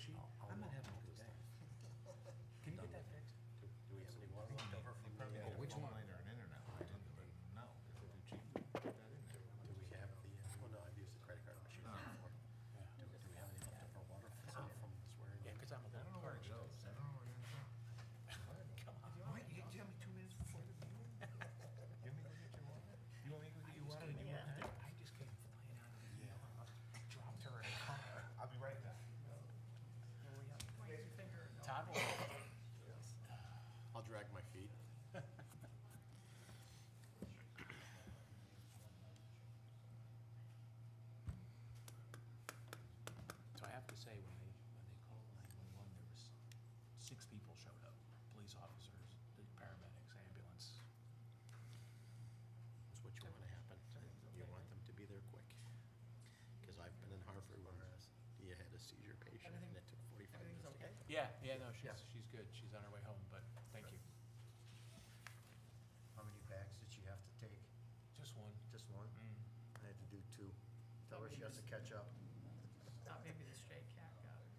sheet? I'm not having a good day. Can you get that fixed? Do we have any water left over from the? Oh, which one? Or an internet line, no, if it'd be cheap, put that in there. Do we have the, well, no, I've used the credit card machine before. Yeah. Do we have any leftover water from swearing? Yeah, because I'm a I don't little know where it parched. goes, I don't know where it ends up. Come on. Wait, you tell me 2 minutes before the meeting? You want me to go get your water? You want me to go get your water? You want to? I just came flying out of the dropped her in a car. I'll be right back. Todd will. I'll drag my feet. So I have to say, when they called 911, there was 6 people showed up, police officers, the paramedics, ambulance. That's what you want to happen. You want them to be there quick. Because I've been in Hartford where you had a seizure patient and it took 45 minutes to get there. Yeah, no, she's good. She's on her way home, but thank you. How many bags did she have to take? Just one. Just one? Mm. I had to do 2. Tell her she has to catch up. Thought maybe the stray cat got it.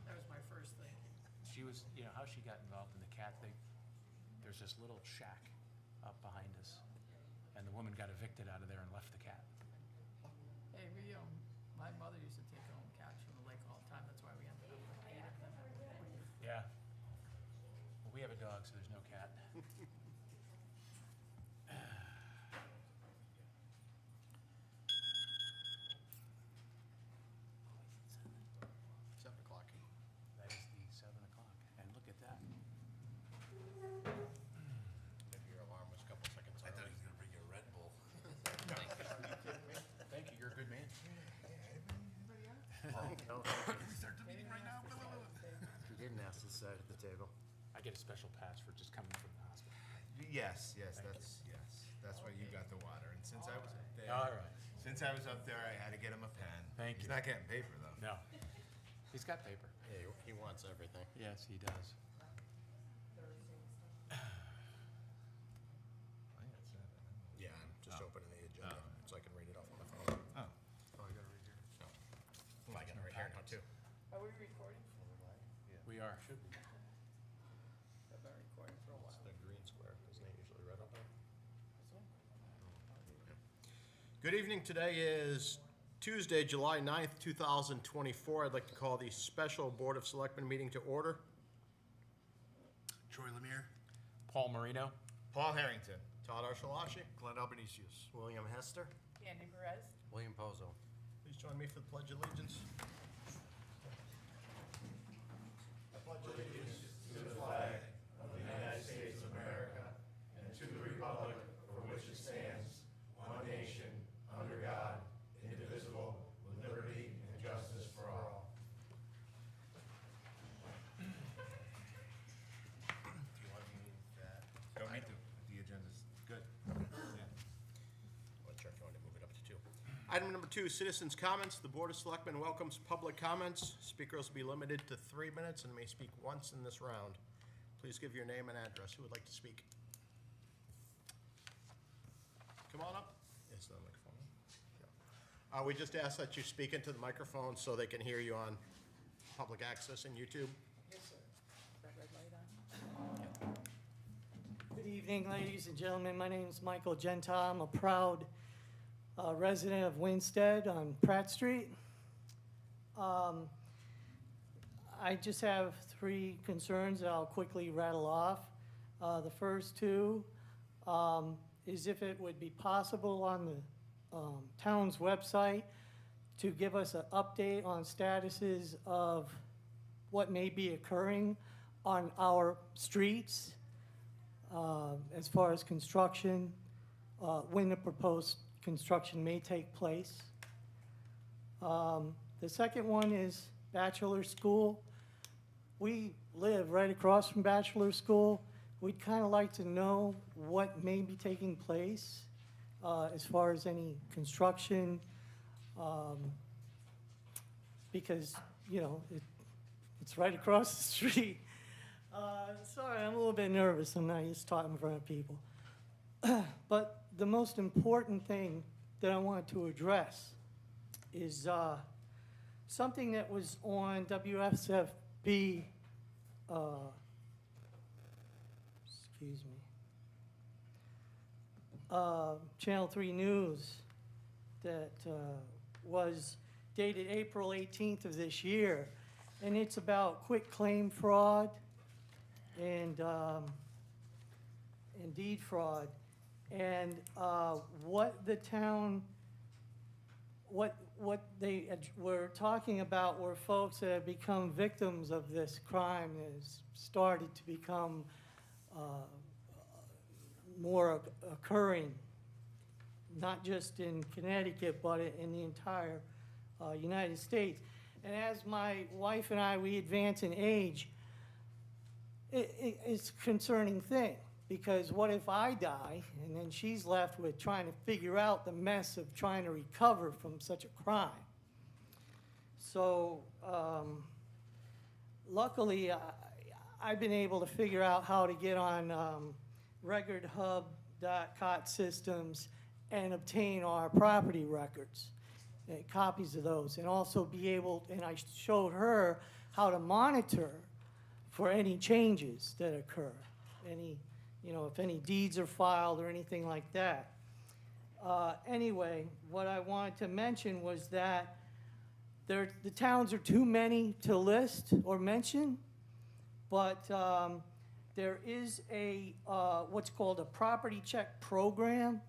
That was my first thing. She was, you know, how she got involved in the cat thing, there's this little shack up behind us, and the woman got evicted out of there and left the cat. Hey, my mother used to take home cats from the lake all the time, that's why we ended up with 8 of them. Yeah. Well, we have a dog, so there's no cat. 7 o'clock. That is the 7 o'clock, and look at that. Maybe your alarm was a couple seconds I thought early. he was gonna bring you a Red Bull. Thank you, you're a good man. No, thank you. We start the meeting right now? He didn't ask to sit at the table. I get a special pass for just coming from the hospital. Yes, that's why you got the water, and since I was up there. All right. Since I was up there, I had to get him a pen. Thank He's you. not getting paper, though. No. He's got paper. Yeah, he wants everything. Yes, he does. I got 7. Yeah, I'm just Oh. opening the agenda Oh. so I can read it off on my phone. Oh. Oh, I gotta read here. No. Well, I got it right here now too. Are we recording? We are, should be. I've been recording for a It's while. the green square, isn't it usually red up there? Good evening. Today is Tuesday, July 9th, 2024. I'd like to call the special Board of Selectmen meeting to order. Troy Lemire. Paul Marino. Paul Harrington. Todd Archelashi. Glenn Albanesius. William Hester. Andy Perez? William Pozo. Please join me for the Pledge of Allegiance. Do you want me to? Don't need to. The agenda's good. Yeah. Wasn't sure if you wanted to move it up to 2. Item number 2, citizens' comments. The Board of Selectmen welcomes public comments. Speakers will be limited to 3 minutes and may speak once in this round. Please give your name and address. Who would like to speak? Come on up. Is the microphone on? We just ask that you speak into the microphone so they can hear you on public access and YouTube. Yes, sir. Is that red light on? Good evening, ladies and gentlemen. My name is Michael Gentile. I'm a proud resident of Winstead on Pratt Street. I just have 3 concerns that I'll quickly rattle off. The first 2 is if it would be possible on the town's website to give us an update on statuses of what may be occurring on our streets as far as construction, when the proposed construction may take place. The second one is Bachelor School. We live right across from Bachelor School. We'd kind of like to know what may be taking place as far as any construction, because, you know, it's right across the street. Sorry, I'm a little bit nervous. I'm not used to talking in front of people. But the most important thing that I wanted to address is something that was on WSFB, excuse me, Channel 3 News that was dated April 18th of this year, and it's about quitclaim fraud and deed fraud, and what the town, what they were talking about were folks that have become victims of this crime that has started to become more occurring, not just in Connecticut, but in the entire United States. And as my wife and I, we advance in age, it's a concerning thing, because what if I die and then she's left with trying to figure out the mess of trying to recover from such a crime? So luckily, I've been able to figure out how to get on recordhub.cot systems and obtain our property records, copies of those, and also be able, and I showed her how to monitor for any changes that occur, any, you know, if any deeds are filed or anything like that. Anyway, what I wanted to mention was that the towns are too many to list or mention, but there is a what's called a property check program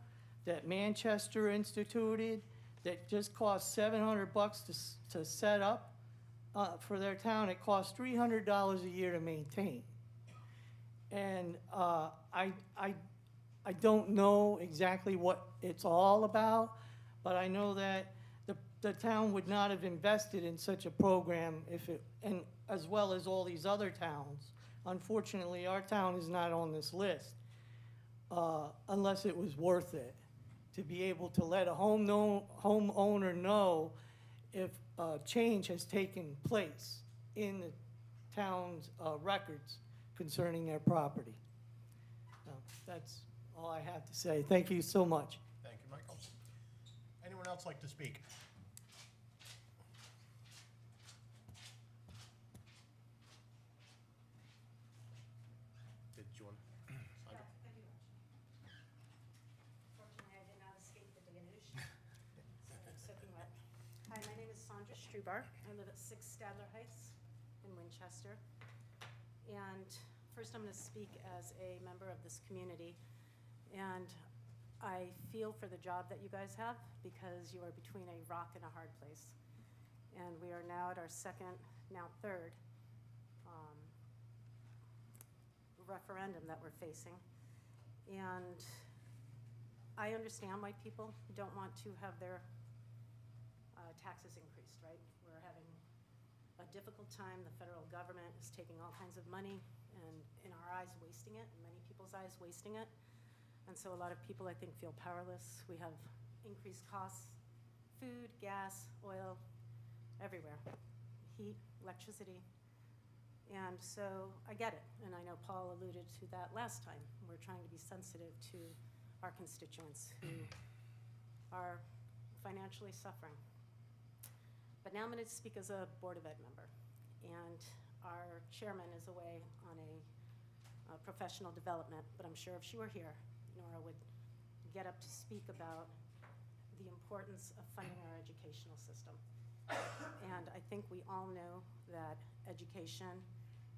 that Manchester instituted that just costs $700 to set up for their town. It costs $300 a year to maintain. And I don't know exactly what it's all about, but I know that the town would not have invested in such a program if it, and as well as all these other towns. Unfortunately, our town is not on this list unless it was worth it to be able to let a homeowner know if change has taken place in the town's records concerning their property. That's all I have to say. Thank you so much. Thank you, Michael. Anyone else like to speak? Did you want? Yeah, I do actually. Fortunately, I did not escape the deluge, so I'm soaking wet. Hi, my name is Sandra Strubar. I live at 6 Stadler Heights in Winchester. And first, I'm going to speak as a member of this community. And I feel for the job that you guys have, because you are between a rock and a hard place. And we are now at our second, now third, referendum that we're facing. And I understand why people don't want to have their taxes increased, right? We're having a difficult time. The federal government is taking all kinds of money and, in our eyes, wasting it, in many people's eyes, wasting it. And so a lot of people, I think, feel powerless. We have increased costs, food, gas, oil, everywhere, heat, electricity. And so I get it, and I know Paul alluded to that last time. We're trying to be sensitive to our constituents who are financially suffering. But now I'm going to speak as a Board of Ed member, and our chairman is away on a professional development, but I'm sure if she were here, Nora would get up to speak about the importance of funding our educational system. And I think we all know that education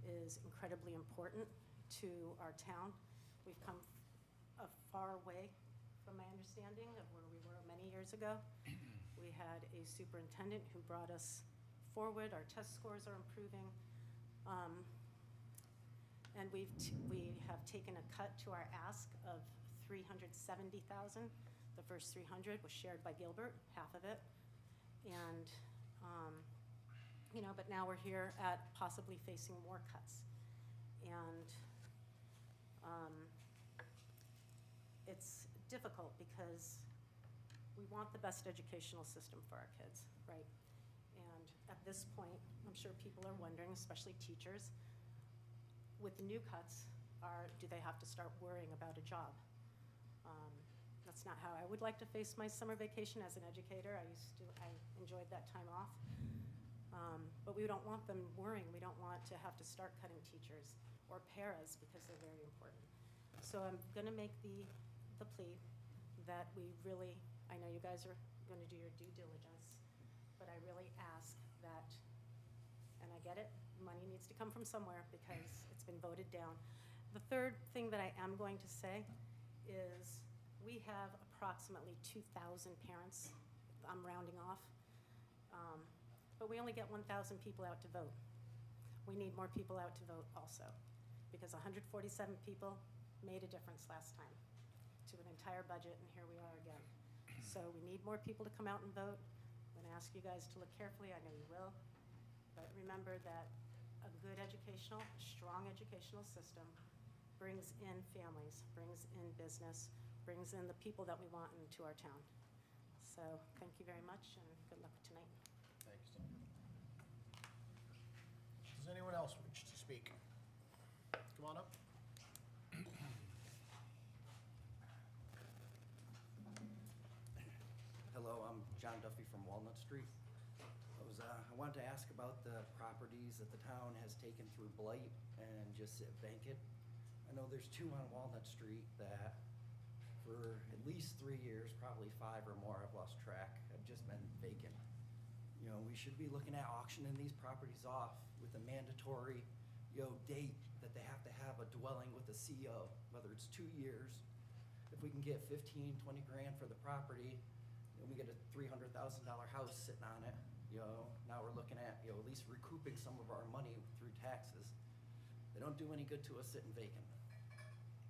is incredibly important to our town. We've come a far way from my understanding of where we were many years ago. We had a superintendent who brought us forward. Our test scores are improving. And we have taken a cut to our ask of $370,000. The first 300 was shared by Gilbert, half of it. And, you know, but now we're here at possibly facing more cuts. And it's difficult because we want the best educational system for our kids, right? And at this point, I'm sure people are wondering, especially teachers, with the new cuts, do they have to start worrying about a job? That's not how I would like to face my summer vacation as an educator. I enjoyed that time off. But we don't want them worrying. We don't want to have to start cutting teachers or paras because they're very important. So I'm going to make the plea that we really, I know you guys are going to do your due diligence, but I really ask that, and I get it, money needs to come from somewhere because it's been voted down. The third thing that I am going to say is we have approximately 2,000 parents. I'm rounding off. But we only get 1,000 people out to vote. We need more people out to vote also, because 147 people made a difference last time to an entire budget, and here we are again. So we need more people to come out and vote. I'm going to ask you guys to look carefully. I know you will. But remember that a good educational, strong educational system brings in families, brings in business, brings in the people that we want into our town. So thank you very much, and good luck tonight. Thanks. Does anyone else wish to speak? Come on up. Hello, I'm John Duffy from Walnut Street. I wanted to ask about the properties that the town has taken through blight and just sit vacant. I know there's 2 on Walnut Street that for at least 3 years, probably 5 or more, I've lost track, have just been vacant. You know, we should be looking at auctioning these properties off with a mandatory, date that they have to have a dwelling with a CO, whether it's 2 years. If we can get 15, 20 grand for the property, and we get a $300,000 house sitting on it, now we're looking at, at least recouping some of our money through taxes. They don't do any good to us sitting vacant,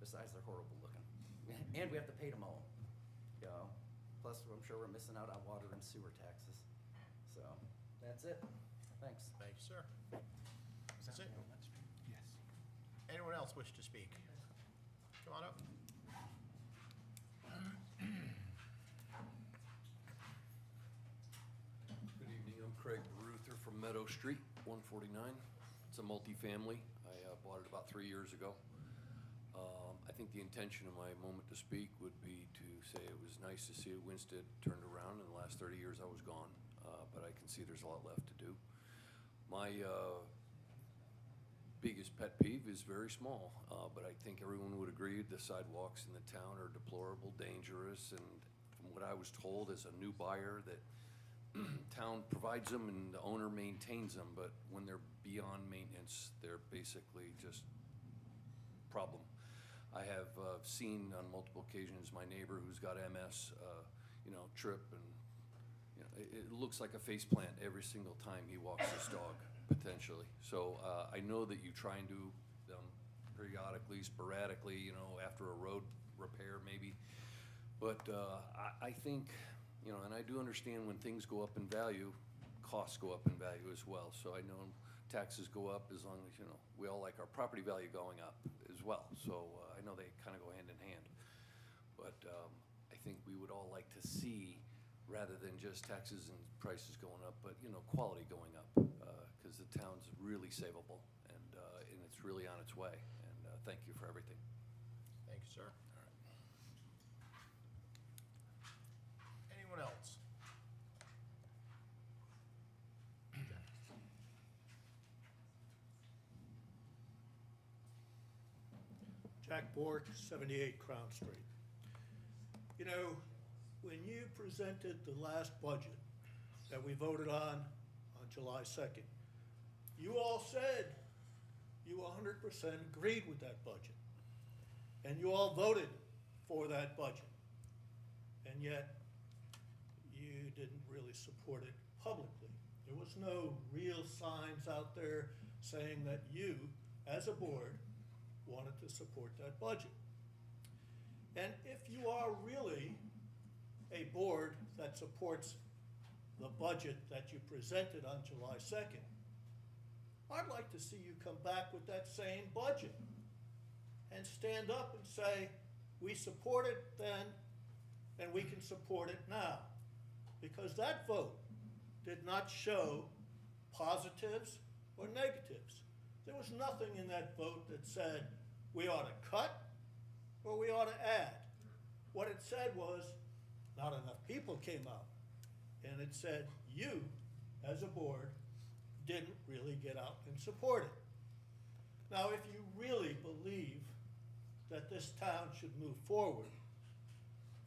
besides they're horrible looking. And we have to pay to mow them, Plus, I'm sure we're missing out on water and sewer taxes. So, that's it. Thanks. Thank you, sir. Is That's that it. Walnut Street? Yes. Anyone else wish to speak? Come on up. Good evening, I'm Craig Baruther from Meadow Street, 149. It's a multifamily. I bought it about 3 years ago. I think the intention of my moment to speak would be to say it was nice to see Winstead turned around. In the last 30 years I was gone, but I can see there's a lot left to do. My biggest pet peeve is very small, but I think everyone would agree the sidewalks in the town are deplorable, dangerous, and from what I was told as a new buyer that town provides them and the owner maintains them, but when they're beyond maintenance, they're basically just problem. I have seen on multiple occasions my neighbor who's got MS, trip, and it looks like a faceplant every single time he walks his dog, potentially. So I know that you try and do them periodically, sporadically, after a road repair maybe. But I think, and I do understand when things go up in value, costs go up in value as well. So I know taxes go up as long as, we all like our property value going up as well. So I know they kind of go hand in hand. But I think we would all like to see, rather than just taxes and prices going up, but, quality going up, because the town's really savable, and it's really on its way. And thank you for everything. Thank you, sir. Anyone else? Jack Bork, 78 Crown Street. When you presented the last budget that we voted on July 2nd, you all said you 100% agreed with that budget. And you all voted for that budget. And yet, you didn't really support it publicly. There was no real signs out there saying that you, as a board, wanted to support that budget. And if you are really a board that supports the budget that you presented on July 2nd, I'd like to see you come back with that same budget and stand up and say, we support it then, and we can support it now. Because that vote did not show positives or negatives. There was nothing in that vote that said we ought to cut or we ought to add. What it said was not enough people came out. And it said you, as a board, didn't really get out and support it. Now, if you really believe that this town should move forward,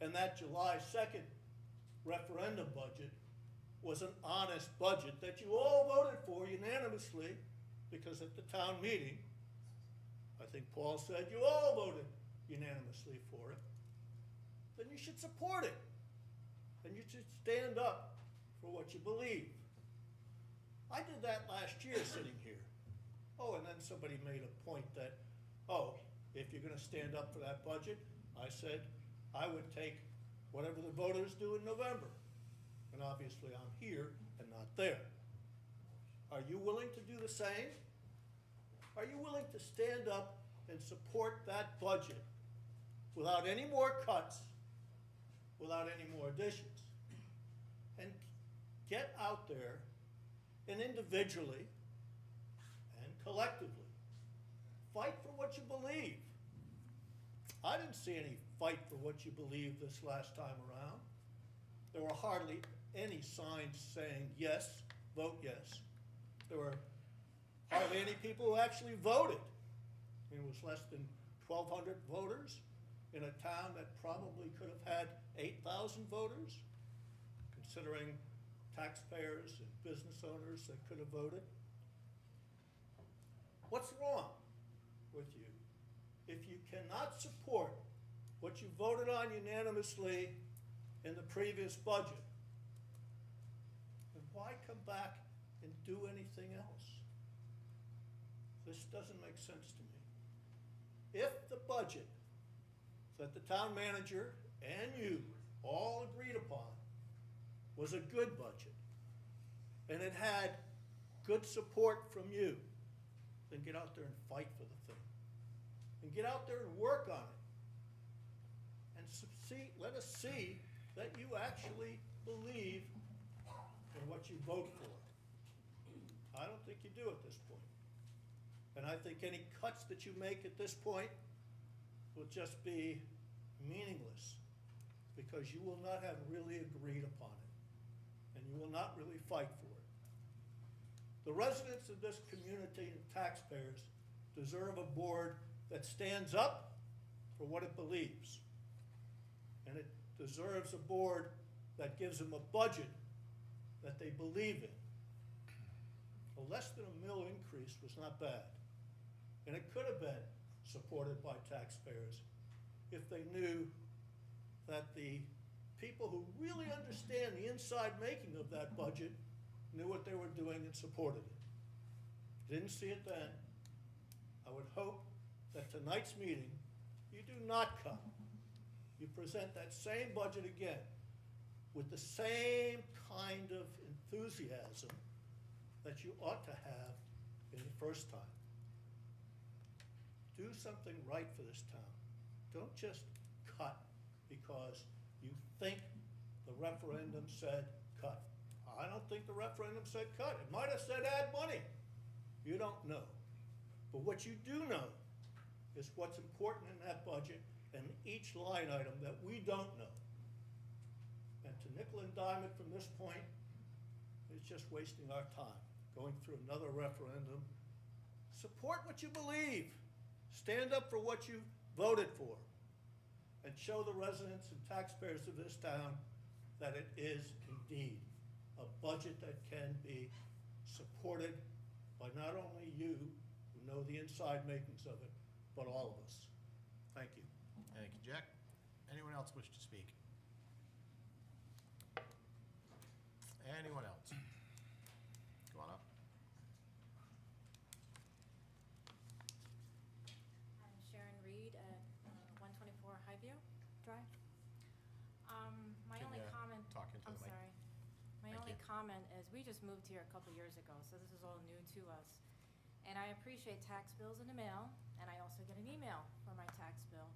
and that July 2nd referendum budget was an honest budget that you all voted for unanimously, because at the town meeting, I think Paul said you all voted unanimously for it, then you should support it. And you should stand up for what you believe. I did that last year sitting here. Oh, and then somebody made a point that, oh, if you're gonna stand up for that budget, I said I would take whatever the voters do in November. And obviously I'm here and not there. Are you willing to do the same? Are you willing to stand up and support that budget without any more cuts, without any more additions? And get out there and individually and collectively fight for what you believe. I didn't see any fight for what you believe this last time around. There were hardly any signs saying yes, vote yes. There were hardly any people who actually voted. It was less than 1,200 voters in a town that probably could have had 8,000 voters, considering taxpayers and business owners that could have voted. What's wrong with you? If you cannot support what you voted on unanimously in the previous budget, then why come back and do anything else? This doesn't make sense to me. If the budget that the town manager and you all agreed upon was a good budget, and it had good support from you, then get out there and fight for the thing. And get out there and work on it. And let us see that you actually believe in what you vote for. I don't think you do at this point. And I think any cuts that you make at this point will just be meaningless, because you will not have really agreed upon it, and you will not really fight for it. The residents of this community and taxpayers deserve a board that stands up for what it believes. And it deserves a board that gives them a budget that they believe in. A less than $1 million increase was not bad. And it could have been supported by taxpayers if they knew that the people who really understand the inside making of that budget knew what they were doing and supported it. Didn't see it then. I would hope that tonight's meeting, you do not come. You present that same budget again with the same kind of enthusiasm that you ought to have in the first time. Do something right for this town. Don't just cut because you think the referendum said cut. I don't think the referendum said cut. It might have said add money. You don't know. But what you do know is what's important in that budget and each line item that we don't know. And to nickel and dime it from this point is just wasting our time, going through another referendum. Support what you believe. Stand up for what you voted for. And show the residents and taxpayers of this town that it is indeed a budget that can be supported by not only you, who know the inside makings of it, but all of us. Thank you. Thank you, Jack. Anyone else wish to speak? Anyone else? Go on up. I'm Sharon Reed at 124 Highview Drive. My Can only you comment, talk into I'm the mic? sorry. My Thank only you. comment is we just moved here a couple years ago, so this is all new to us. And I appreciate tax bills in the mail, and I also get an email for my tax bill.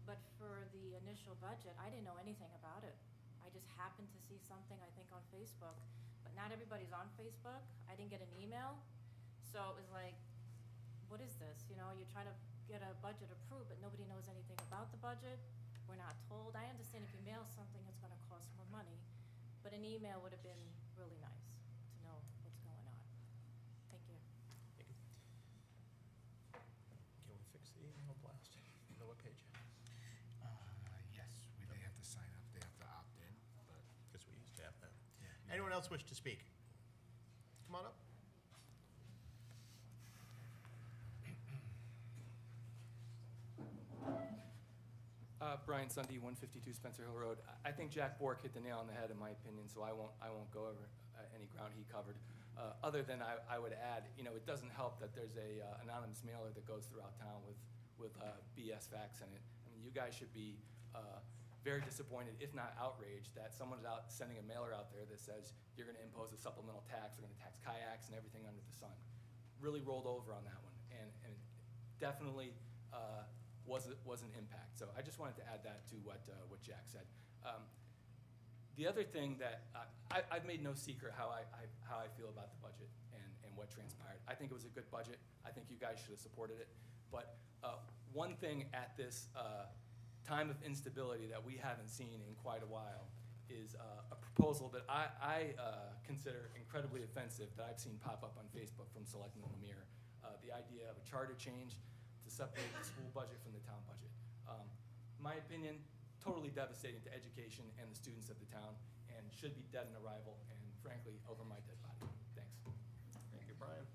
But for the initial budget, I didn't know anything about it. I just happened to see something, I think, on Facebook. But not everybody's on Facebook. I didn't get an email. So it was like, what is this? You know, you're trying to get a budget approved, but nobody knows anything about the budget. We're not told. I understand if you mail something, it's gonna cost more money. But an email would have been really nice to know what's going on. the email blast? You know what page? Yes, they have to sign up, they have to opt in, but. Because we used to have that. Anyone else wish to speak? Come on up. Brian Sunday, 152 Spencer Hill Road. I think Jack Bork hit the nail on the head, in my opinion, so I won't go over any ground he covered. Other than I would add, it doesn't help that there's a anonymous mailer that goes throughout town with BS facts in it. I mean, you guys should be very disappointed, if not outraged, that someone's out sending a mailer out there that says you're going to impose a supplemental tax, they're going to tax kayaks and everything under the sun. Really rolled over on that one, and definitely was an impact. So I just wanted to add that to what Jack said. The other thing that I've made no secret how I feel about the budget and what transpired. I think it was a good budget. I think you guys should have supported it. But one thing at this time of instability that we haven't seen in quite a while is a proposal that I consider incredibly offensive that I've seen pop up on Facebook from Selectmen Lemire. The idea of a charter change to separate the school budget from the town budget. My opinion, totally devastating to education and the students of the town, and should be dead in arrival, and frankly, over my dead body. Thanks. Thank you, Brian.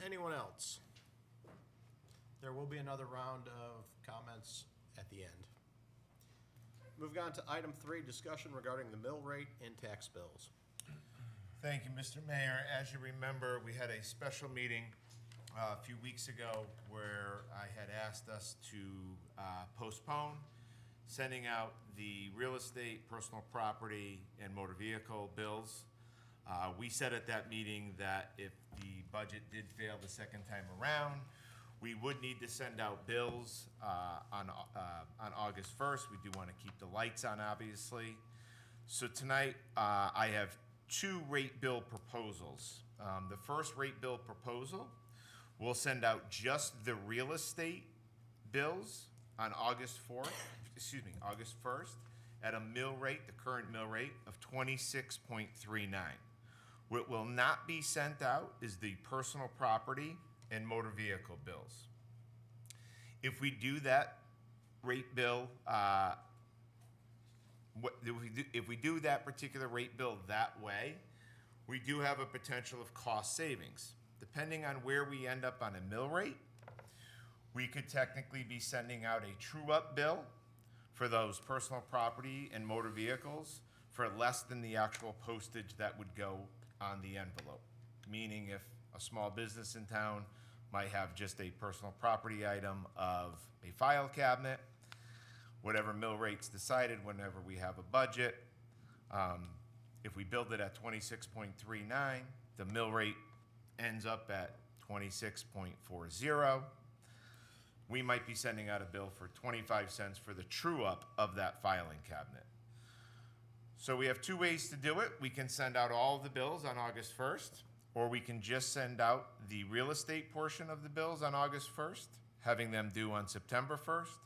Anyone else? There will be another round of comments at the end. Moving on to item 3, discussion regarding the mill rate and tax bills. Thank you, Mr. Mayor. As you remember, we had a special meeting a few weeks ago where I had asked us to postpone sending out the real estate, personal property, and motor vehicle bills. We said at that meeting that if the budget did fail the second time around, we would need to send out bills on August 1st. We do want to keep the lights on, obviously. So tonight, I have 2 rate bill proposals. The first rate bill proposal, we'll send out just the real estate bills on August 1st, at a mill rate, the current mill rate of 26.39. What will not be sent out is the personal property and motor vehicle bills. If we do that rate bill, if we do that particular rate bill that way, we do have a potential of cost savings. Depending on where we end up on a mill rate, we could technically be sending out a true-up bill for those personal property and motor vehicles for less than the actual postage that would go on the envelope. Meaning if a small business in town might have just a personal property item of a file cabinet, whatever mill rate's decided whenever we have a budget, if we build it at 26.39, the mill rate ends up at 26.40. We might be sending out a bill for 25 cents for the true-up of that filing cabinet. So we have 2 ways to do it. We can send out all the bills on August 1st, or we can just send out the real estate portion of the bills on August 1st, having them due on September 1st.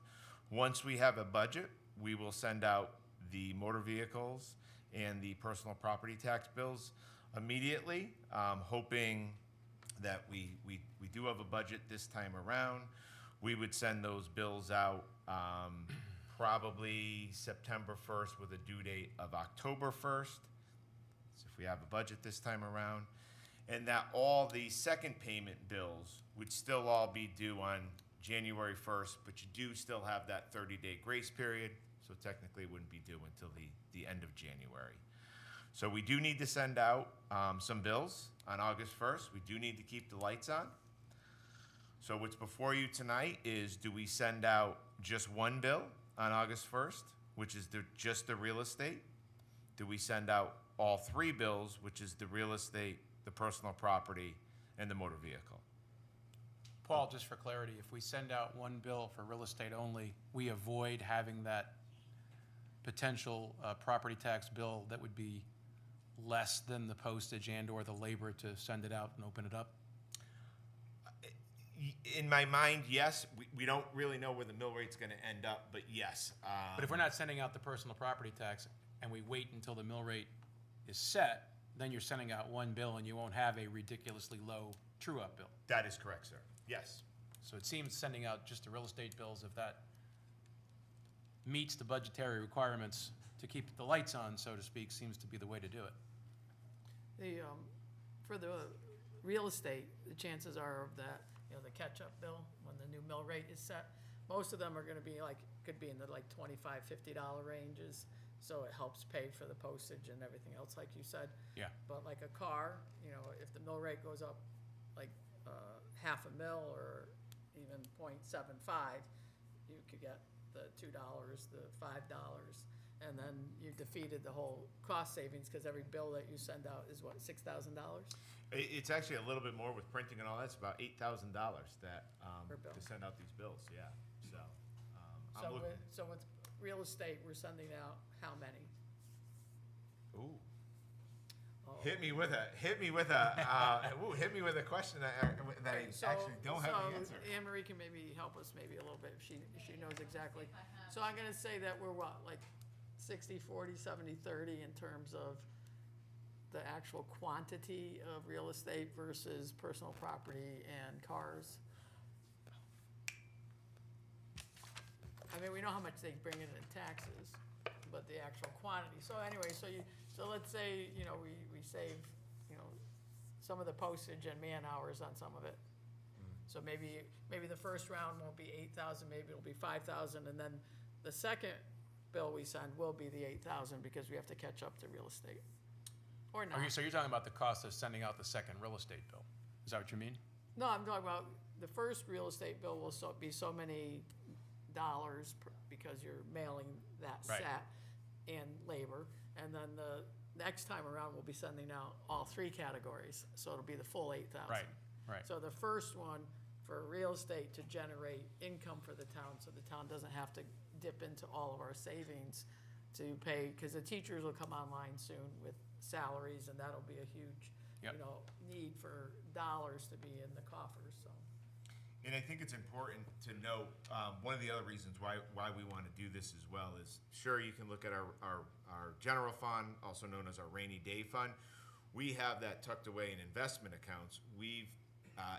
Once we have a budget, we will send out the motor vehicles and the personal property tax bills immediately, hoping that we do have a budget this time around. We would send those bills out probably September 1st with a due date of October 1st, so if we have a budget this time around, and that all the second payment bills would still all be due on January 1st, but you do still have that 30-day grace period, so technically it wouldn't be due until the end of January. So we do need to send out some bills on August 1st. We do need to keep the lights on. So what's before you tonight is, do we send out just one bill on August 1st, which is just the real estate? Do we send out all 3 bills, which is the real estate, the personal property, and the motor vehicle? Paul, just for clarity, if we send out one bill for real estate only, we avoid having that potential property tax bill that would be less than the postage and/or the labor to send it out and open it up? In my mind, yes. We don't really know where the mill rate's going to end up, but yes. But if we're not sending out the personal property tax and we wait until the mill rate is set, then you're sending out one bill and you won't have a ridiculously low true-up bill. That is correct, sir. Yes. So it seems sending out just the real estate bills, if that meets the budgetary requirements to keep the lights on, so to speak, seems to be the way to do it. The, for the real estate, the chances are of that, you know, the catch-up bill, when the new mill rate is set, most of them are gonna be like, could be in the like $25, $50 ranges, so it helps pay for the postage and everything else, like you said. Yeah. But like a car, you know, if the mill rate goes up like, half a mil or even 0.75, you could get the $2, the $5, and then you defeated the whole cost savings, because every bill that you send out is what, $6,000? It's actually a little bit more with printing and all that. It's about $8,000 that, Per bill. to send out these bills, yeah. So, I'm So looking. with real estate, we're sending out how many? Ooh. Oh. Hit me with a question that I actually don't have the answer. Anne Marie can maybe help us maybe a little bit, if she knows exactly. So I'm gonna say that we're what, like 60-40, 70-30 in terms of the actual quantity of real estate versus personal property and cars. I mean, we know how much they bring in taxes, but the actual quantity. So anyway, so let's say, you know, we save, you know, some of the postage and man hours on some of it. So maybe the first round won't be 8,000, maybe it'll be 5,000, and then the second bill we send will be the 8,000, because we have to catch up to real estate. Or not. So you're talking about the cost of sending out the second real estate bill? Is that what you mean? No, I'm talking about the first real estate bill will be so many dollars because you're mailing that Right. set and labor. And then the next time around, we'll be sending out all three categories. So it'll be the full 8,000. Right. So the first one for real estate to generate income for the town, so the town doesn't have to dip into all of our savings to pay, because the teachers will come online soon with salaries, and that'll be a huge, Yep. you know, need for dollars to be in the coffers, so. And I think it's important to note, one of the other reasons why we want to do this as well is, sure, you can look at our general fund, also known as our rainy day fund. We have that tucked away in investment accounts. We've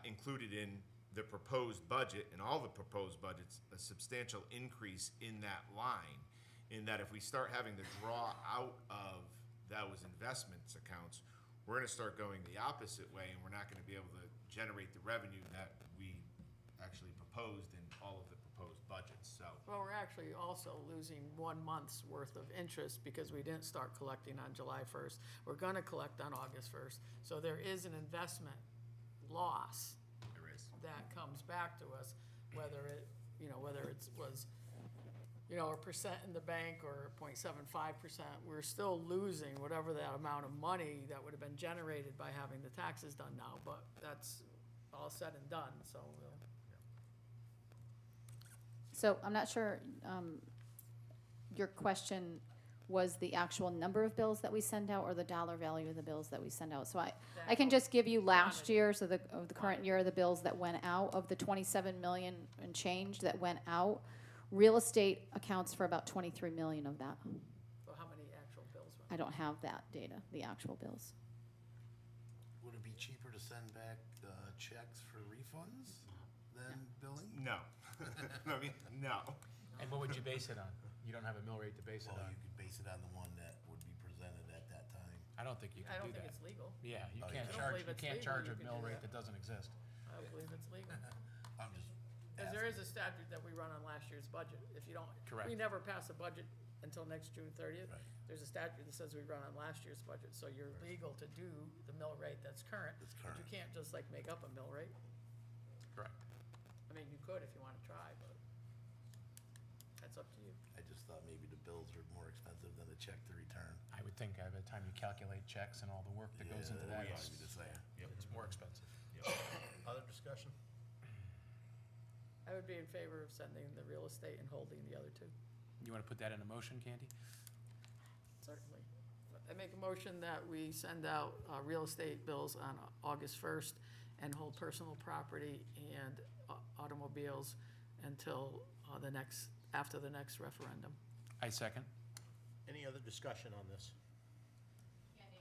included in the proposed budget, and all the proposed budgets, a substantial increase in that line, in that if we start having to draw out of those investments accounts, we're going to start going the opposite way, and we're not going to be able to generate the revenue that we actually proposed in all of the proposed budgets, so. Well, we're actually also losing 1 month's worth of interest because we didn't start collecting on July 1st. We're gonna collect on August 1st. So there is an investment loss There is. that comes back to us, whether it, you know, whether it was, you know, a percent in the bank or 0.75%, we're still losing whatever that amount of money that would have been generated by having the taxes done now, but that's all said and done, so we'll. So I'm not sure, your question was the actual number of bills that we send out or the dollar value of the bills that we send out? So I can just give you last year, so of the current year, the bills that went out, of the 27 million and change that went out, real estate accounts for about 23 million of that. So how many actual bills went? I don't have that data, the actual bills. Would it be cheaper to send back checks for refunds than billing? No. I mean, no. And what would you base it on? You don't have a mill rate to base it Well, on. you could base it on the one that would be presented at that time. I don't think you I can don't do think that. it's legal. Yeah, you Oh, you can't can't. I don't charge, believe you it's can't legal, charge you a can mill do rate that. that doesn't exist. I don't believe it's legal. I'm just Because there is asking. a statute that we run on last year's budget. If you don't, Correct. we never pass a budget until next June 30th. Right. There's a statute that says we run on last year's budget, so you're legal to do the mill rate that's current. That's But you current. can't just like make up a mill rate. Correct. I mean, you could if you want to try, but that's up to you. I just thought maybe the bills are more expensive than the check to return. I would think by the time you calculate checks and all the work that goes into that, Yeah, it's, maybe the same. it's more expensive. Other discussion? I would be in favor of sending the real estate and holding the other two, You want to put that in a motion, Candy? certainly. I make a motion that we send out real estate bills on August 1st and hold personal property and automobiles until after the next referendum. I second. Any other discussion on this? Candy,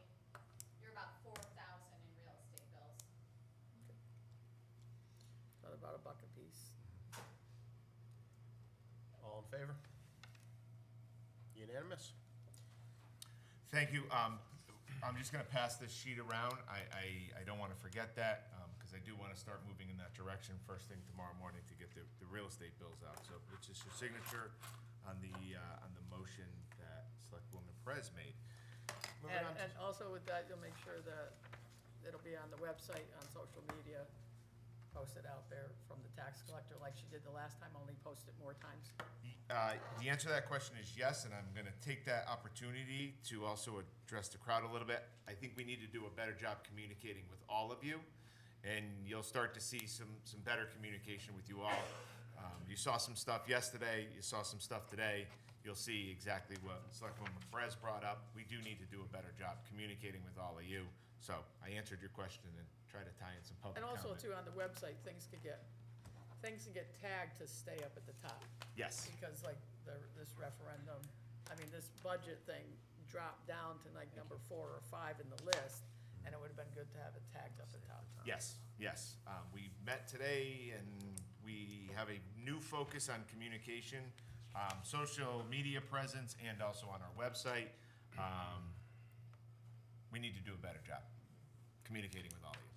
you're about 4,000 in real estate bills. About about $1 a piece. All in favor? Unanimous? Thank you. I'm just gonna pass this sheet around. I don't wanna forget that, because I do wanna start moving in that direction first thing tomorrow morning to get the real estate bills out. So it's just your signature on the motion that Selectwoman Perez made. Moving on to- And also with that, you'll make sure that it'll be on the website, on social media, posted out there from the tax collector like she did the last time, only post it more times. The answer to that question is yes, and I'm gonna take that opportunity to also address the crowd a little bit. I think we need to do a better job communicating with all of you, and you'll start to see some better communication with you all. You saw some stuff yesterday, you saw some stuff today. You'll see exactly what Selectwoman Perez brought up. We do need to do a better job communicating with all of you. So I answered your question and tried to tie in some public And comment. also too, on the website, things can get tagged to stay up at the top. Yes. Because like this referendum, I mean, this budget thing dropped down to like number 4 or 5 in the list, and it would've been good to have it tagged up at top. Yes, yes. We met today and we have a new focus on communication, social media presence, and also on our website. We need to do a better job communicating with all of you.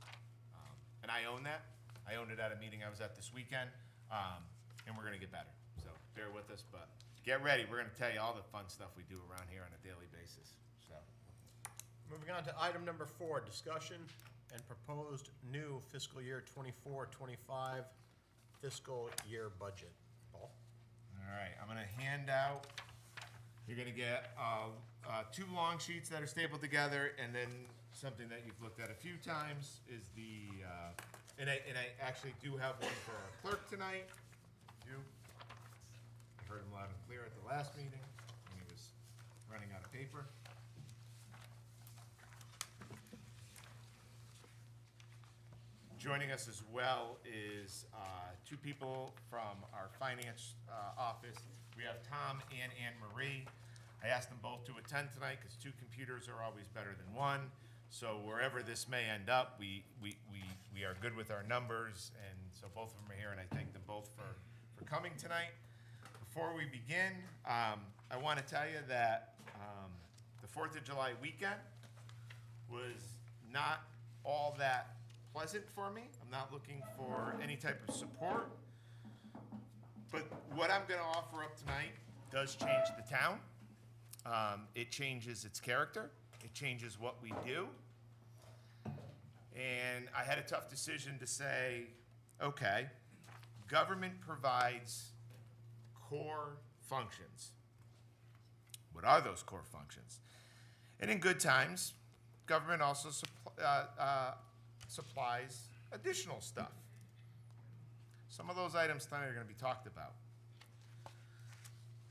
And I own that. I owned it at a meeting I was at this weekend, and we're gonna get better. So bear with us, but get ready. We're gonna tell you all the fun stuff we do around here on a daily basis, so. Moving on to item number 4, discussion and proposed new fiscal year 24-25 fiscal year budget. Paul? All right, I'm gonna hand out, you're gonna get 2 long sheets that are stapled together, and then something that you've looked at a few times is the, and I actually do have one for our clerk tonight. I heard him loud and clear at the last meeting when he was running out of paper. Joining us as well is 2 people from our finance office. We have Tom and Anne Marie. I asked them both to attend tonight because 2 computers are always better than 1. So wherever this may end up, we are good with our numbers, and so both of them are here, and I thank them both for coming tonight. Before we begin, I want to tell you that the 4th of July weekend was not all that pleasant for me. I'm not looking for any type of support. But what I'm going to offer up tonight does change the town. It changes its character. It changes what we do. And I had a tough decision to say, okay, government provides core functions. What are those core functions? And in good times, government also supplies additional stuff. Some of those items tonight are going to be talked about.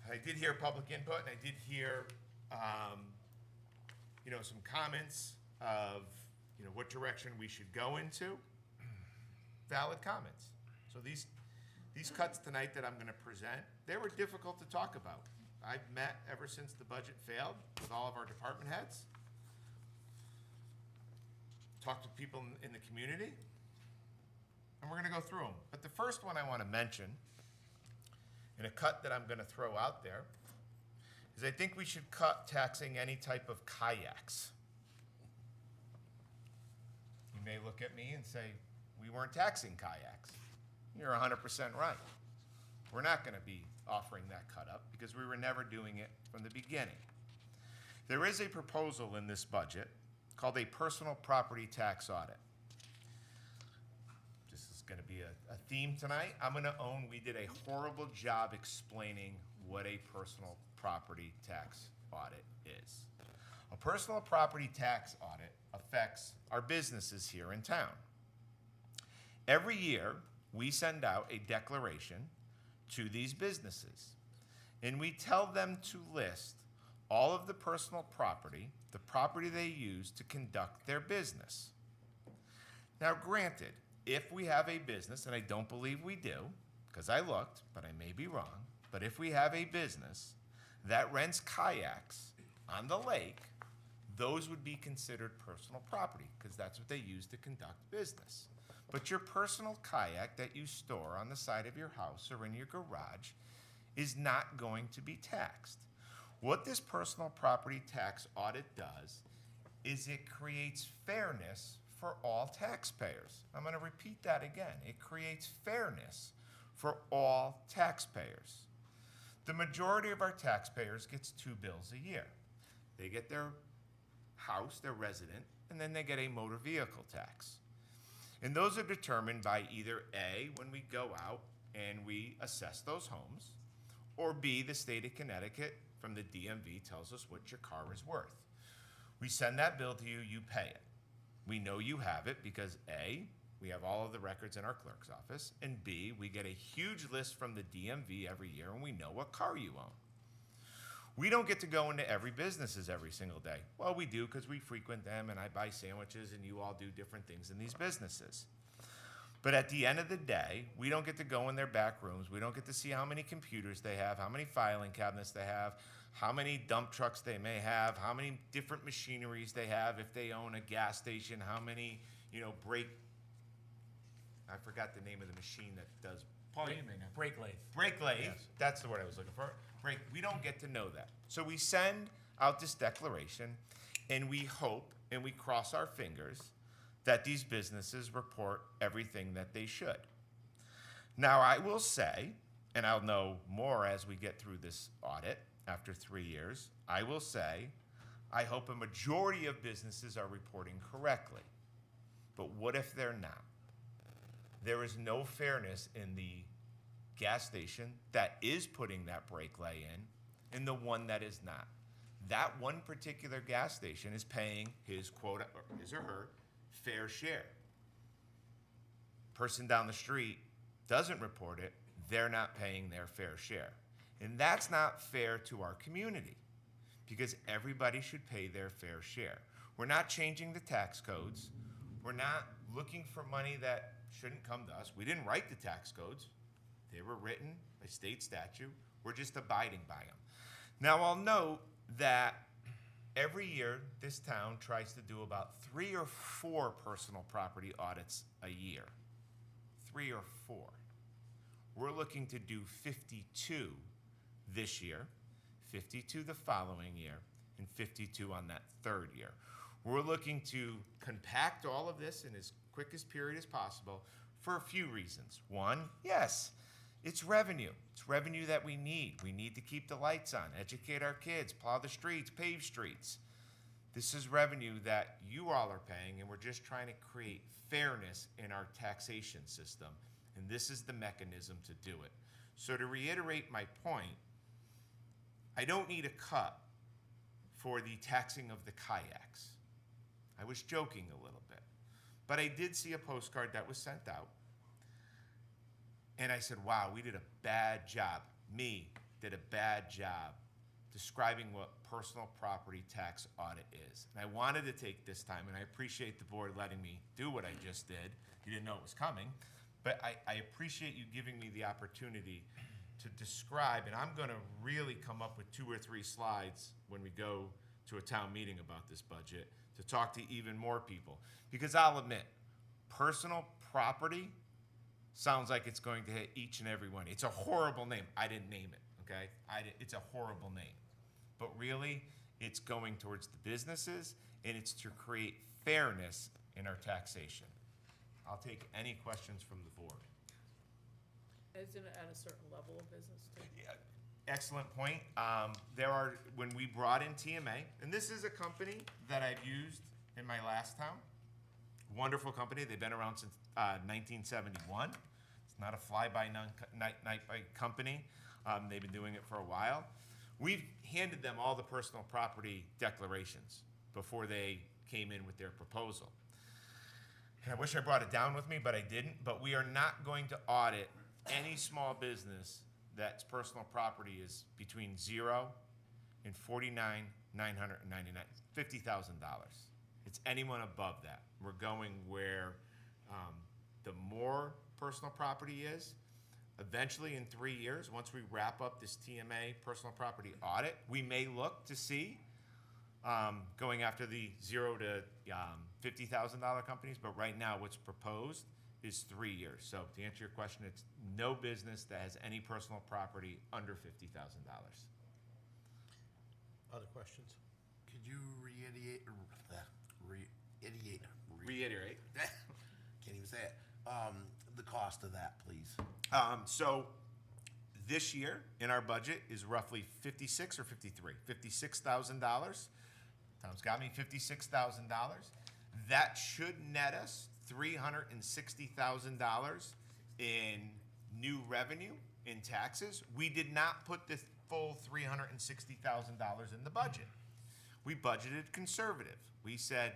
I did hear public input, and I did hear, some comments of, what direction we should go into. Valid comments. So these cuts tonight that I'm going to present, they were difficult to talk about. I've met ever since the budget failed with all of our department heads. Talked to people in the community, and we're going to go through them. But the first one I want to mention, in a cut that I'm going to throw out there, is I think we should cut taxing any type of kayaks. You may look at me and say, we weren't taxing kayaks. You're 100% right. We're not going to be offering that cut up because we were never doing it from the beginning. There is a proposal in this budget called a personal property tax audit. This is going to be a theme tonight. I'm going to own we did a horrible job explaining what a personal property tax audit is. A personal property tax audit affects our businesses here in town. Every year, we send out a declaration to these businesses, and we tell them to list all of the personal property, the property they use to conduct their business. Now, granted, if we have a business, and I don't believe we do, because I looked, but I may be wrong, but if we have a business that rents kayaks on the lake, those would be considered personal property, because that's what they use to conduct business. But your personal kayak that you store on the side of your house or in your garage is not going to be taxed. What this personal property tax audit does is it creates fairness for all taxpayers. I'm going to repeat that again. It creates fairness for all taxpayers. The majority of our taxpayers gets 2 bills a year. They get their house, their resident, and then they get a motor vehicle tax. And those are determined by either A, when we go out and we assess those homes, or B, the state of Connecticut from the DMV tells us what your car is worth. We send that bill to you, you pay it. We know you have it because A, we have all of the records in our clerk's office, and B, we get a huge list from the DMV every year and we know what car you own. We don't get to go into every businesses every single day. Well, we do because we frequent them and I buy sandwiches and you all do different things in these businesses. But at the end of the day, we don't get to go in their back rooms. We don't get to see how many computers they have, how many filing cabinets they have, how many dump trucks they may have, how many different machineries they have, if they own a gas station, how many, I forgot the name of the machine that does, Paul, you may know. Brake lathe. Brake lathe, Yes. that's the word I was looking for. Brake, we don't get to know that. So we send out this declaration and we hope and we cross our fingers that these businesses report everything that they should. Now I will say, and I'll know more as we get through this audit after 3 years, I will say, I hope a majority of businesses are reporting correctly. But what if they're not? There is no fairness in the gas station that is putting that brake lay in and the one that is not. That one particular gas station is paying his quota, or his or her, fair share. Person down the street doesn't report it, they're not paying their fair share. And that's not fair to our community because everybody should pay their fair share. We're not changing the tax codes. We're not looking for money that shouldn't come to us. We didn't write the tax codes. They were written by state statute. We're just abiding by them. Now I'll note that every year this town tries to do about 3 or 4 personal property audits a year. 3 or 4. We're looking to do 52 this year, 52 the following year, and 52 on that 3rd year. We're looking to compact all of this in as quickest period as possible for a few reasons. One, yes, it's revenue. It's revenue that we need. We need to keep the lights on, educate our kids, plow the streets, pave streets. This is revenue that you all are paying, and we're just trying to create fairness in our taxation system, and this is the mechanism to do it. So to reiterate my point, I don't need a cut for the taxing of the kayaks. I was joking a little bit, but I did see a postcard that was sent out, and I said, wow, we did a bad job. Me did a bad job describing what personal property tax audit is. And I wanted to take this time, and I appreciate the board letting me do what I just did. You didn't know it was coming, but I appreciate you giving me the opportunity to describe, and I'm gonna really come up with 2 or 3 slides when we go to a town meeting about this budget to talk to even more people. Because I'll admit, personal property sounds like it's going to hit each and every one. It's a horrible name. I didn't name it, okay? It's a horrible name. But really, it's going towards the businesses, and it's to create fairness in our taxation. I'll take any questions from the board. Is it at a certain level of business too? Yeah, excellent point. When we brought in TMA, and this is a company that I've used in my last town. Wonderful company. They've been around since 1971. It's not a fly-by-night company. They've been doing it for a while. We've handed them all the personal property declarations before they came in with their proposal. And I wish I brought it down with me, but I didn't. But we are not going to audit any small business that's personal property is between 0 and $49,999, $50,000. It's anyone above that. We're going where the more personal property is, eventually in 3 years, once we wrap up this TMA personal property audit, we may look to see going after the $0 to $50,000 companies, but right now what's proposed is 3 years. So to answer your question, it's no business that has any personal property under $50,000. Other questions? Could you reiterate, Reiterate. can't even say it, the cost of that, please? So this year in our budget is roughly 56 or 53, $56,000. Tom's got me $56,000. That should net us $360,000 in new revenue in taxes. We did not put the full $360,000 in the budget. We budgeted conservative. We said,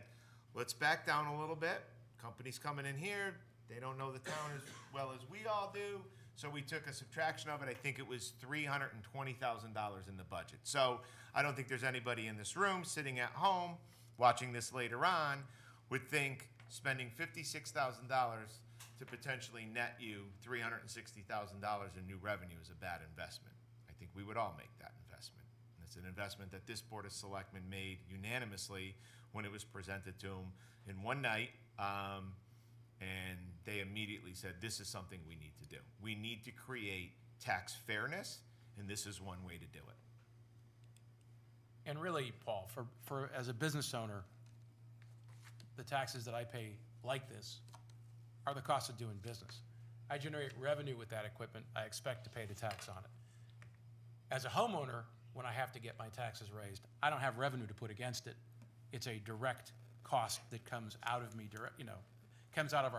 let's back down a little bit. Companies coming in here, they don't know the town as well as we all do. So we took a subtraction of it. I think it was $320,000 in the budget. So I don't think there's anybody in this room sitting at home watching this later on would think spending $56,000 to potentially net you $360,000 in new revenue is a bad investment. I think we would all make that investment. And it's an investment that this Board of Selectmen made unanimously when it was presented to them in one night. And they immediately said, this is something we need to do. We need to create tax fairness, and this is one way to do it. And really, Paul, for as a business owner, the taxes that I pay like this are the cost of doing business. I generate revenue with that equipment. I expect to pay the tax on it. As a homeowner, when I have to get my taxes raised, I don't have revenue to put against it. It's a direct cost that comes out of me, comes out of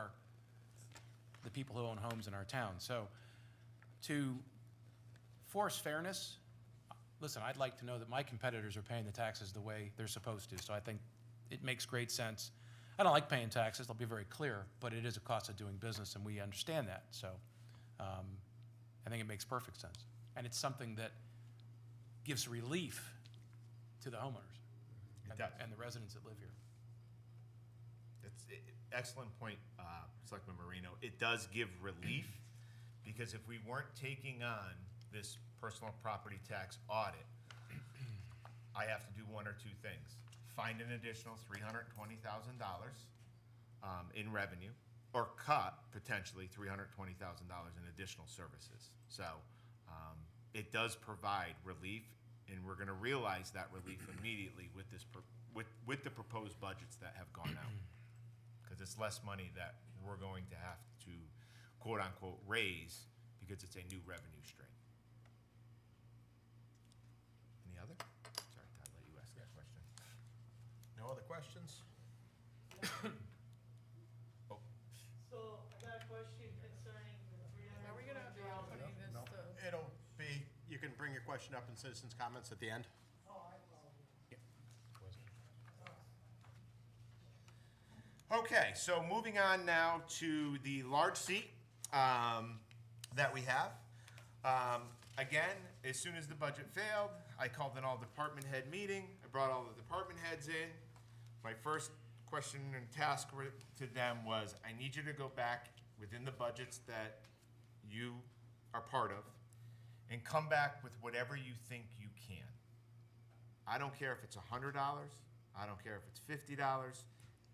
the people who own homes in our town. So to force fairness, listen, I'd like to know that my competitors are paying the taxes the way they're supposed to. So I think it makes great sense. I don't like paying taxes, I'll be very clear, but it is a cost of doing business, and we understand that. So I think it makes perfect sense. And it's something that gives relief to the homeowners and the residents that live here. That's excellent point, Selectman Marino. It does give relief, because if we weren't taking on this personal property tax audit, I have to do one or two things. Find an additional $320,000 in revenue, or cut potentially $320,000 in additional services. So it does provide relief, and we're going to realize that relief immediately with this with the proposed budgets that have gone out, because it's less money that we're going to have to quote unquote raise because it's a new revenue stream. Any other? Sorry, Todd, let you ask that question. No other questions? Oh, So I got a question concerning the Are we gonna be opening this No. to? It'll be, you can bring your question up in citizens' comments at the end. okay, so moving on now to the large seat that we have. Again, as soon as the budget failed, I called an all department head meeting. I brought all the department heads in. My first question and task to them was, I need you to go back within the budgets that you are part of and come back with whatever you think you can. I don't care if it's $100. I don't care if it's $50.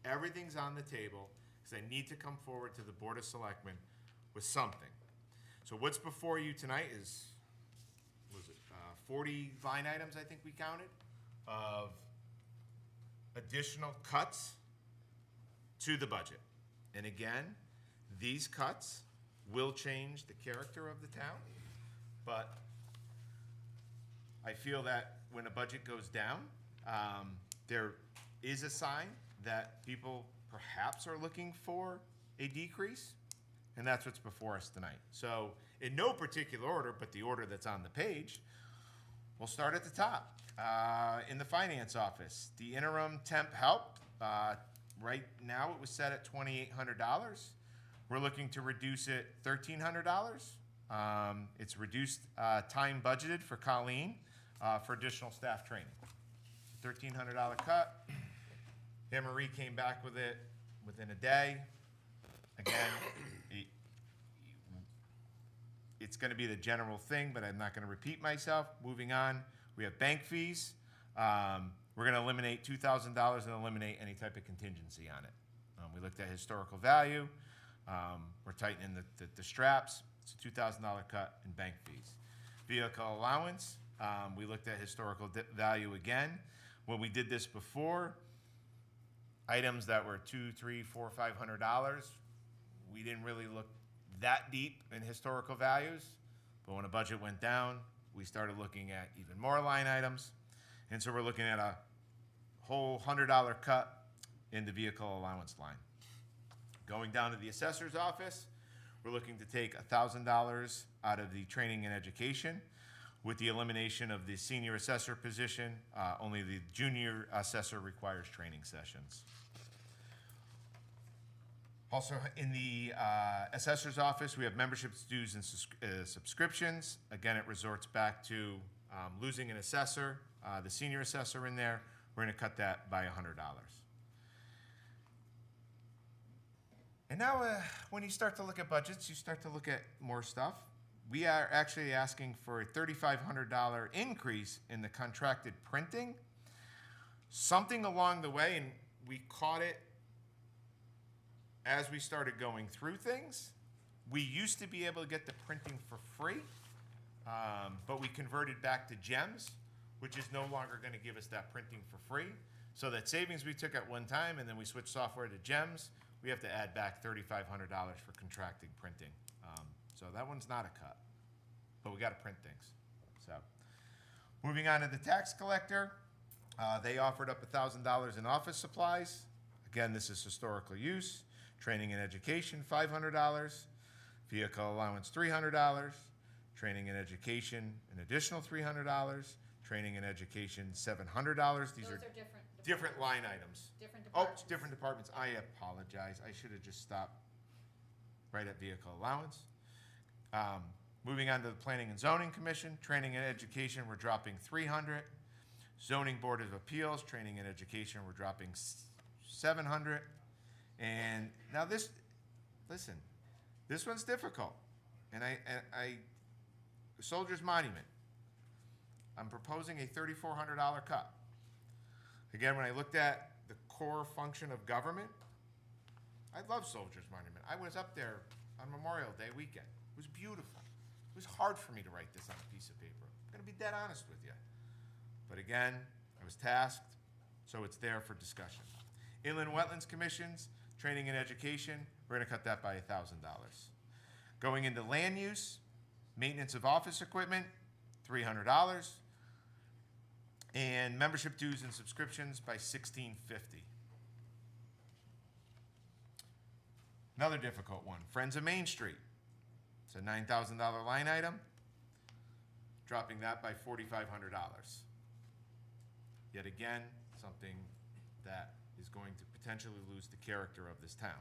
Everything's on the table, because I need to come forward to the Board of Selectmen with something. So what's before you tonight is, 40 line items, I think we counted, of additional cuts to the budget. And again, these cuts will change the character of the town, but I feel that when a budget goes down, there is a sign that people perhaps are looking for a decrease, and that's what's before us tonight. So in no particular order, but the order that's on the page, we'll start at the top. In the finance office, the interim temp help, right now it was set at $2,800. We're looking to reduce it $1,300. It's reduced time budgeted for Colleen for additional staff training. $1,300 cut. Anne Marie came back with it within a day. Again, it's going to be the general thing, but I'm not going to repeat myself. Moving on, we have bank fees. We're going to eliminate $2,000 and eliminate any type of contingency on it. We looked at historical value. We're tightening the straps. It's a $2,000 cut in bank fees. Vehicle allowance, we looked at historical value again. When we did this before, items that were $200, $300, $400, $500, we didn't really look that deep in historical values. But when the budget went down, we started looking at even more line items. And so we're looking at a whole $100 cut in the vehicle allowance line. Going down to the assessor's office, we're looking to take $1,000 out of the training and education. With the elimination of the senior assessor position, only the junior assessor requires training sessions. Also, in the assessor's office, we have memberships, dues, and subscriptions. Again, it resorts back to losing an assessor, the senior assessor in there. We're going to cut that by $100. And now, when you start to look at budgets, you start to look at more stuff. We are actually asking for a $3,500 increase in the contracted printing. Something along the way, and we caught it as we started going through things. We used to be able to get the printing for free, but we converted back to GEMS, which is no longer going to give us that printing for free. So that savings we took at one time, and then we switched software to GEMS, we have to add back $3,500 for contracted printing. So that one's not a cut, but we got to print things. So moving on to the tax collector, they offered up $1,000 in office supplies. Again, this is historical use. Training and education, $500. Vehicle allowance, $300. Training and education, an additional $300. Training and education, $700. These Those are are different line items. Different Oh, departments. it's different departments. I apologize. I should have just stopped right at vehicle allowance. Moving on to the Planning and Zoning Commission, training and education, we're dropping $300. Zoning Board of Appeals, training and education, we're dropping $700. And now this one's difficult. And I Soldiers Monument, I'm proposing a $3,400 cut. Again, when I looked at the core function of government, I love Soldiers Monument. I was up there on Memorial Day weekend. It was beautiful. It was hard for me to write this on a piece of paper. I'm going to be dead honest with you. But again, I was tasked, so it's there for discussion. Inland Wetlands Commissions, training and education, we're going to cut that by $1,000. Going into land use, maintenance of office equipment, $300. And membership dues and subscriptions by $1,650. Another difficult one, Friends of Main Street. It's a $9,000 line item, dropping that by $4,500. Yet again, something that is going to potentially lose the character of this town.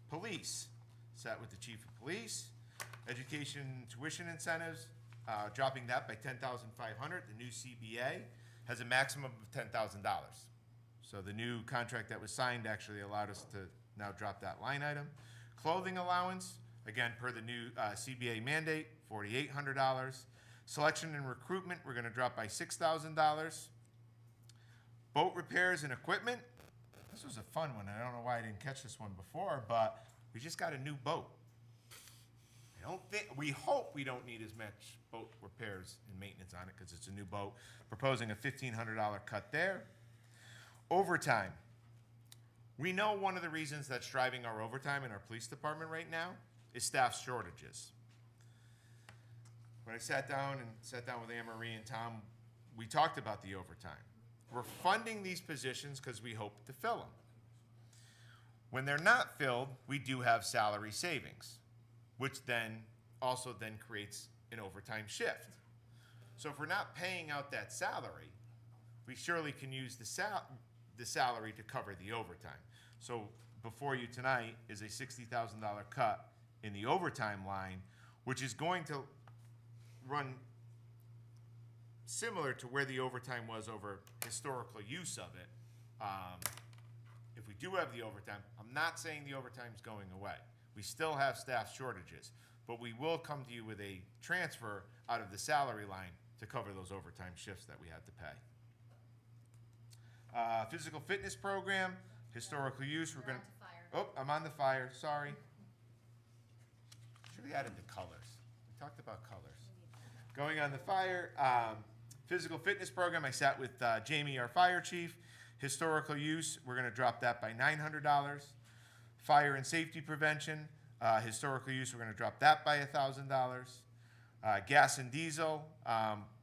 Police, sat with the chief of police. Education tuition incentives, dropping that by $10,500. The new CBA has a maximum of $10,000. So the new contract that was signed actually allowed us to now drop that line item. Clothing allowance, again, per the new CBA mandate, $4,800. Selection and recruitment, we're going to drop by $6,000. Boat repairs and equipment, this was a fun one. I don't know why I didn't catch this one before, but we just got a new boat. We hope we don't need as much boat repairs and maintenance on it because it's a new boat. Proposing a $1,500 cut there. Overtime. We know one of the reasons that's driving our overtime in our police department right now is staff shortages. When I sat down with Anne Marie and Tom, we talked about the overtime. We're funding these positions because we hope to fill them. When they're not filled, we do have salary savings, which then also creates an overtime shift. So if we're not paying out that salary, we surely can use the salary to cover the overtime. So before you tonight is a $60,000 cut in the overtime line, which is going to run similar to where the overtime was over historical use of it. If we do have the overtime, I'm not saying the overtime's going away. We still have staff shortages, but we will come to you with a transfer out of the salary line to cover those overtime shifts that we had to pay. Physical fitness program, historical use, we're going to... Fire. Oh, I'm on the fire, sorry. Should have added the colors. We talked about colors. Going on the fire, physical fitness program, I sat with Jamie, our fire chief. Historical use, we're gonna drop that by $900. Fire and safety prevention, historical use, we're gonna drop that by $1,000. Gas and diesel,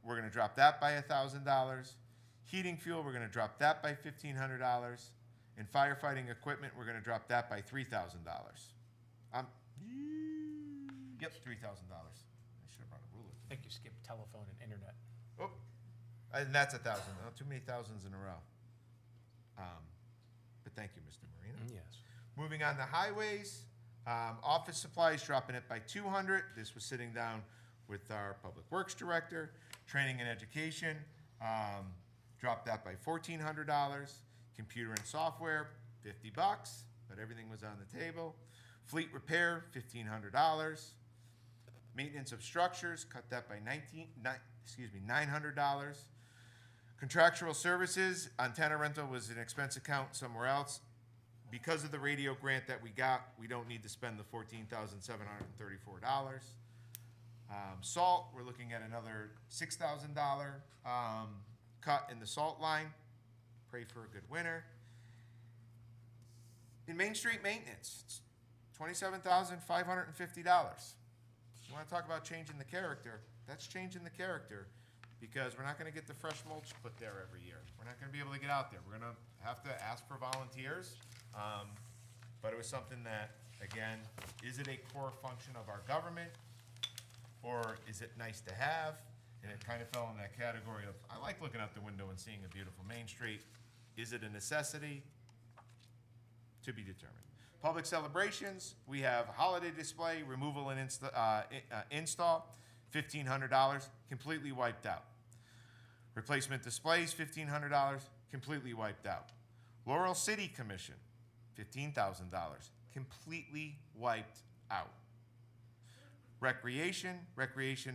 we're gonna drop that by $1,000. Heating fuel, we're gonna drop that by $1,500. And firefighting equipment, we're gonna drop that by $3,000. Yep, $3,000. I should have brought a ruler. I think you skipped telephone and internet. Oh, and that's 1,000. Not too many thousands in a row. But thank you, Mr. Marino. Yes. Moving on to highways, office supplies dropping it by 200. This was sitting down with our public works director. Training and education, dropped that by $1,400. Computer and software, $50, but everything was on the table. Fleet repair, $1,500. Maintenance of structures, cut that by $900. Contractual services, antenna rental was an expense account somewhere else. Because of the radio grant that we got, we don't need to spend the $14,734. Salt, we're looking at another $6,000 cut in the salt line. Pray for a good winter. In Main Street maintenance, it's $27,550. You want to talk about changing the character? That's changing the character, because we're not going to get the fresh mulch put there every year. We're not going to be able to get out there. We're going to have to ask for volunteers. But it was something that, again, is it a core function of our government, or is it nice to have? And it kind of fell in that category of, I like looking out the window and seeing a beautiful Main Street. Is it a necessity? To be determined. Public celebrations, we have holiday display, removal and install, $1,500, completely wiped out. Replacement displays, $1,500, completely wiped out. Laurel City Commission, $15,000, completely wiped out. Recreation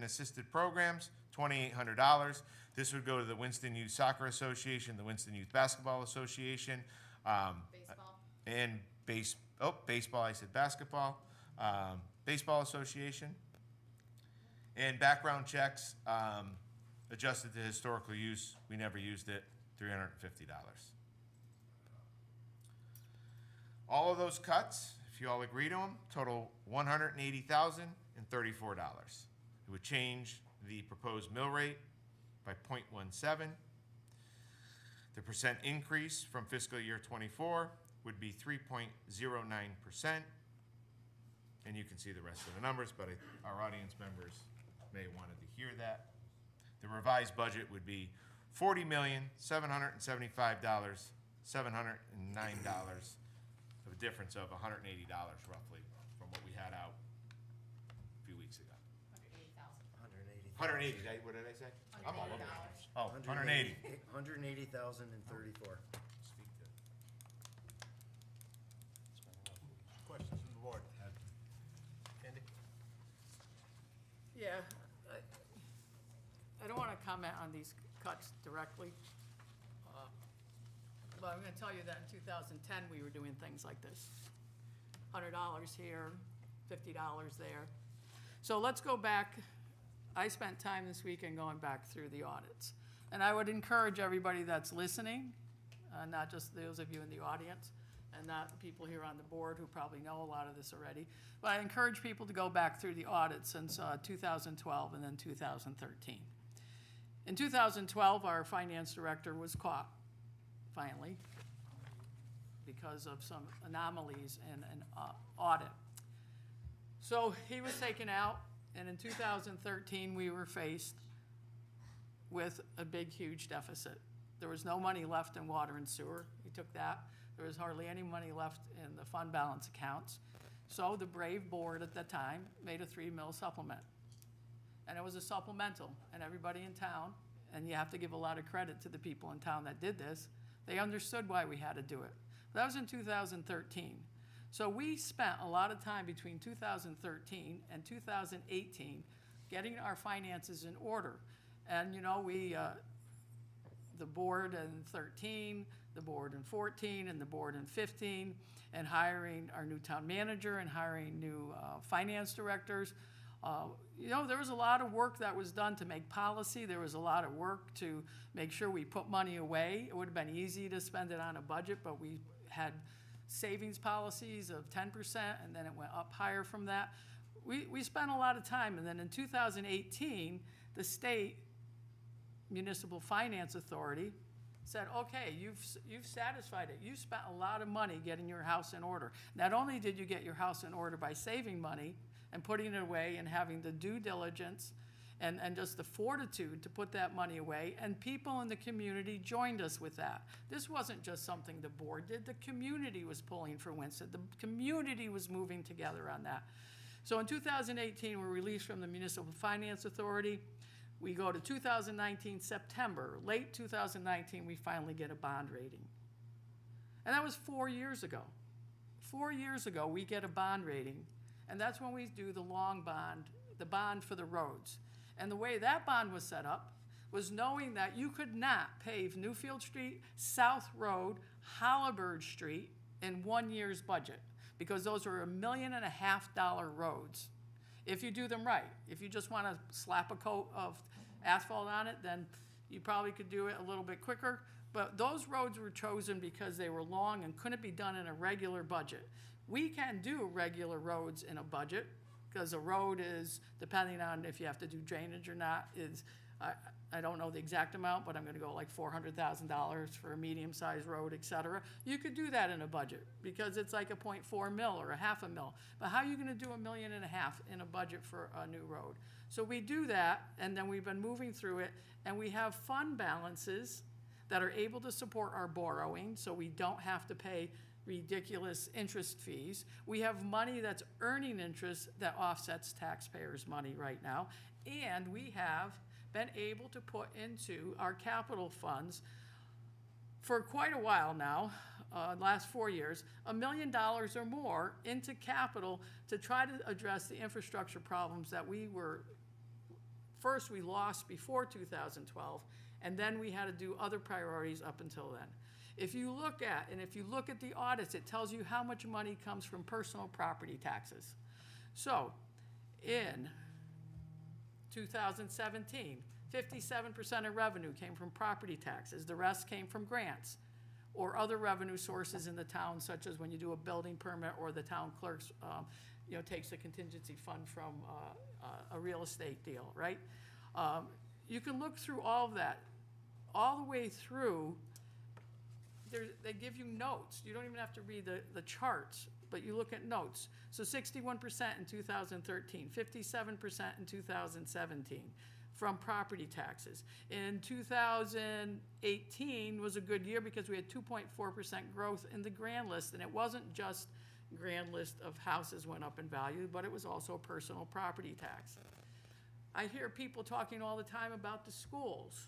assisted programs, $2,800. This would go to the Winston Youth Soccer Association, the Winston Youth Basketball Association, Baseball. and baseball, I said basketball, Baseball Association. And background checks, adjusted to historical use, we never used it, $350. All of those cuts, if you all agree to them, total $180,034. It would change the proposed mill rate by 0.17. The percent increase from fiscal year '24 would be 3.09%. And you can see the rest of the numbers, but our audience members may have wanted to hear that. The revised budget would be $40,775,709, of a difference of $180 roughly from what we had out a few weeks ago. 180, what did I say? I'm all over the place. Oh, 180. 180,034. Questions from the board? Candy? Yeah, I don't want to comment on these cuts directly. But I'm going to tell you that in 2010, we were doing things like this. $100 here, $50 there. So let's go back. I spent time this weekend going back through the audits. And I would encourage everybody that's listening, not just those of you in the audience, and not the people here on the board who probably know a lot of this already, but I encourage people to go back through the audit since 2012 and then 2013. In 2012, our finance director was caught, finally, because of some anomalies in an audit. So he was taken out, and in 2013, we were faced with a big, huge deficit. There was no money left in water and sewer. He took that. There was hardly any money left in the fund balance accounts. So the brave board at the time made a 3-mil supplement. And it was a supplemental, and everybody in town, and you have to give a lot of credit to the people in town that did this, they understood why we had to do it. That was in 2013. So we spent a lot of time between 2013 and 2018 getting our finances in order. And you know, the board in 13, the board in 14 and the board in 15, and hiring our new town manager and hiring new finance directors. You know, there was a lot of work that was done to make policy. There was a lot of work to make sure we put money away. It would have been easy to spend it on a budget, but we had savings policies of 10%, and then it went up higher from that. We spent a lot of time, and then in 2018, the state municipal finance authority said, okay, you've satisfied it. You spent a lot of money getting your house in order. Not only did you get your house in order by saving money and putting it away and having the due diligence and just the fortitude to put that money away, and people in the community joined us with that. This wasn't just something the board did. The community was pulling for Winston. The community was moving together on that. So in 2018, we're released from the Municipal Finance Authority. We go to 2019, September, late 2019, we finally get a bond rating. And that was 4 years ago. 4 years ago, we get a bond rating, and that's when we do the long bond, the bond for the roads. And the way that bond was set up was knowing that you could not pave Newfield Street, South Road, Holabird Street in 1 year's budget, because those are $1.5 million roads. If you do them right. If you just want to slap a coat of asphalt on it, then you probably could do it a little bit quicker. But those roads were chosen because they were long and couldn't be done in a regular budget. We can do regular roads in a budget, because a road is, depending on if you have to do drainage or not, is, I don't know the exact amount, but I'm gonna go like $400,000 for a medium-sized road, et cetera. You could do that in a budget, because it's like a 0.4 mil or a half a mil. But how are you gonna do $1.5 million in a budget for a new road? So we do that, and then we've been moving through it, and we have fund balances that are able to support our borrowing, so we don't have to pay ridiculous interest fees. We have money that's earning interest that offsets taxpayers' money right now, and we have been able to put into our capital funds for quite a while now, last 4 years, $1 million or more into capital to try to address the infrastructure problems that we lost before 2012, and then we had to do other priorities up until then. If you look at the audits, it tells you how much money comes from personal property taxes. So in 2017, 57% of revenue came from property taxes. The rest came from grants or other revenue sources in the town, such as when you do a building permit, or the town clerk's takes a contingency fund from a real estate deal, right? You can look through all of that, all the way through. They give you notes. You don't even have to read the charts, but you look at notes. So 61% in 2013, 57% in 2017 from property taxes. In 2018 was a good year because we had 2.4% growth in the grand list, and it wasn't just grand list of houses went up in value, but it was also personal property tax. I hear people talking all the time about the schools.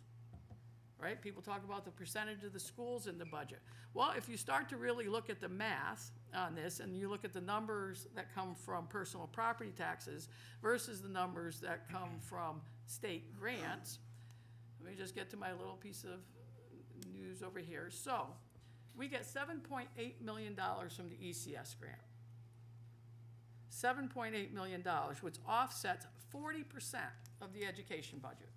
Right? People talk about the percentage of the schools in the budget. Well, if you start to really look at the math on this, and you look at the numbers that come from personal property taxes versus the numbers that come from state grants, let me just get to my little piece of news over here. So we get $7.8 million from the ECS grant. $7.8 million, which offsets 40% of the education budget.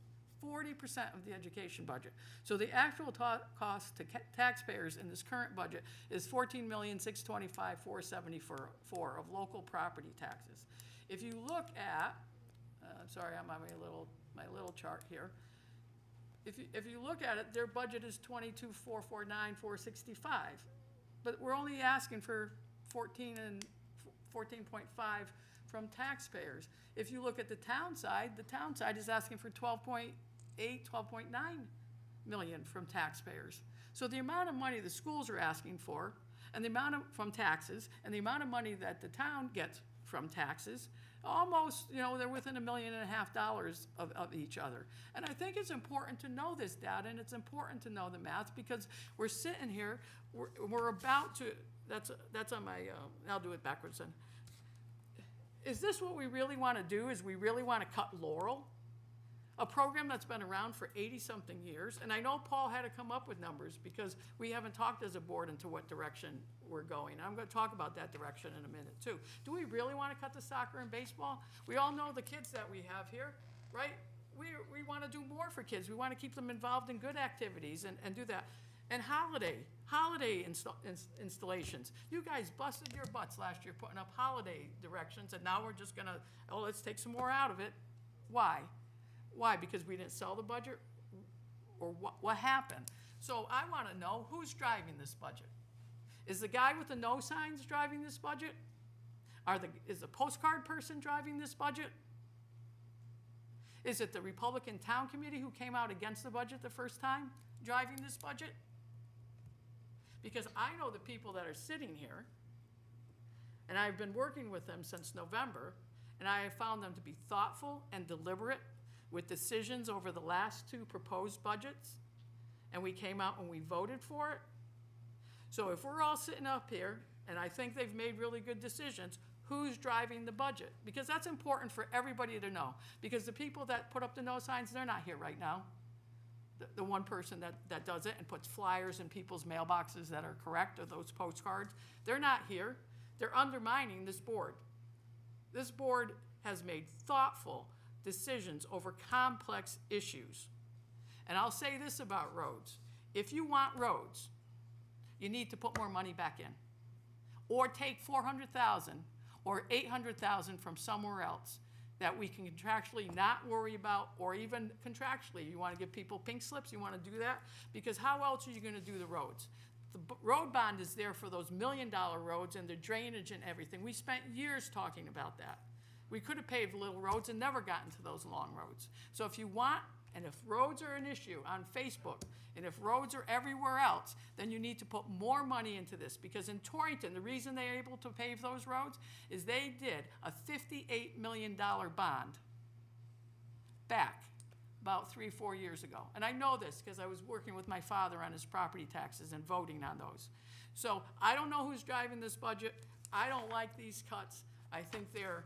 40% of the education budget. So the actual cost to taxpayers in this current budget is $14,625,474 of local property taxes. If you look at, sorry, I'm on my little chart here. If you look at it, their budget is $22,449,465, but we're only asking for 14.5 from taxpayers. If you look at the town side is asking for 12.9 million from taxpayers. So the amount of money the schools are asking for, and the amount from taxes, and the amount of money that the town gets from taxes, almost, they're within $1.5 million of each other. And I think it's important to know this data, and it's important to know the math, because we're sitting here, we're about to, that's on my, I'll do it backwards then. Is this what we really want to do? Is we really want to cut Laurel? a program that's been around for 80-something years, and I know Paul had to come up with numbers because we haven't talked as a board into what direction we're going. I'm gonna talk about that direction in a minute too. Do we really wanna cut the soccer and baseball? We all know the kids that we have here, right? We wanna do more for kids. We wanna keep them involved in good activities and do that. And holiday installations. You guys busted your butts last year putting up holiday directions, and now we're just gonna, oh, let's take some more out of it. Why? Why? Because we didn't sell the budget? Or what happened? So I wanna know who's driving this budget. Is the guy with the no signs driving this budget? Is the postcard person driving this budget? Is it the Republican Town Committee who came out against the budget the first time driving this budget? Because I know the people that are sitting here, and I've been working with them since November, and I have found them to be thoughtful and deliberate with decisions over the last two proposed budgets, and we came out and we voted for it. So if we're all sitting up here, and I think they've made really good decisions, who's driving the budget? Because that's important for everybody to know. Because the people that put up the no signs, they're not here right now. The one person that does it and puts flyers in people's mailboxes that are correct, or those postcards, they're not here. They're undermining this board. This board has made thoughtful decisions over complex issues. And I'll say this about roads. If you want roads, you need to put more money back in. Or take $400,000 or $800,000 from somewhere else that we can contractually not worry about, or even contractually. You wanna give people pink slips, you wanna do that? Because how else are you gonna do the roads? The road bond is there for those $1 million roads and the drainage and everything. We spent years talking about that. We could have paved little roads and never gotten to those long roads. So if you want, and if roads are an issue on Facebook, and if roads are everywhere else, then you need to put more money into this. Because in Torrington, the reason they're able to pave those roads is they did a $58 million bond back about 3 or 4 years ago. And I know this because I was working with my father on his property taxes and voting on those. So I don't know who's driving this budget. I don't like these cuts. I think they're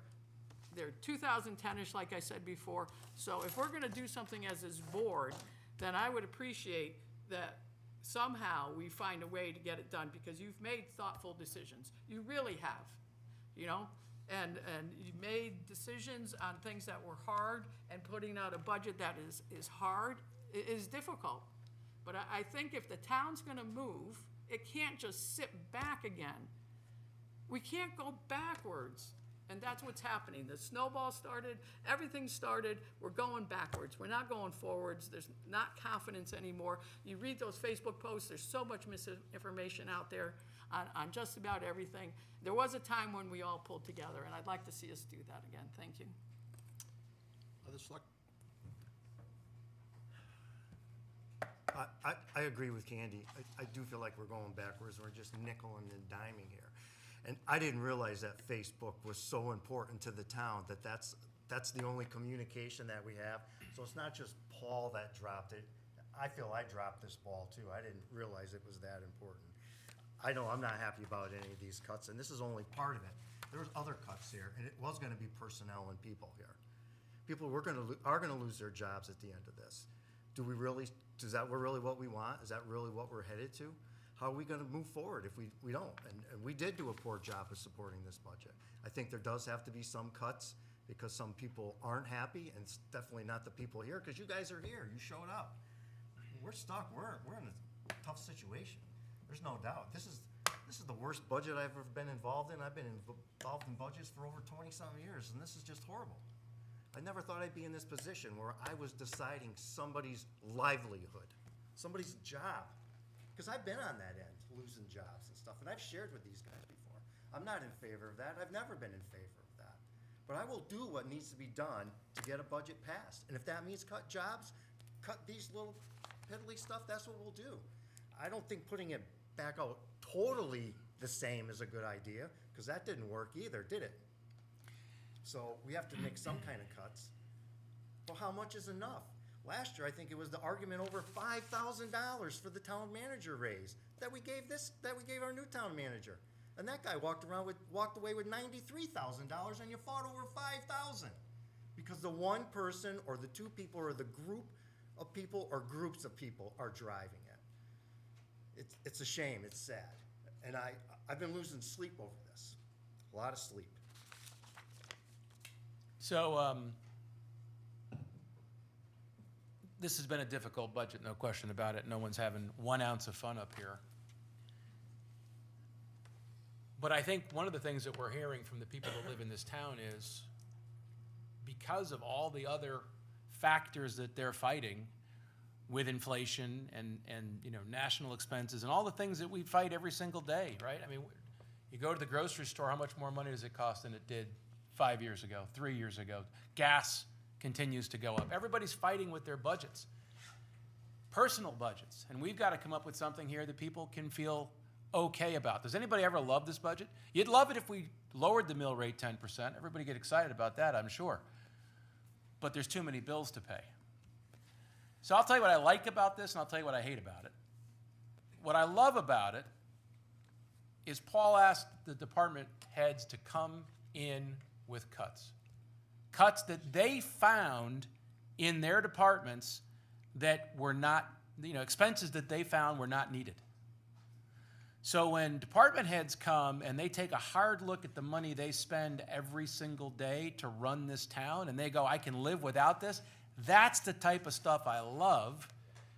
2010-ish, like I said before. So if we're gonna do something as this board, then I would appreciate that somehow we find a way to get it done, because you've made thoughtful decisions. You really have, you know? And you made decisions on things that were hard, and putting out a budget that is hard is difficult. But I think if the town's gonna move, it can't just sit back again. We can't go backwards. And that's what's happening. The snowball started, everything started, we're going backwards. We're not going forwards. There's not confidence anymore. You read those Facebook posts, there's so much misinformation out there on just about everything. There was a time when we all pulled together, and I'd like to see us do that again. Thank you. Other select, I agree with Candy. I do feel like we're going backwards. We're just nickeling and diming here. And I didn't realize that Facebook was so important to the town, that's the only communication that we have. So it's not just Paul that dropped it. I feel I dropped this ball too. I didn't realize it was that important. I know I'm not happy about any of these cuts, and this is only part of it. There's other cuts here, and it was gonna be personnel and people here. People are gonna lose their jobs at the end of this. Is that really what we want? Is that really what we're headed to? How are we gonna move forward if we don't? And we did do a poor job of supporting this budget. I think there does have to be some cuts, because some people aren't happy, and it's definitely not the people here, because you guys are here, you showed up. We're stuck, we're in a tough situation. There's no doubt. This is the worst budget I've ever been involved in. I've been involved in budgets for over 20-some years, and this is just horrible. I never thought I'd be in this position where I was deciding somebody's livelihood, somebody's job. Because I've been on that end, losing jobs and stuff, and I've shared with these guys before. I'm not in favor of that. I've never been in favor of that. But I will do what needs to be done to get a budget passed. And if that means cut jobs, cut these little piddly stuff, that's what we'll do. I don't think putting it back out totally the same is a good idea, because that didn't work either, did it? So we have to make some kind of cuts. Well, how much is enough? Last year, I think it was the argument over $5,000 for the town manager raise that we gave our new town manager. And that guy walked away with $93,000, and you fought over $5,000. Because the one person or the two people or the group of people or groups of people are driving it. It's a shame, it's sad. And I've been losing sleep over this, a lot of sleep. So, this has been a difficult budget, no question about it. No one's having 1 ounce of fun up here. But I think one of the things that we're hearing from the people that live in this town is, because of all the other factors that they're fighting with inflation and you know, national expenses and all the things that we fight every single day, right? I mean, you go to the grocery store, how much more money does it cost than it did 5 years ago, 3 years ago? Gas continues to go up. Everybody's fighting with their budgets, personal budgets, and we've got to come up with something here that people can feel okay about. Does anybody ever love this budget? You'd love it if we lowered the mill rate 10%. Everybody get excited about that, I'm sure. But there's too many bills to pay. So I'll tell you what I like about this, and I'll tell you what I hate about it. What I love about it is Paul asked the department heads to come in with cuts. Cuts that they found in their departments that were not, you know, expenses that they found were not needed. So when department heads come and they take a hard look at the money they spend every single day to run this town, and they go, I can live without this, that's the type of stuff I love,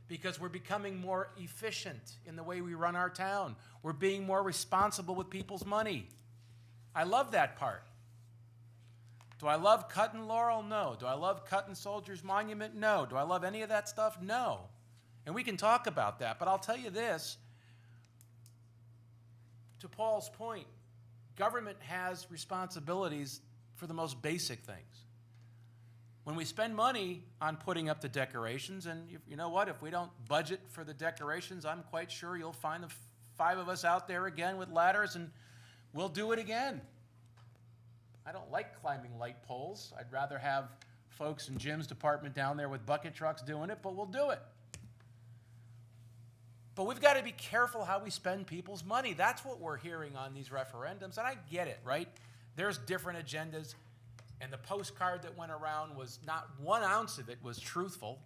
because we're becoming more efficient in the way we run our town. We're being more responsible with people's money. I love that part. Do I love cutting Laurel? No. Do I love cutting Soldiers Monument? No. Do I love any of that stuff? No. And we can talk about that, but I'll tell you this. To Paul's point, government has responsibilities for the most basic things. When we spend money on putting up the decorations, and you know what, if we don't budget for the decorations, I'm quite sure you'll find the 5 of us out there again with ladders, and we'll do it again. I don't like climbing light poles. I'd rather have folks in Jim's department down there with bucket trucks doing it, but we'll do it. But we've got to be careful how we spend people's money. That's what we're hearing on these referendums, and I get it, right? There's different agendas, and the postcard that went around was not 1 ounce of it was truthful.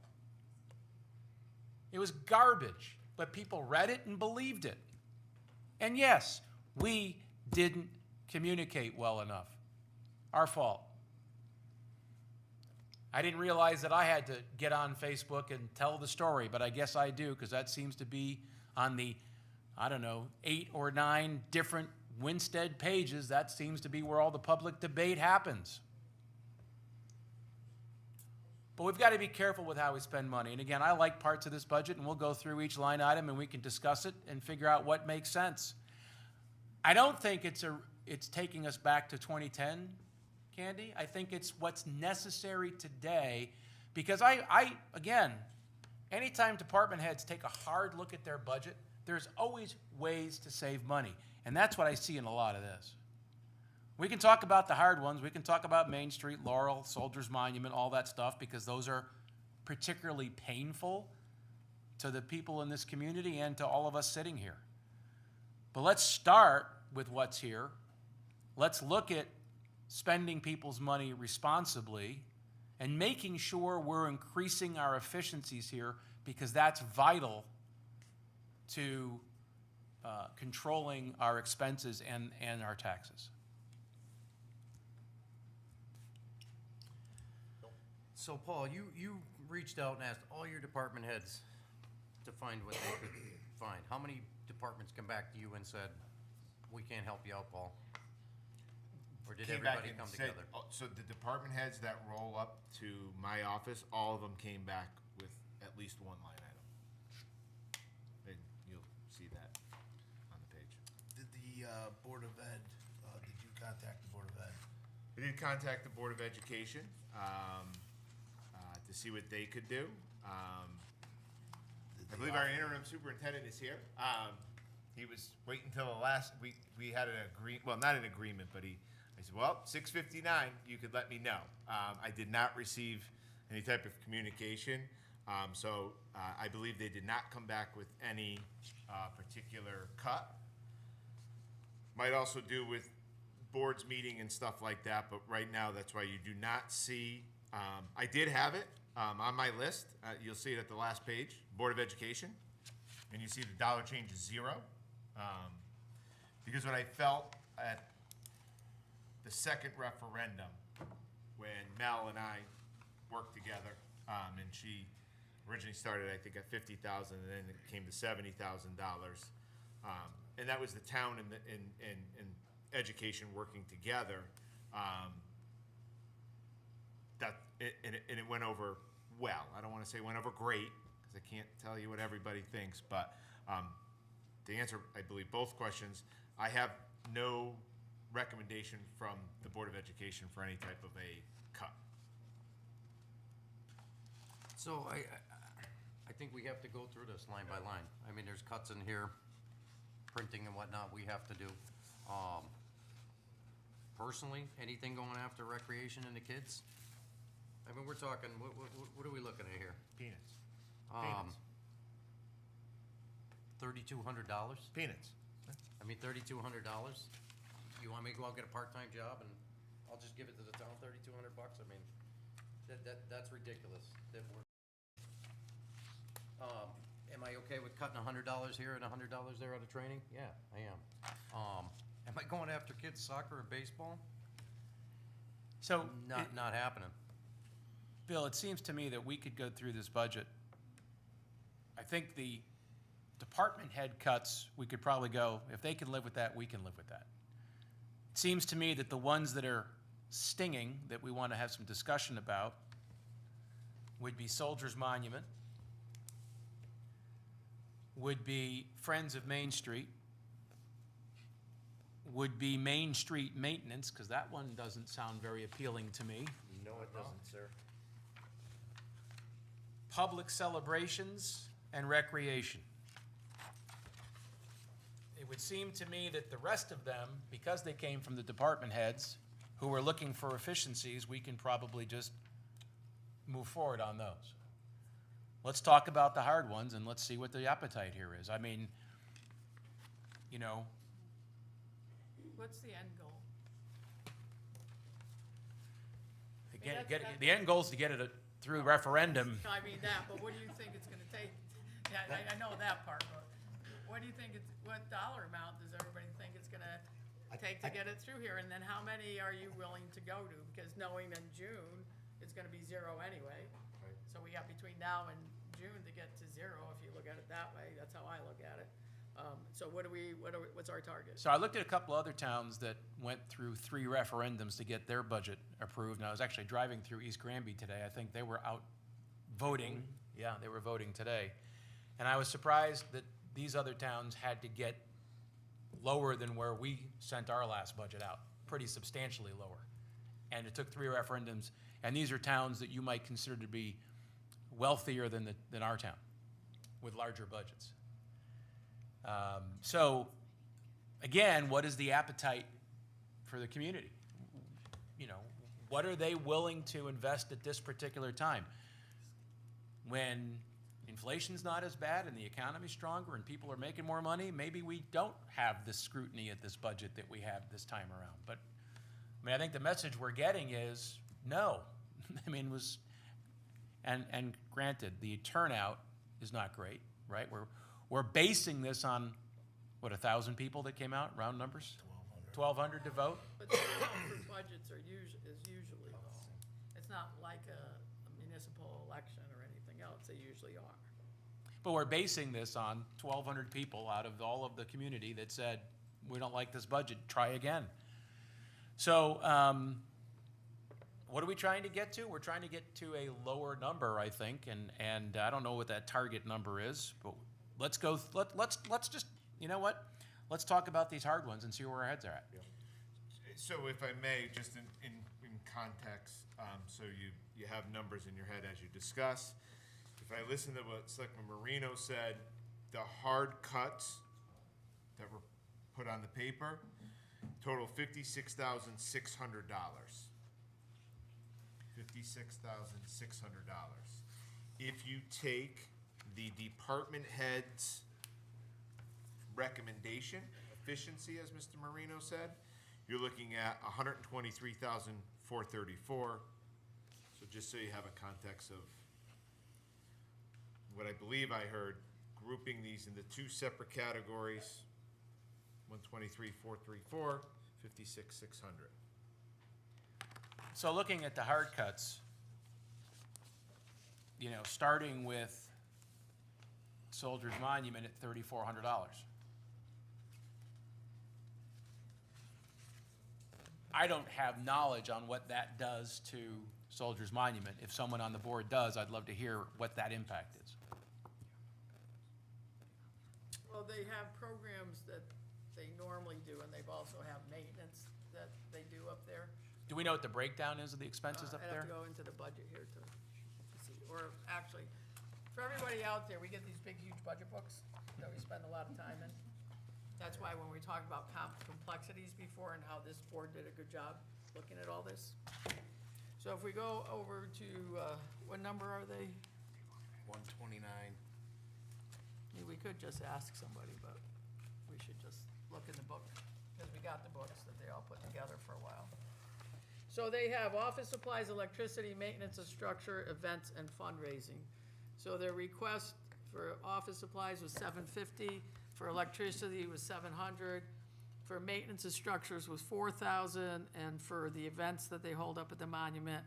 It was garbage, but people read it and believed it. And yes, we didn't communicate well enough. Our fault. I didn't realize that I had to get on Facebook and tell the story, but I guess I do, because that seems to be on the, I don't know, 8 or 9 different Winstead pages. That seems to be where all the public debate happens. But we've got to be careful with how we spend money. And again, I like parts of this budget, and we'll go through each line item and we can discuss it and figure out what makes sense. I don't think it's taking us back to 2010, Candy. I think it's what's necessary today, because again, anytime department heads take a hard look at their budget, there's always ways to save money. And that's what I see in a lot of this. We can talk about the hard ones. We can talk about Main Street, Laurel, Soldiers Monument, all that stuff, because those are particularly painful to the people in this community and to all of us sitting here. But let's start with what's here. Let's look at spending people's money responsibly and making sure we're increasing our efficiencies here, because that's vital to controlling our expenses and our taxes. So Paul, you reached out and asked all your department heads to find what they could find. How many departments come back to you and said, we can't help you out, Paul? Or did Came back everybody and come said- together? So the department heads that roll up to my office, all of them came back with at least 1 line item. And you'll see that on the page. Did the Board of Ed, did you contact the Board of Ed? We did contact the Board of Education to see what they could do. I believe our interim superintendent is here. He was waiting until the last, we had an agreement, well, not an agreement, but I said, well, 6:59, you could let me know. I did not receive any type of communication, so I believe they did not come back with any particular cut. Might also do with boards meeting and stuff like that, but right now, that's why you do not see I did have it on my list. You'll see it at the last page, Board of Education. And you see the dollar change is 0. Because what I felt at the second referendum, when Mel and I worked together, and she originally started, I think, at $50,000, and then it came to $70,000. And that was the town and education working together. And it went over well. I don't want to say went over great, because I can't tell you what everybody thinks, but to answer, I believe, both questions, I have no recommendation from the Board of Education for any type of a cut. So I think we have to go through this line by line. I mean, there's cuts in here, printing and whatnot we have to do. Personally, anything going after recreation and the kids? I mean, we're talking, what are we looking at here? Peanuts. $3,200? Peanuts. I mean, $3,200? You want me to go out and get a part-time job and I'll just give it to the town, $3,200 bucks? I mean, that's ridiculous. Am I okay with cutting $100 here and $100 there out of training? Yeah, I am. Am I going after kids' soccer or baseball? So, Not happening. Bill, it seems to me that we could go through this budget. I think the department head cuts, we could probably go, if they can live with that, we can live with that. It seems to me that the ones that are stinging, that we want to have some discussion about, would be Soldiers Monument, would be Friends of Main Street, would be Main Street Maintenance, because that one doesn't sound very appealing to me. No, it doesn't, sir. Public celebrations and recreation. It would seem to me that the rest of them, because they came from the department heads who were looking for efficiencies, we can probably just move forward on those. Let's talk about the hard ones and let's see what the appetite here is. I mean, you know, What's the end goal? again, that's- the end goal is to get it through referendum. I mean that, but what do you think it's gonna take? Yeah, I know that part, but what do you think what dollar amount does everybody think it's gonna take to get it through here? And then how many are you willing to go to? Because knowing in June, it's gonna be 0 anyway. Right. So we got between now and June to get to 0, if you look at it that way. That's how I look at it. So what's our target? So I looked at a couple other towns that went through 3 referendums to get their budget approved, and I was actually driving through East Granby today. I think they were out voting. Yeah, they were voting today. And I was surprised that these other towns had to get lower than where we sent our last budget out, pretty substantially lower. And it took 3 referendums, and these are towns that you might consider to be wealthier than our town, with larger budgets. So, again, what is the appetite for the community? You know, what are they willing to invest at this particular time? When inflation's not as bad and the economy's stronger and people are making more money, maybe we don't have the scrutiny at this budget that we have this time around. But, I mean, I think the message we're getting is no. I mean, and granted, the turnout is not great, right? We're basing this on, what, 1,000 people that came out, round numbers? 1,200 to vote? But the turnout for budgets is usually low. It's not like a municipal election or anything else, they usually are. But we're basing this on 1,200 people out of all of the community that said, we don't like this budget, try again. So, what are we trying to get to? We're trying to get to a lower number, I think, and I don't know what that target number is, but let's just, you know what? Let's talk about these hard ones and see where our heads are at. So if I may, just in context, so you have numbers in your head as you discuss. If I listen to what Selectman Marino said, the hard cuts that were put on the paper total $56,600. $56,600. If you take the department head's recommendation, efficiency, as Mr. Marino said, you're looking at $123,434. So just so you have a context of what I believe I heard, grouping these into two separate categories, 123,434, 56,600. So looking at the hard cuts, you know, starting with Soldiers Monument at $3,400. I don't have knowledge on what that does to Soldiers Monument. If someone on the board does, I'd love to hear what that impact is. Well, they have programs that they normally do, and they've also have maintenance that they do up there. Do we know what the breakdown is of the expenses up I'd have there? to go into the budget here to see, or actually, for everybody out there, we get these big, huge budget books that we spend a lot of time in. That's why when we talked about complexities before and how this board did a good job looking at all this. So if we go over to, what number are they? 129. We could just ask somebody, but we should just look in the book, because we got the books that they all put together for a while. So they have office supplies, electricity, maintenance of structure, events, and fundraising. So their request for office supplies was $750, for electricity was $700, for maintenance of structures was $4,000, and for the events that they hold up at the monument,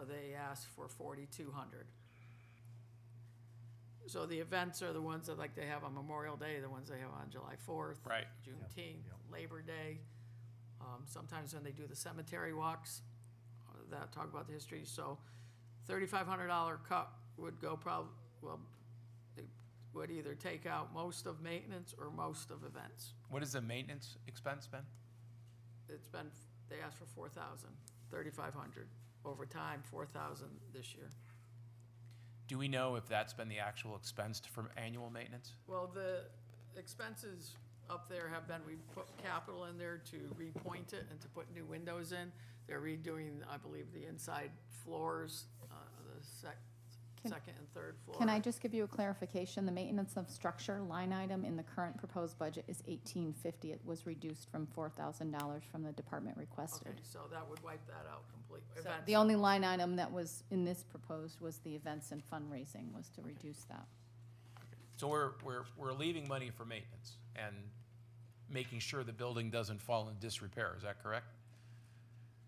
they asked for $4,200. So the events are the ones that like they have on Memorial Day, the ones they have on July 4th. Right. Juneteenth, Labor Day. Sometimes when they do the cemetery walks, that talk about the history. So $3,500 cut would go they would either take out most of maintenance or most of events. What is the maintenance expense, Ben? It's been, they asked for $4,000, $3,500. Over time, $4,000 this year. Do we know if that's been the actual expense for annual maintenance? Well, the expenses up there have been, we put capital in there to repoint it and to put new windows in. They're redoing, I believe, the inside floors, the second and third floor. Can I just give you a clarification? The maintenance of structure line item in the current proposed budget is $1,850. It was reduced from $4,000 from the department requested. Okay, so that would wipe that out completely. So the only line item that was in this proposed was the events and fundraising, was to reduce that. So we're leaving money for maintenance and making sure the building doesn't fall in disrepair, is that correct?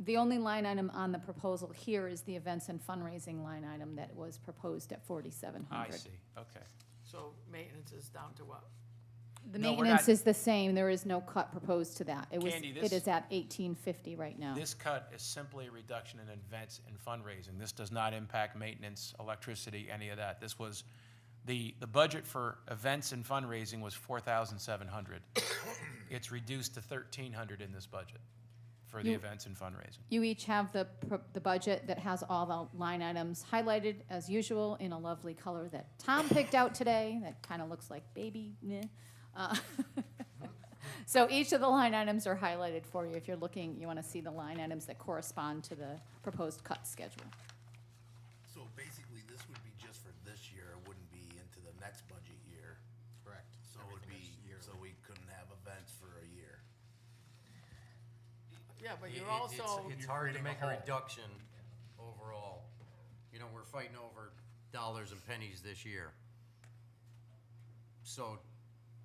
The only line item on the proposal here is the events and fundraising line item that was proposed at $4,700. I see, okay. So maintenance is down to what? The No, we're maintenance not- is the same. There is no cut proposed to that. It Candy, it this- is at $1,850 right now. This cut is simply a reduction in events and fundraising. This does not impact maintenance, electricity, any of that. This was, the budget for events and fundraising was $4,700. It's reduced to $1,300 in this budget for the You- events and fundraising. You each have the budget that has all the line items highlighted as usual in a lovely color that Tom picked out today that kind of looks like baby. Meh. So each of the line items are highlighted for you if you're looking, you want to see the line items that correspond to the proposed cut schedule. So basically, this would be just for this year, it wouldn't be into the next budget year. Correct. So it would be, so we couldn't have events for a year. Yeah, but you're It's- also, It's hard to creating a make a hole. reduction overall. You know, we're fighting over dollars and pennies this year. So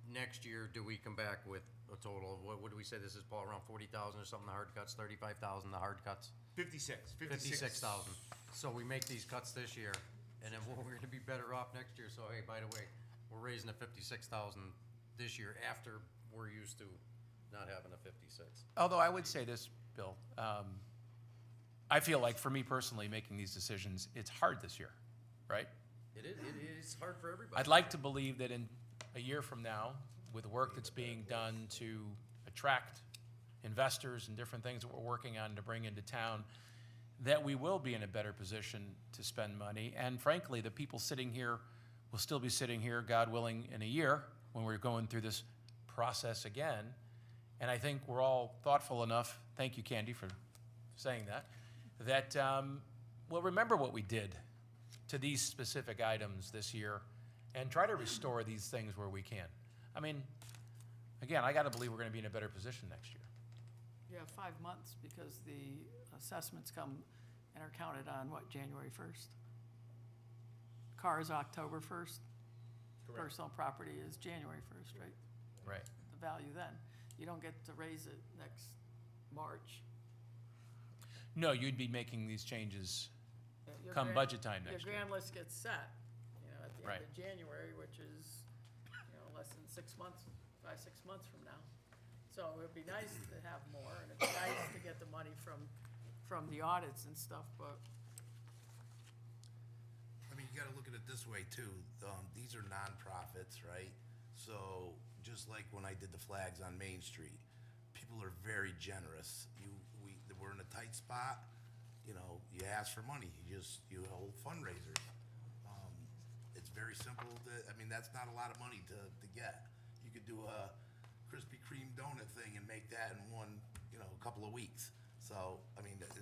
next year, do we come back with a total of, what do we say this is, Paul, around 40,000 or something, the hard cuts, 35,000, the hard cuts? 56,000. So we make these cuts this year, and then we're gonna be better off next year. So hey, by the way, we're raising the 56,000 this year after we're used to not having a 56. Although I would say this, Bill, I feel like for me personally, making these decisions, it's hard this year, right? It is hard for everybody. I'd like to believe that in a year from now, with the work that's being done to attract investors and different things that we're working on to bring into town, that we will be in a better position to spend money. And frankly, the people sitting here will still be sitting here, God willing, in a year when we're going through this process again. And I think we're all thoughtful enough, thank you, Candy, for saying that, that we'll remember what we did to these specific items this year and try to restore these things where we can. I mean, again, I got to believe we're going to be in a better position next year. you have 5 months because the assessments come and are counted on what, January 1st? Cars October 1st? Personal property is January 1st, right? Right. The value then. You don't get to raise it next March. No, you'd be making these changes Your come grand- budget time next Your year. grand list gets set, at the end Right. of January, which is, less than 6 months, 5, 6 months from now. So it would be nice to have more, and it'd be nice to get the money from the audits and stuff, but I mean, you gotta look at it this way too. These are nonprofits, right? So just like when I did the flags on Main Street, people are very generous. We're in a tight spot, you ask for money, you hold fundraisers. It's very simple that's not a lot of money to get. You could do a Krispy Kreme donut thing and make that in one, couple of weeks. So,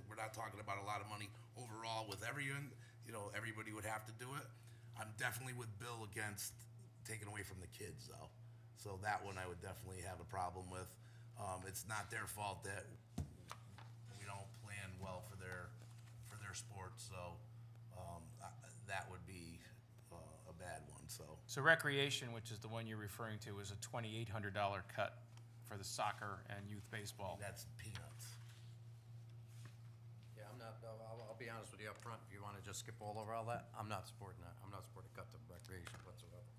we're not talking about a lot of money overall with everyone, everybody would have to do it. I'm definitely with Bill against taking away from the kids though. So that one I would definitely have a problem with. It's not their fault that we don't plan well for their sports, so, that would be, a bad one, so. So recreation, which is the one you're referring to, is a $2,800 cut for the soccer and youth baseball. That's peanuts. Yeah, I'll be honest with you up front, if you wanna just skip all over all that, I'm not supporting that. I'm not supporting cut to recreation whatsoever.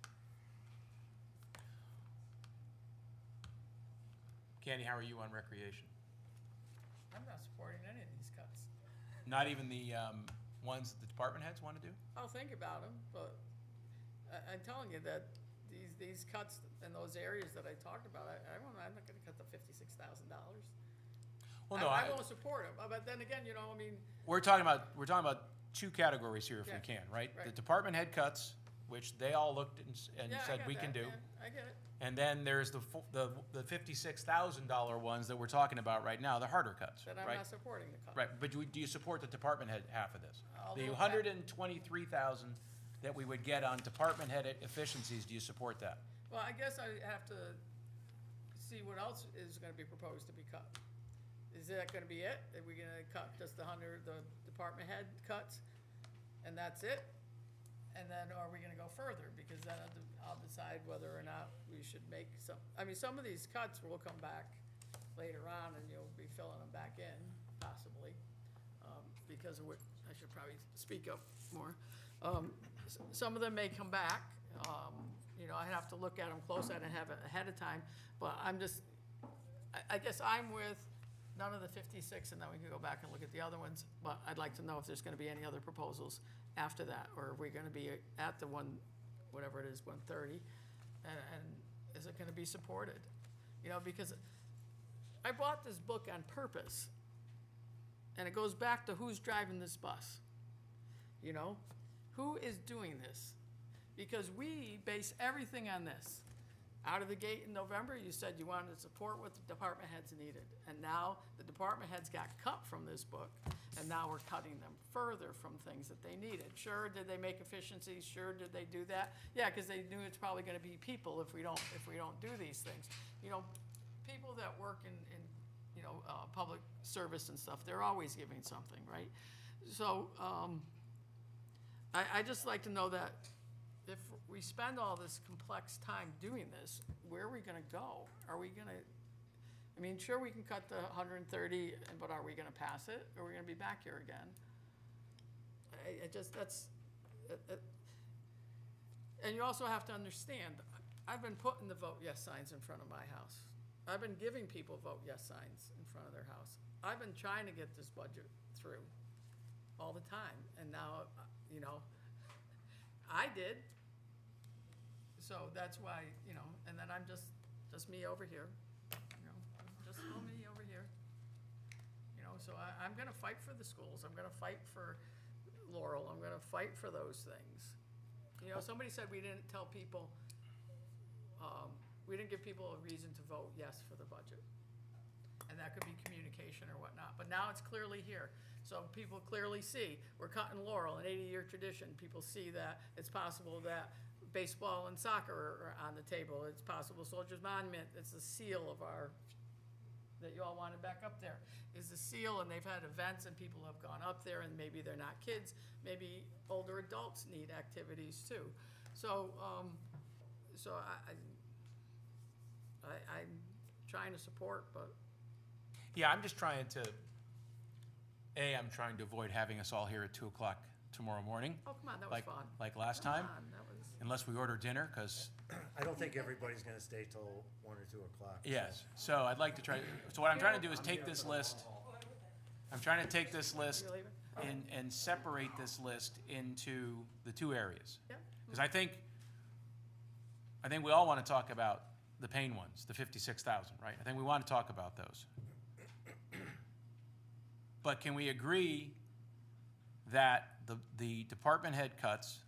Candy, how are you on recreation? I'm not supporting any of these cuts. Not even the ones that the department heads want to do? I'll think about them, but I'm telling you that these cuts in those areas that I talked about, I'm not gonna cut the $56,000. Well, no, I won't support them, but then again, we're talking about two categories here if we Yeah, can, right? The right. department head cuts, which they all looked and yeah, I said got we that, can do. yeah, I get it. And then there's the $56,000 ones that we're talking about right now, the harder cuts, Then I'm right? not supporting the cut. Right, but do you support the department head half of this? The Although- 123,000 that we would get on department head efficiencies, do you support that? Well, I guess I have to see what else is gonna be proposed to be cut. Is that gonna be it? Are we gonna cut just the department head cuts, and that's it? And then are we gonna go further? Because then I'll decide whether or not we should make some of these cuts will come back later on, and you'll be filling them back in, possibly, because of what, I should probably speak up more. Some of them may come back, I have to look at them close, I didn't have it ahead of time, but I guess I'm with none of the 56, and then we can go back and look at the other ones, but I'd like to know if there's gonna be any other proposals after that, or are we gonna be at the whatever it is, 130, and is it gonna be supported? Because I bought this book on purpose, and it goes back to who's driving this bus, Who is doing this? Because we base everything on this. Out of the gate in November, you said you wanted to support what the department heads needed. And now the department heads got cut from this book, and now we're cutting them further from things that they needed. Sure, did they make efficiencies? Sure, did they do that? Yeah, because they knew it's probably gonna be people if we don't do these things. People that work in public service and stuff, they're always giving something, right? So, I just like to know that if we spend all this complex time doing this, where are we gonna go? Are we gonna, sure, we can cut the 130, but are we gonna pass it? Or are we gonna be back here again? And you also have to understand, I've been putting the vote yes signs in front of my house. I've been giving people vote yes signs in front of their house. I've been trying to get this budget through all the time, and now, I did. So that's why, and then I'm just me over here, just little me over here. So I'm gonna fight for the schools, I'm gonna fight for Laurel, I'm gonna fight for those things. Somebody said we didn't tell people, we didn't give people a reason to vote yes for the budget. And that could be communication or whatnot, but now it's clearly here. So people clearly see, we're cutting Laurel, an 80-year tradition. People see that it's possible that baseball and soccer are on the table. It's possible Soldiers Monument, it's the seal of our that you all wanted back up there, is the seal, and they've had events and people have gone up there, and maybe they're not kids, maybe older adults need activities too. So, I'm trying to support, but Yeah, I'm just trying to, I'm trying to avoid having us all here at 2 o'clock tomorrow morning. oh, come on, that was like fun. Like last Come time, on, that was, unless we order dinner, because, I don't think everybody's gonna stay till 1 or 2 o'clock. so- yes. So I'd like to try, so what I'm trying to do is take this list, I'm trying to take this list you leaving? and separate this list into the two areas. Yeah. Because I think we all want to talk about the pain ones, the 56,000, right? I think we want to talk about those. But can we agree that the department head cuts,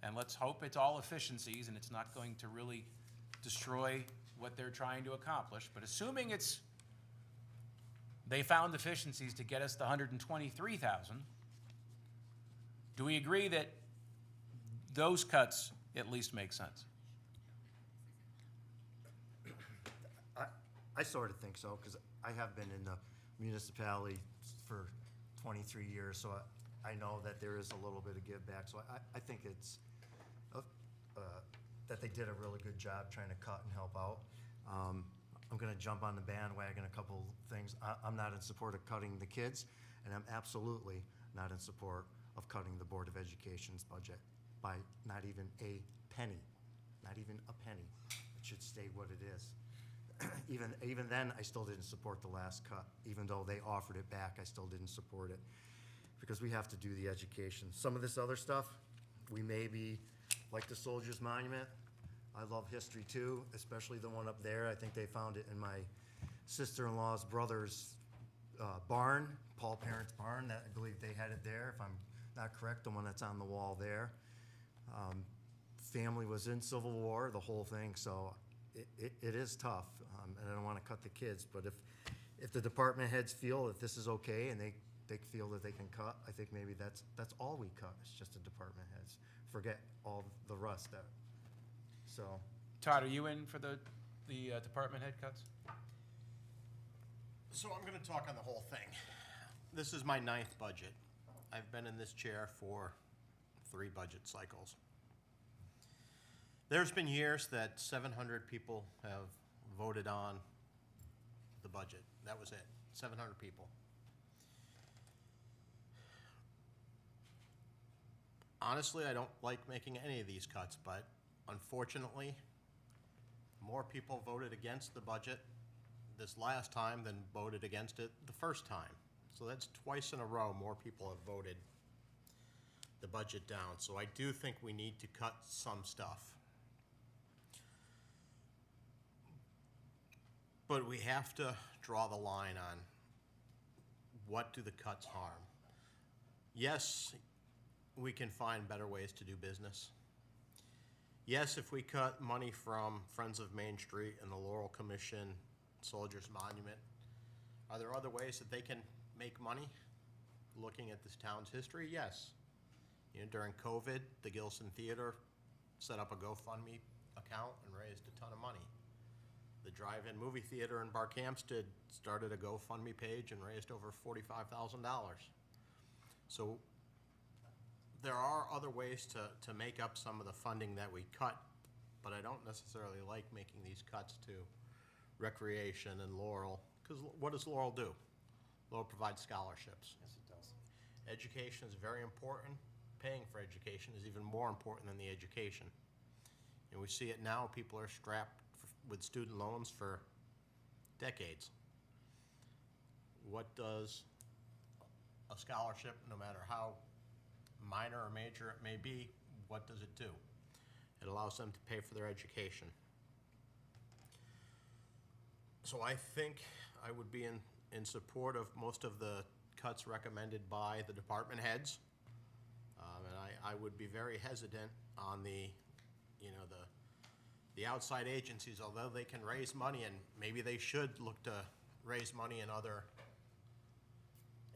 and let's hope it's all efficiencies and it's not going to really destroy what they're trying to accomplish, but assuming they found efficiencies to get us the 123,000, do we agree that those cuts at least make sense? I sort of think so, because I have been in the municipality for 23 years, so I know that there is a little bit of give back. So I think it's, that they did a really good job trying to cut and help out. I'm gonna jump on the bandwagon a couple things. I'm not in support of cutting the kids, and I'm absolutely not in support of cutting the Board of Education's budget by not even a penny. Not even a penny. It should stay what it is. Even then, I still didn't support the last cut. Even though they offered it back, I still didn't support it. Because we have to do the education. Some of this other stuff, we may be, like the Soldiers Monument, I love history too, especially the one up there. I think they found it in my sister-in-law's brother's barn, Paul Parent's barn. That, I believe they had it there, if I'm not correct, the one that's on the wall there. Family was in Civil War, the whole thing, so it is tough, and I don't want to cut the kids, but if the department heads feel that this is okay and they feel that they can cut, I think maybe that's all we cut, it's just the department heads. Forget all the rest that, so. Todd, are you in for the department head cuts? So I'm gonna talk on the whole thing. This is my 9th budget. I've been in this chair for 3 budget cycles. There's been years that 700 people have voted on the budget. That was it, 700 people. Honestly, I don't like making any of these cuts, but unfortunately, more people voted against the budget this last time than voted against it the first time. So that's twice in a row more people have voted the budget down. So I do think we need to cut some stuff. But we have to draw the line on what do the cuts harm. Yes, we can find better ways to do business. Yes, if we cut money from Friends of Main Street and the Laurel Commission, Soldiers Monument, are there other ways that they can make money? Looking at this town's history, yes. You know, during COVID, the Gilson Theater set up a GoFundMe account and raised a ton of money. The drive-in movie theater in Barkhamsted started a GoFundMe page and raised over $45,000. So there are other ways to make up some of the funding that we cut, but I don't necessarily like making these cuts to recreation and Laurel, because what does Laurel do? Laurel provides scholarships. Yes, it does. Education is very important. Paying for education is even more important than the education. And we see it now, people are strapped with student loans for decades. What does a scholarship, no matter how minor or major it may be, what does it do? It allows them to pay for their education. So I think I would be in support of most of the cuts recommended by the department heads. And I would be very hesitant on the outside agencies, although they can raise money, and maybe they should look to raise money in other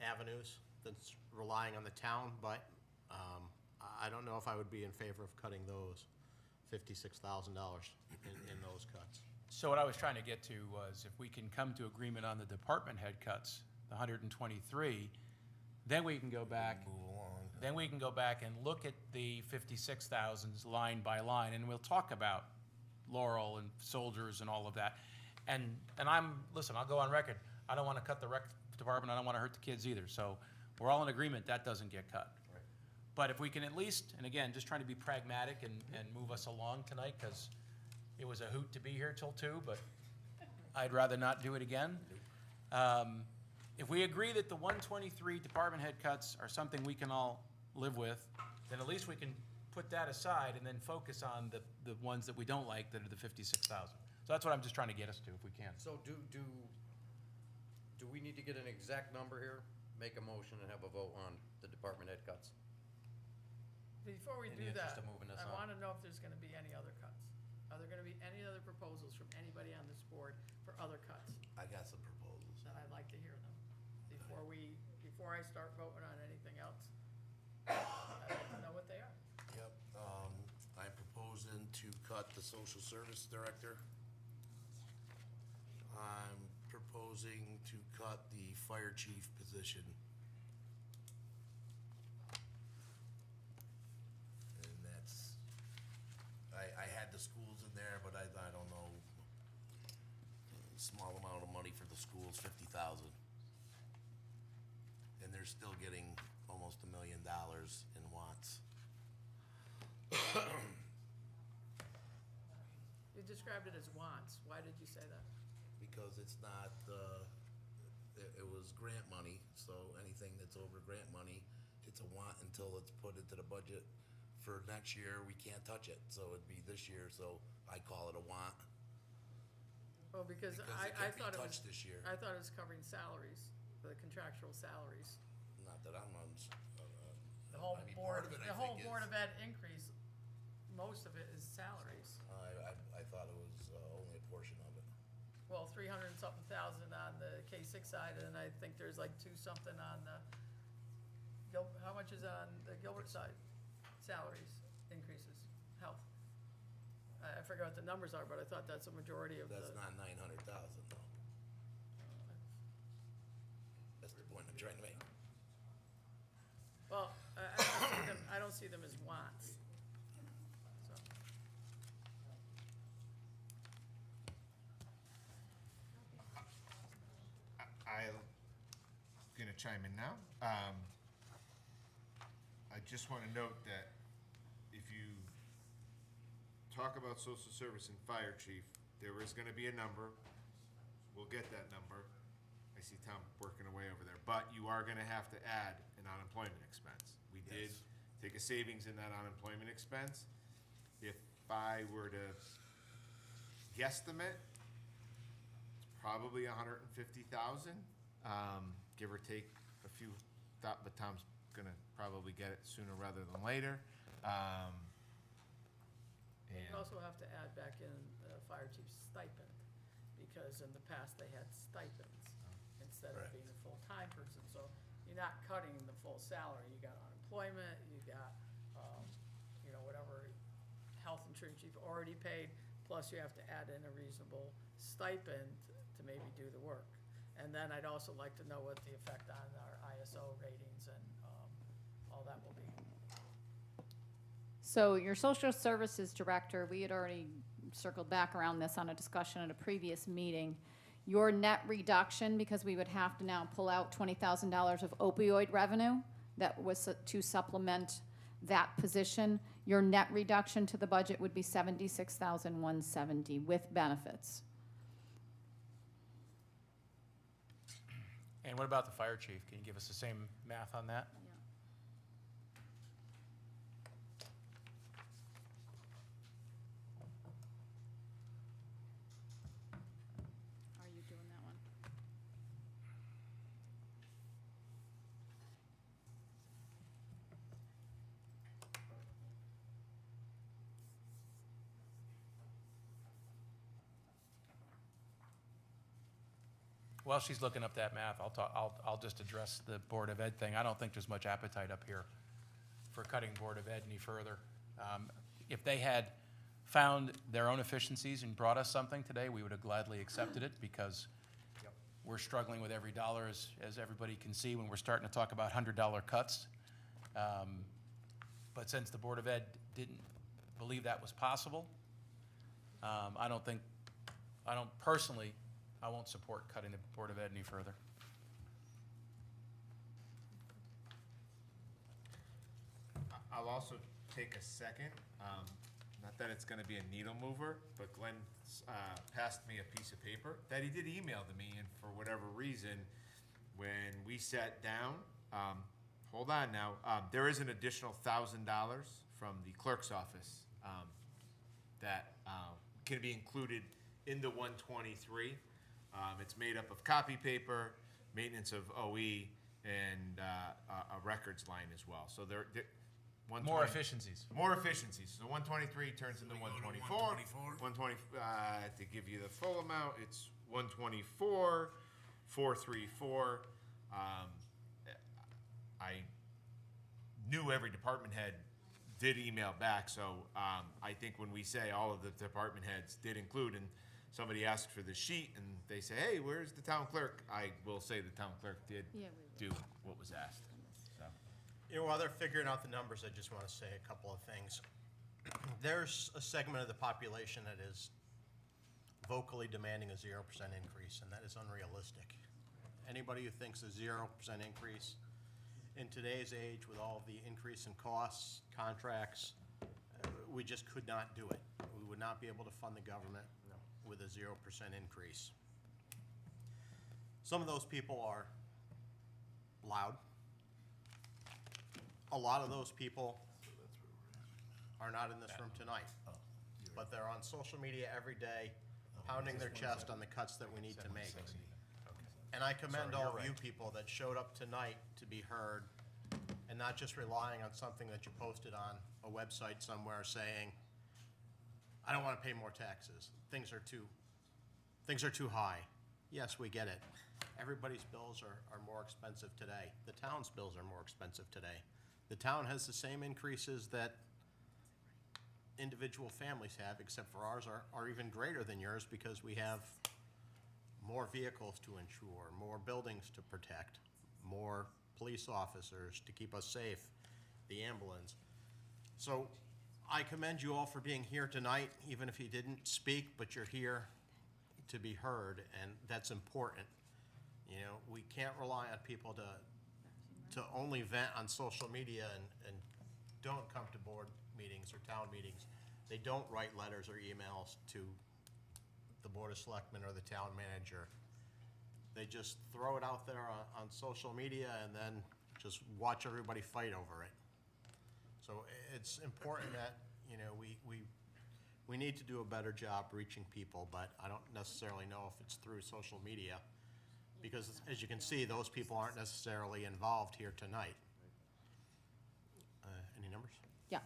avenues than relying on the town, but I don't know if I would be in favor of cutting those $56,000 in those cuts. So what I was trying to get to was if we can come to agreement on the department head cuts, the 123, then we can go back. Move along. Then we can go back and look at the 56,000s line by line, and we'll talk about Laurel and soldiers and all of that. And listen, I'll go on record. I don't want to cut the rec department. I don't want to hurt the kids either. So we're all in agreement that doesn't get cut. Right. But if we can at least, and again, just trying to be pragmatic and move us along tonight, because it was a hoot to be here till 2, but I'd rather not do it again. If we agree that the 123 department head cuts are something we can all live with, then at least we can put that aside and then focus on the ones that we don't like, that are the 56,000. So that's what I'm just trying to get us to, if we can. So do we need to get an exact number here? Make a motion and have a vote on the department head cuts? Before we In do the interest that, of moving this I on. want to know if there's going to be any other cuts. Are there going to be any other proposals from anybody on this board for other cuts? I got some proposals. Then I'd like to hear them before I start voting on anything else. I'd like to know what they are. Yep, I'm proposing to cut the social service director. I'm proposing to cut the fire chief position. And that's, I had the schools in there, but I don't know, small amount of money for the schools, 50,000. And they're still getting almost $1 million in wants. You described it as wants. Why did you say that? Because it's not, it was grant money, so anything that's over grant money, it's a want until it's put into the budget. For next year, we can't touch it, so it'd be this year, so I call it a want. Oh, because Because I it can't be thought it was, touched this year. I thought it was covering salaries, the contractual salaries. Not that I'm on, The whole I mean, board, part of it, I the whole think, Board is- of Ed increase, most of it is salaries. I thought it was only a portion of it. Well, 300 and something thousand on the K-6 side, and I think there's like 2 something on the, how much is on the Gilbert side? Salaries, increases, health. I forget what the numbers are, but I thought that's a majority of the. That's not 900,000 though. That's the point I'm trying to make. Well, I don't see them as wants. So, I'm gonna chime in now. I just wanna note that if you talk about social service and fire chief, there is gonna be a number. We'll get that number. I see Tom working away over there, but you are gonna have to add an unemployment expense. We did Yes. take a savings in that unemployment expense. If I were to guesstimate, it's probably 150,000, give or take a few, but Tom's gonna probably get it sooner rather than later. you also have to add back in the fire chief's stipend, because in the past they had stipends instead of Correct. being a full-time person. So you're not cutting the full salary. You got unemployment, you got, whatever health insurance you've already paid, plus you have to add in a reasonable stipend to maybe do the work. And then I'd also like to know what the effect on our ISO ratings and all that will be. So your social services director, we had already circled back around this on a discussion at a previous meeting. Your net reduction, because we would have to now pull out $20,000 of opioid revenue that was to supplement that position, your net reduction to the budget would be $76,170 with benefits. And what about the fire chief? Can you give us the same math on that? Are you doing that one? While she's looking up that math, I'll just address the Board of Ed thing. I don't think there's much appetite up here for cutting Board of Ed any further. If they had found their own efficiencies and brought us something today, we would have gladly accepted it, because we're struggling with every dollar, as everybody can see, when we're starting to talk about $100 cuts. But since the Board of Ed didn't believe that was possible, I don't personally, I won't support cutting the Board of Ed any further. I'll also take a second, not that it's gonna be a needle mover, but Glenn passed me a piece of paper that he did email to me, and for whatever reason, when we sat down, hold on now, there is an additional $1,000 from the clerk's office that can be included in the 123. It's made up of copy paper, maintenance of OE, and a records line as well. So they're More efficiencies. More efficiencies. So 123 turns into 124. 120, to give you the full amount, it's 124, 434. I knew every department head did email back, so I think when we say all of the department heads did include, and somebody asked for the sheet and they say, hey, where's the town clerk? I will say the town clerk did do what was asked. So. You know, while they're figuring out the numbers, I just want to say a couple of things. There's a segment of the population that is vocally demanding a 0% increase, and that is unrealistic. Anybody who thinks a 0% increase in today's age, with all of the increase in costs, contracts, we just could not do it. We would not be able to fund the government with a 0% increase. Some of those people are loud. A lot of those people are not in this room tonight, but they're on social media every day, pounding their chest on the cuts that we need to make. And I commend all of you people that showed up tonight to be heard, and not just relying on something that you posted on a website somewhere saying, I don't want to pay more taxes. Things are too high. Yes, we get it. Everybody's bills are more expensive today. The town's bills are more expensive today. The town has the same increases that individual families have, except for ours are even greater than yours, because we have more vehicles to insure, more buildings to protect, more police officers to keep us safe, the ambulance. So I commend you all for being here tonight, even if you didn't speak, but you're here to be heard, and that's important. You know, we can't rely on people to only vent on social media and don't come to board meetings or town meetings. They don't write letters or emails to the Board of Selectmen or the town manager. They just throw it out there on social media and then just watch everybody fight over it. So it's important that, you know, we need to do a better job reaching people, but I don't necessarily know if it's through social media, because as you can see, those people aren't necessarily involved here tonight. Any numbers? Yeah.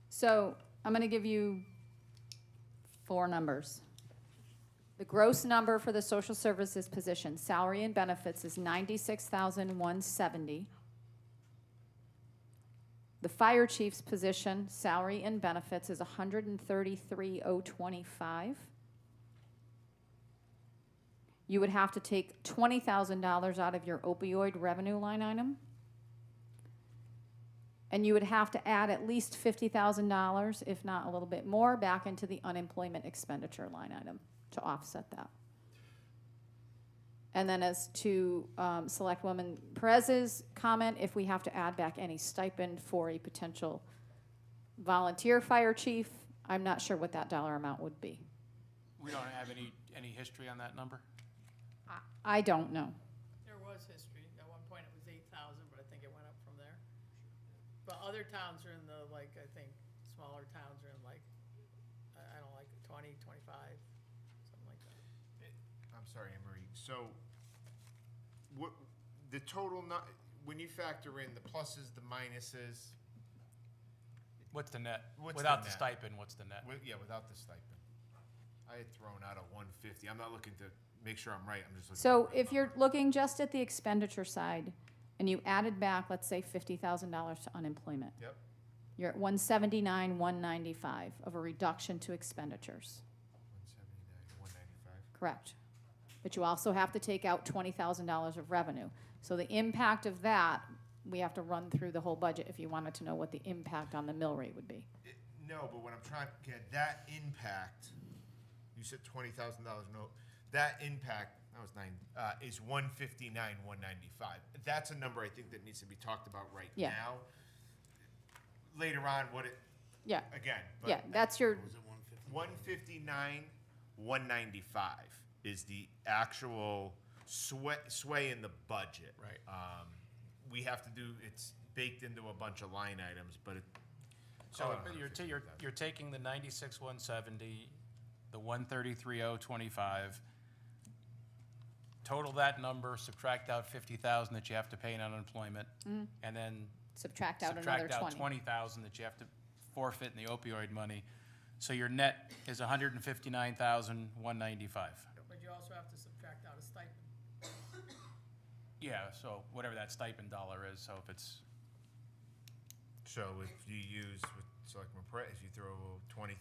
So I'm going to give you 4 numbers. The gross number for the social services position, salary and benefits, is $96,170. The fire chief's position, salary and benefits, is $133,025. You would have to take $20,000 out of your opioid revenue line item. And you would have to add at least $50,000, if not a little bit more, back into the unemployment expenditure line item to offset that. And then as to Selectwoman Perez's comment, if we have to add back any stipend for a potential volunteer fire chief, I'm not sure what that dollar amount would be. We don't have any history on that number? I don't know. There was history. At one point it was 8,000, but I think it went up from there. But other towns are in the, like, I think smaller towns are in like, I don't like 20, 25, something like that. I'm sorry, Anne Marie. So, what the total? When you factor in the pluses, the minuses, What's the net? What's Without the the net? stipend, what's the net? yeah, without the stipend, I had thrown out a 150. I'm not looking to make sure I'm right. I'm just looking. So at the if you're number. looking just at the expenditure side, and you added back, let's say, $50,000 to unemployment. Yep. You're at 179, 195 of a reduction to expenditures. 179, 195. Correct. But you also have to take out $20,000 of revenue. So the impact of that, we have to run through the whole budget if you wanted to know what the impact on the mill rate would be. No, but what I'm trying to get, that impact, you said $20,000, no, that impact, that was is 159, 195. That's a number I think that needs to be talked about right Yeah. now. Later on, what it, Yeah, again, but yeah, that's your, Was it 150? 159, 195 is the actual sway in the budget. Right. We have to do, it's baked into a bunch of line items, but it. So oh, you're taking the 96,170, the 133,025, total that number, subtract out 50,000 that you have to pay in unemployment, and then subtract out another subtract out 20. 20,000 that you have to forfeit in the opioid money. So your net is 159,195. But you also have to subtract out a stipend. Yeah, so whatever that stipend dollar is, so if it's, So if you use, with Selectman Pratt, if you throw $20,000,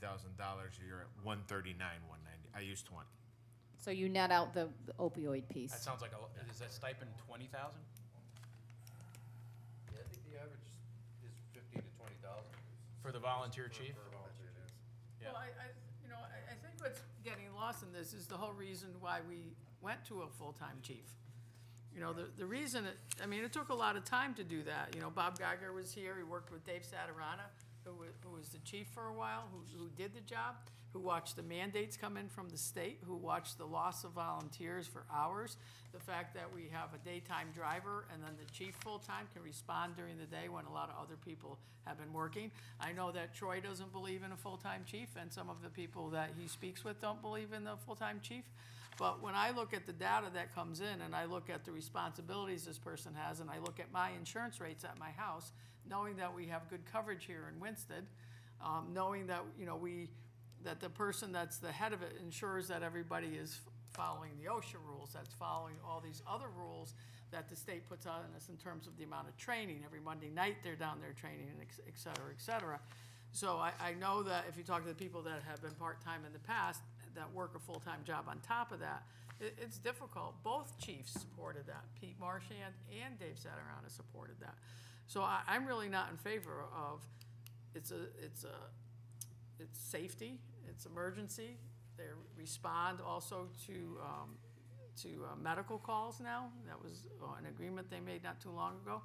you're at 139, 190. I used 20. So you net out the opioid piece. that sounds like is that stipend 20,000? Yeah, I think the average is 15 to 20,000. For the volunteer chief? Yeah. Well, I think what's getting lost in this is the whole reason why we went to a full-time chief. You know, the reason, it took a lot of time to do that. You know, Bob Geiger was here, he worked with Dave Satarana, who was the chief for a while, who did the job, who watched the mandates come in from the state, who watched the loss of volunteers for hours, the fact that we have a daytime driver and then the chief full-time can respond during the day when a lot of other people have been working. I know that Troy doesn't believe in a full-time chief, and some of the people that he speaks with don't believe in the full-time chief. But when I look at the data that comes in and I look at the responsibilities this person has and I look at my insurance rates at my house, knowing that we have good coverage here in Winston, knowing that, that the person that's the head of it ensures that everybody is following the OSHA rules, that's following all these other rules that the state puts on us in terms of the amount of training. Every Monday night they're down there training, and et cetera, et cetera. So I know that if you talk to the people that have been part-time in the past, that work a full-time job on top of that, it's difficult. Both chiefs supported that. Pete Marchand and Dave Satarana supported that. So I'm really not in favor of, it's safety, it's emergency. They respond also to medical calls now. That was an agreement they made not too long ago.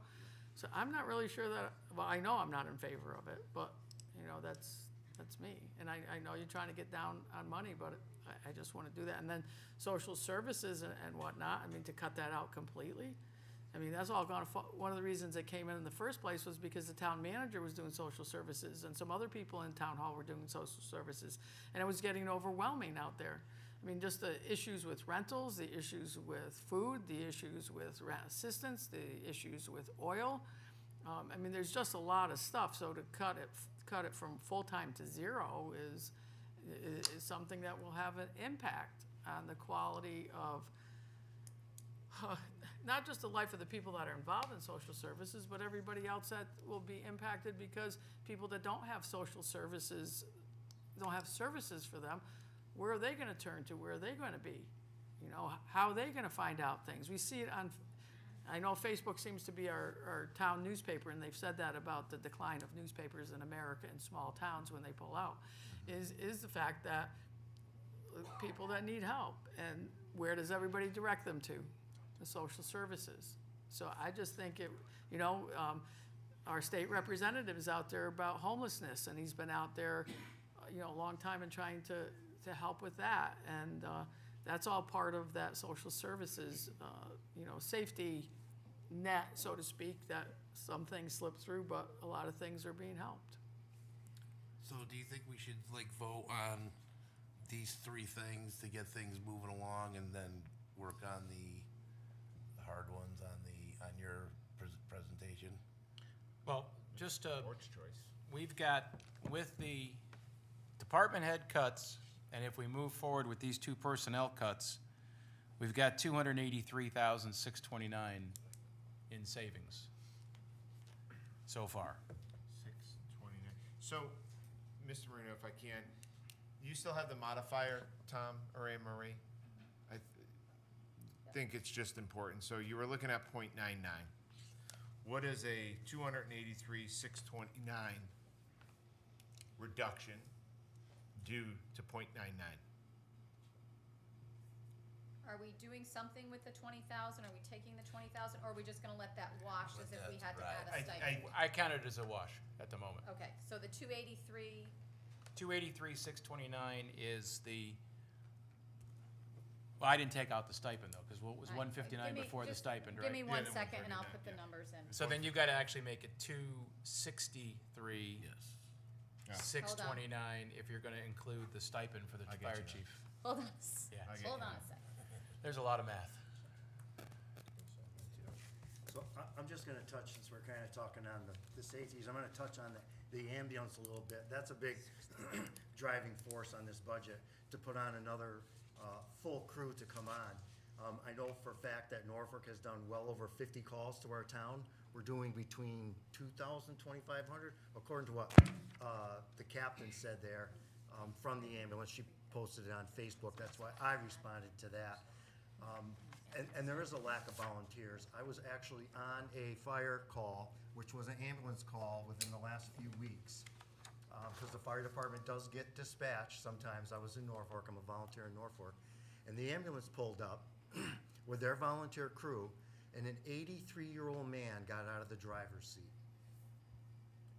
So I'm not really sure that, well, I know I'm not in favor of it, but, that's me. And I know you're trying to get down on money, but I just want to do that. And then social services and whatnot, to cut that out completely. That's all gone, one of the reasons it came in the first place was because the town manager was doing social services and some other people in town hall were doing social services. And it was getting overwhelming out there. Just the issues with rentals, the issues with food, the issues with rent assistance, the issues with oil. There's just a lot of stuff. So to cut it from full-time to zero is something that will have an impact on the quality of not just the life of the people that are involved in social services, but everybody else that will be impacted because people that don't have social services, don't have services for them, where are they going to turn to? Where are they going to be? How are they going to find out things? We see it on, I know Facebook seems to be our town newspaper, and they've said that about the decline of newspapers in America in small towns when they pull out, is the fact that people that need help, and where does everybody direct them to? The social services. So I just think our state representative is out there about homelessness, and he's been out there, a long time and trying to help with that. And that's all part of that social services, safety net, so to speak, that some things slip through, but a lot of things are being helped. So do you think we should vote on these three things to get things moving along and then work on the hard ones on your presentation? Well, just Board's choice. we've got, with the department head cuts, and if we move forward with these two personnel cuts, we've got $283,629 in savings so far. 629. So, Mr. Marino, if I can, you still have the modifier, Tom or Anne Marie? I think it's just important. So you were looking at .99. What is a 283,629 reduction due to .99? Are we doing something with the 20,000? Are we taking the 20,000, or are we just gonna let that wash as if we had to add a stipend? I count it as a wash at the moment. Okay, so the 283, 283,629 is the, well, I didn't take out the stipend though, because what was All right, 159 give me- before the just stipend, right? give me one the second and I'll 139, put the yeah. numbers in. So then you've got to actually make it 263, Yes. 629 if you're going to include the stipend for the I get fire you now. chief. Hold on, a s- Yeah. I get hold you on now. a second. There's a lot of math. So I'm just gonna touch, since we're kinda talking on the safeties, I'm gonna touch on the ambulance a little bit. That's a big driving force on this budget, to put on another, full crew to come on. I know for a fact that Norfolk has done well over 50 calls to our town. We're doing between 2,000, 2,500, according to what, the captain said there, from the ambulance. She posted it on Facebook, that's why I responded to that. And there is a lack of volunteers. I was actually on a fire call, which was an ambulance call within the last few weeks. Because the fire department does get dispatched sometimes. I was in Norfolk, I'm a volunteer in Norfolk. And the ambulance pulled up with their volunteer crew, and an 83-year-old man got out of the driver's seat.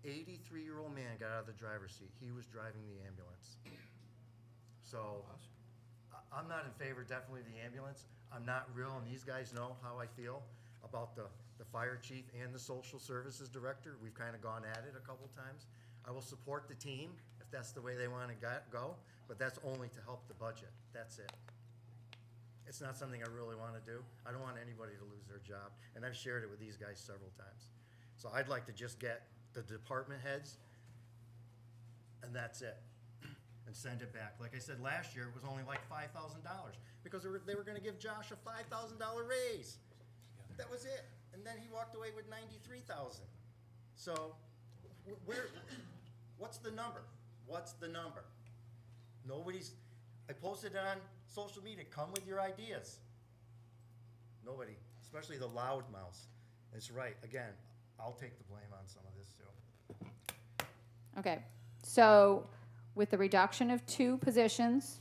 83-year-old man got out of the driver's seat. He was driving the ambulance. So, I'm not in favor, definitely, of the ambulance. I'm not real, and these guys know how I feel about the fire chief and the social services director. We've kind of gone at it a couple times. I will support the team if that's the way they want to go, but that's only to help the budget. That's it. It's not something I really want to do. I don't want anybody to lose their job, and I've shared it with these guys several times. So I'd like to just get the department heads, and that's it, and send it back. Like I said, last year, it was only like $5,000, because they were gonna give Josh a $5,000 raise. That was it, and then he walked away with $93,000. So, what's the number? What's the number? I posted it on social media, come with your ideas. Nobody, especially the loud mouths. It's right, again, I'll take the blame on some of this too. Okay, so with the reduction of 2 positions,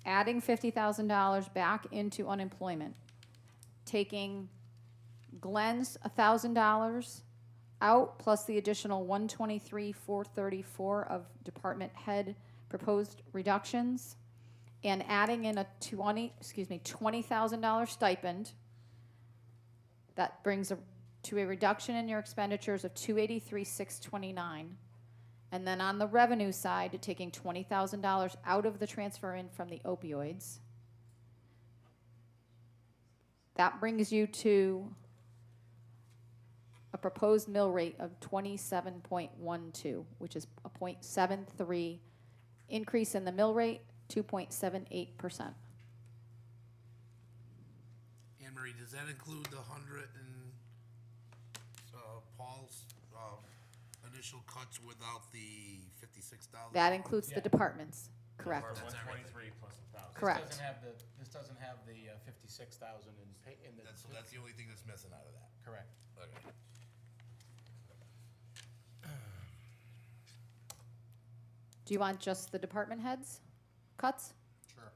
adding $50,000 back into unemployment, taking Glenn's $1,000 out, plus the additional $123,434 of department head proposed reductions, and adding in a $20,000 stipend, that brings to a reduction in your expenditures of $283,629. And then on the revenue side, taking $20,000 out of the transfer in from the opioids. That brings you to a proposed mill rate of 27.12, which is a 0.73 increase in the mill rate, 2.78%. Anne Marie, does that include the 100 and Paul's initial cuts without the 56,000? That includes the departments, correct? That's everything. 123 plus 1,000. Correct. This doesn't have the 56,000 in the. So that's the only thing that's missing out of that. Correct. Okay. Do you want just the department heads cuts? Sure.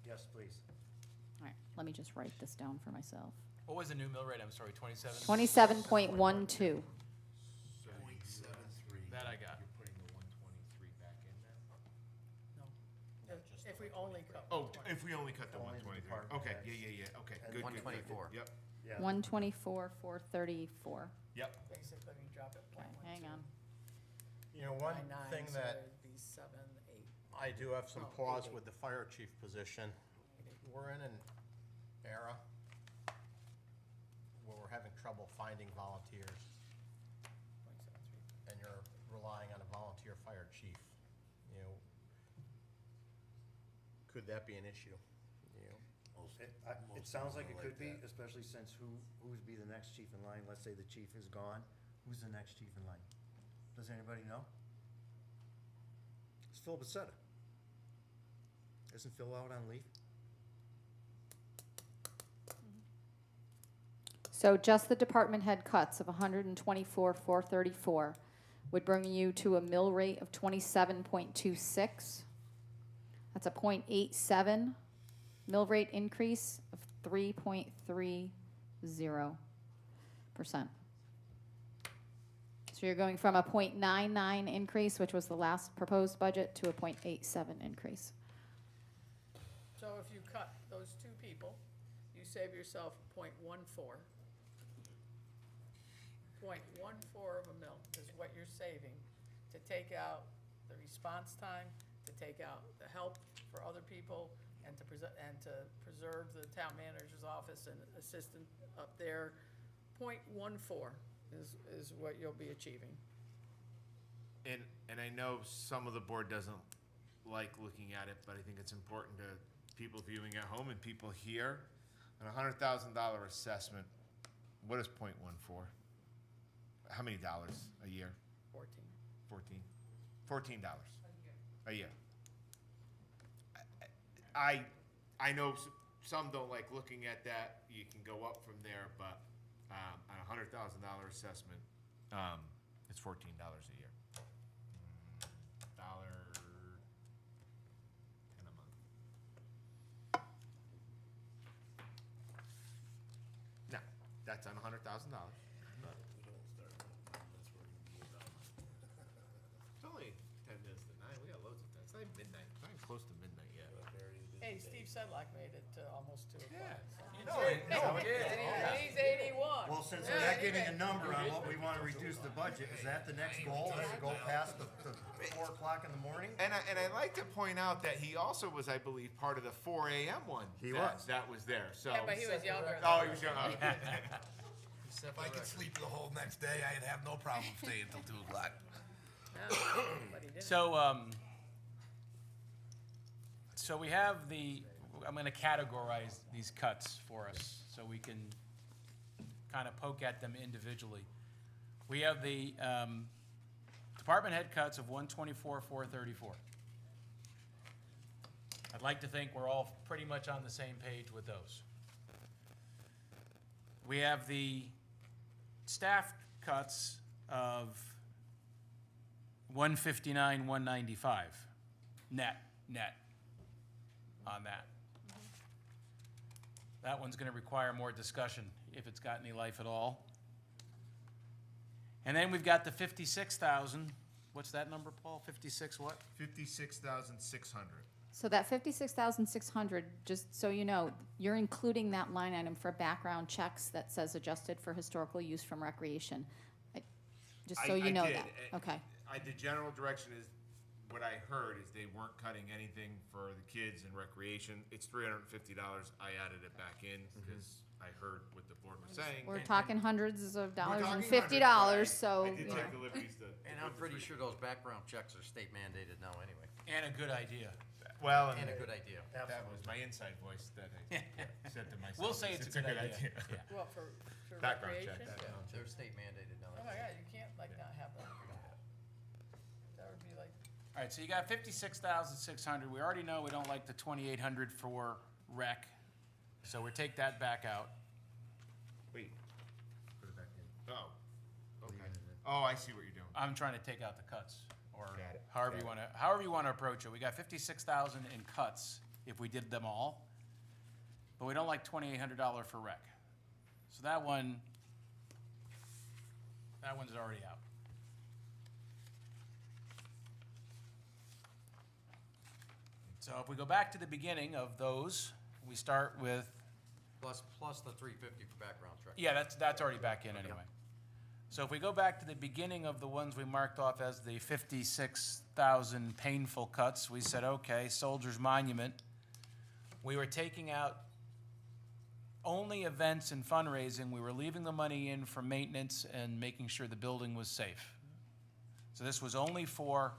Yes, please. All right, let me just write this down for myself. What was the new mill rate? I'm sorry, 27? 27.12. 0.73. That I got. You're putting the 123 back in there? If we only cut. Oh, if we only cut the Only the 123. department Okay, heads. yeah, okay, And good, 124. Yep, Yeah. 124,434. yep. Basically, we drop it. Okay, hang on. You know, one thing that Be 7, 8. I do have some Oh, pause 88. with the fire chief position. We're in an era where we're having trouble finding volunteers, and you're relying on a volunteer fire chief. You know, could that be an issue? You know, It sounds like it could be, especially since who's be the next chief in line? Let's say the chief is gone. Who's the next chief in line? Does anybody know? It's Phil Becerra. Isn't Phil out on leave? So just the department head cuts of 124,434 would bring you to a mill rate of 27.26. That's a 0.87 mill rate increase of 3.30%. So you're going from a 0.99 increase, which was the last proposed budget, to a 0.87 increase. So if you cut those two people, you save yourself 0.14. 0.14 of a mil is what you're saving to take out the response time, to take out the help for other people, and to preserve the town manager's office and assistant up there. 0.14 is what you'll be achieving. And I know some of the board doesn't like looking at it, but I think it's important to people viewing at home and people here. On a $100,000 assessment, what is 0.14? How many dollars a year? 14. $14 a year. I know some don't like looking at that. You can go up from there, but on a $100,000 assessment, it's $14 a year. $1.10 a month. Now, that's on $100,000. It's only 10 minutes to 9. We got loads of time. It's not even midnight. It's not even close to midnight yet. Hey, Steve Sedlak made it to almost 2 o'clock. Yeah. He's 81. Well, since we're not getting a number on what we want to reduce the budget, is that the next goal, is to go past the 4 o'clock in the morning? And I'd like to point out that he also was, I believe, part of the 4 a.m. one. He that, was. That was there. So. Yeah, but he was younger. Oh, he was young. Okay. If I could sleep the whole next day, I'd have no problem staying until 2 o'clock. No, but he didn't. So we have I'm gonna categorize these cuts for us, so we can kind of poke at them individually. We have the department head cuts of 124,434. I'd like to think we're all pretty much on the same page with those. We have the staff cuts of 159,195 net on that. That one's gonna require more discussion, if it's got any life at all. And then we've got the 56,000, what's that number, Paul? 56 what? 56,600. So that 56,600, just so you know, you're including that line item for background checks that says adjusted for historical use from recreation. Just so you know that, okay. The general direction is, what I heard is they weren't cutting anything for the kids and recreation. It's $350. I added it back in because I heard what the board was saying. We're talking hundreds of dollars and talking $50, hundreds, so. I did you know. take the liberties to. And I'm pretty sure those background checks are state mandated now anyway. And a good idea. Well, And a good idea. that was my inside voice that I said to myself. We'll say it's a good idea. Yeah. What, for Background recreation? check. They're state mandated now. Oh my God, you can't like not have that. That would be like, All right, so you got 56,600. We already know we don't like the 2,800 for rec, so we take that back out. Wait. Put it back in. Oh. Okay. Oh, I see what you're doing. I'm trying to take out the cuts, or Got it. however you want to approach it. We got 56,000 in cuts if we did them all, but we don't like $2,800 for rec. So that one's already out. So if we go back to the beginning of those, we start with, Plus the 350 for background check. yeah, that's already back in anyway. So if we go back to the beginning of the ones we marked off as the 56,000 painful cuts, we said, okay, Soldiers Monument, we were taking out only events and fundraising. We were leaving the money in for maintenance and making sure the building was safe. So this was only for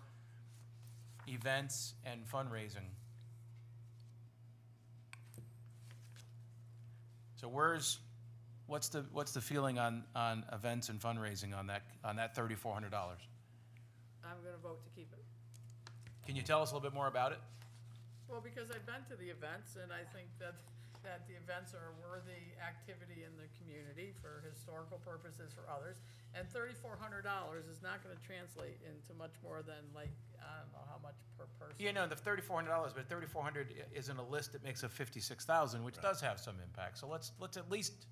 events and fundraising. So what's the feeling on events and fundraising on that $3,400? I'm gonna vote to keep it. Can you tell us a little bit more about it? Well, because I've been to the events, and I think that the events are a worthy activity in the community for historical purposes for others. And $3,400 is not gonna translate into much more than like, I don't know how much per person. You know, the $3,400, but $3,400 isn't a list that makes a 56,000, which does have some impact. So let's at least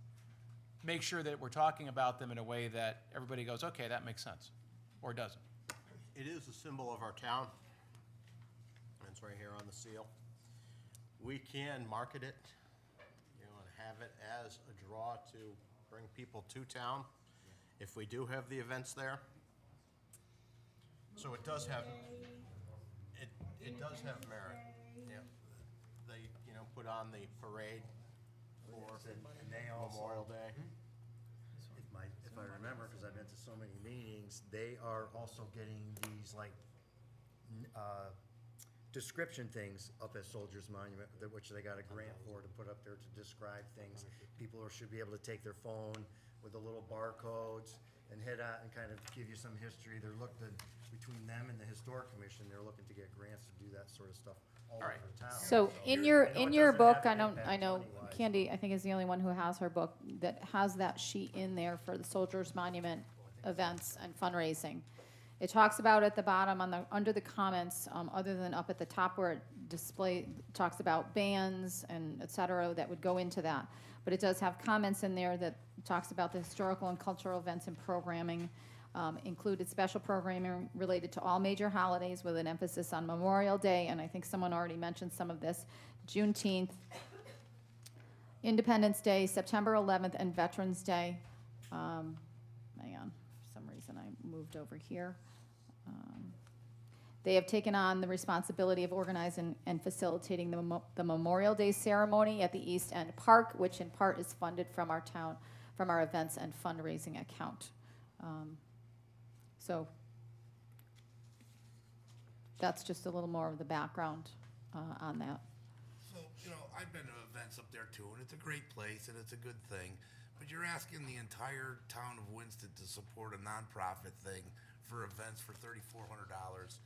make sure that we're talking about them in a way that everybody goes, okay, that makes sense, or doesn't. It is a symbol of our town. It's right here on the seal. We can market it, you know, and have it as a draw to bring people to town if we do have the events there. So it does have, it does have merit. Yeah. They, you know, put on the parade for And they also, Memorial Day. if I remember, because I've been to so many meetings, they are also getting these like, description things up at Soldiers Monument, which they got a grant for to put up there to describe things. People should be able to take their phone with the little barcodes and hit out and kind of give you some history. They're looking, between them and the Historic Commission, they're looking to get grants to do that sort of stuff all over town. So in I know it your doesn't book, have I know impact money-wise. Candy, I think is the only one who has her book that has that sheet in there for the Soldiers Monument events and fundraising. It talks about at the bottom under the comments, other than up at the top where it talks about bands and et cetera that would go into that. But it does have comments in there that talks about the historical and cultural events and programming, included special programming related to all major holidays with an emphasis on Memorial Day, and I think someone already mentioned some of this, Juneteenth, Independence Day, September 11th, and Veterans Day. Hang on, for some reason I moved over here. They have taken on the responsibility of organizing and facilitating the Memorial Day ceremony at the East End Park, which in part is funded from our town, from our events and fundraising account. So that's just a little more of the background on that. So, you know, I've been to events up there too, and it's a great place, and it's a good thing. But you're asking the entire town of Winston to support a nonprofit thing for events for $3,400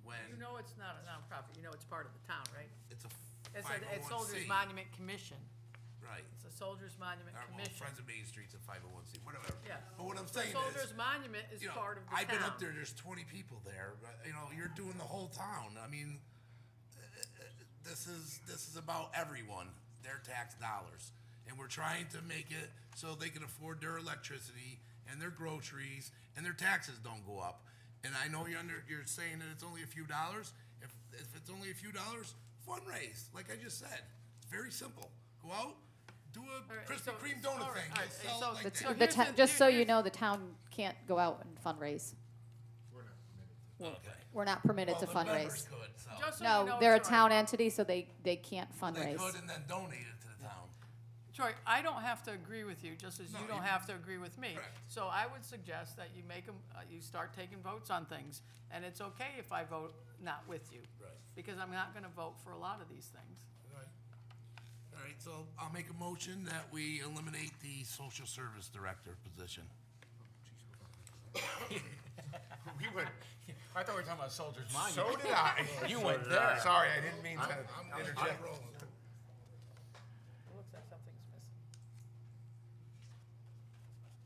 when You know it's not a nonprofit, you know it's part of the town, right? it's a It's 501c. Soldiers Monument Commission. Right. It's a Soldiers Monument Well, Commission. Friends of Main Street's a 501c, whatever. Yeah. But what I'm The saying Soldiers is, Monument is you know, part of the I've been town. up there, there's 20 people there, but, you know, you're doing the whole town. I mean, this is about everyone, their tax dollars. And we're trying to make it so they can afford their electricity and their groceries and their taxes don't go up. And I know you're saying that it's only a few dollars. If it's only a few dollars, fundraise, like I just said. It's very simple. Go out, do a right, Krispy so- Kreme donut all right, thing. all right, and sell so it like the- that. so here's Just so you here's- know, the town can't go out and fundraise. Okay. We're not permitted Well, to the members fundraise. could, so. Just so you No, know, they're a Troy, town entity, so they can't They fundraise. could and then donate it to the town. Troy, I don't have to agree with you, just as No, you don't you- have to agree with me. Correct. So I would suggest that you make them, you start taking votes on things, and it's okay if I vote not with you. Right. Because I'm not gonna vote for a lot of these things. All right, so I'll make a motion that we eliminate the social service director position. We went, I thought we were talking about Soldiers Monument. So did I. You went there. Sorry, I didn't mean to I'm interject. rolling. It looks like something's missing.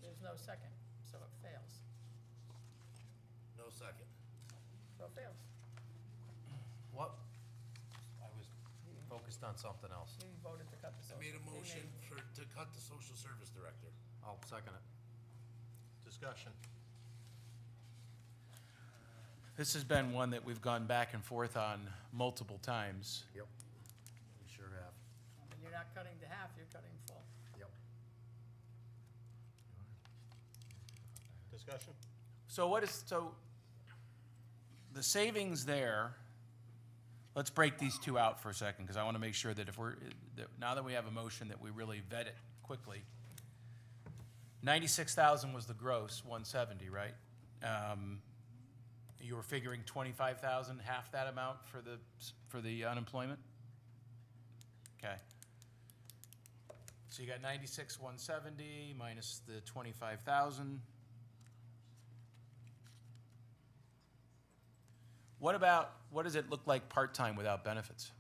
There's no second, so it fails. No second. So it fails. What? I was focused on something else. You voted to cut the I social. made a you motion to cut the social service director. I'll second it. Discussion. This has been one that we've gone back and forth on multiple times. Yep, we sure have, And you're not cutting to half, you're cutting full. yep. Discussion? So the savings there, let's break these two out for a second, because I want to make sure that now that we have a motion, that we really vet it quickly. 96,000 was the gross, 170, right? You were figuring 25,000, half that amount for the unemployment? Okay. So you got 96,170 minus the 25,000. what does it look like part-time without benefits?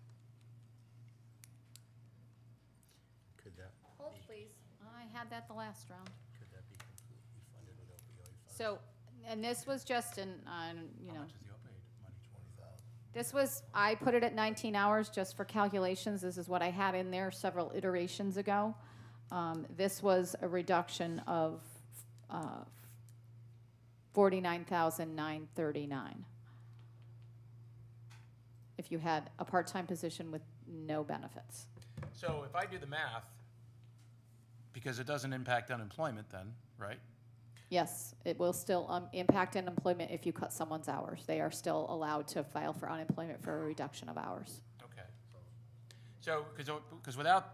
Could that, Hold, please. I had that the last round. could that be completely funded with opioid funds? So, and this was just an, you know, How much is the opioid money? 20,000. this was, I put it at 19 hours just for calculations. This is what I had in there several iterations ago. This was a reduction of 49,939. If you had a part-time position with no benefits. So if I do the math, because it doesn't impact unemployment then, right? Yes, it will still impact unemployment if you cut someone's hours. They are still allowed to file for unemployment for a reduction of hours. Okay. So, because without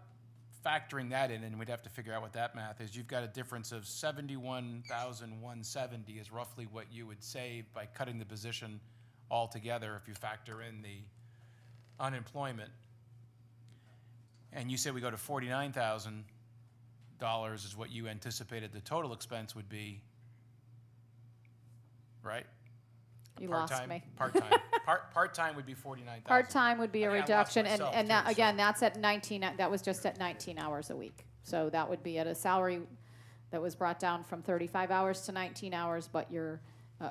factoring that in, and we'd have to figure out what that math is, you've got a difference of 71,170 is roughly what you would save by cutting the position altogether if you factor in the unemployment. And you said we go to $49,000 is what you anticipated the total expense would be, right? You lost Part-time? me. Part-time. Part-time would be 49,000. Part-time would be a I think I lost reduction, myself, and that, too, so- again, that's at 19, that was just at 19 hours a week. So that would be at a salary that was brought down from 35 hours to 19 hours, but your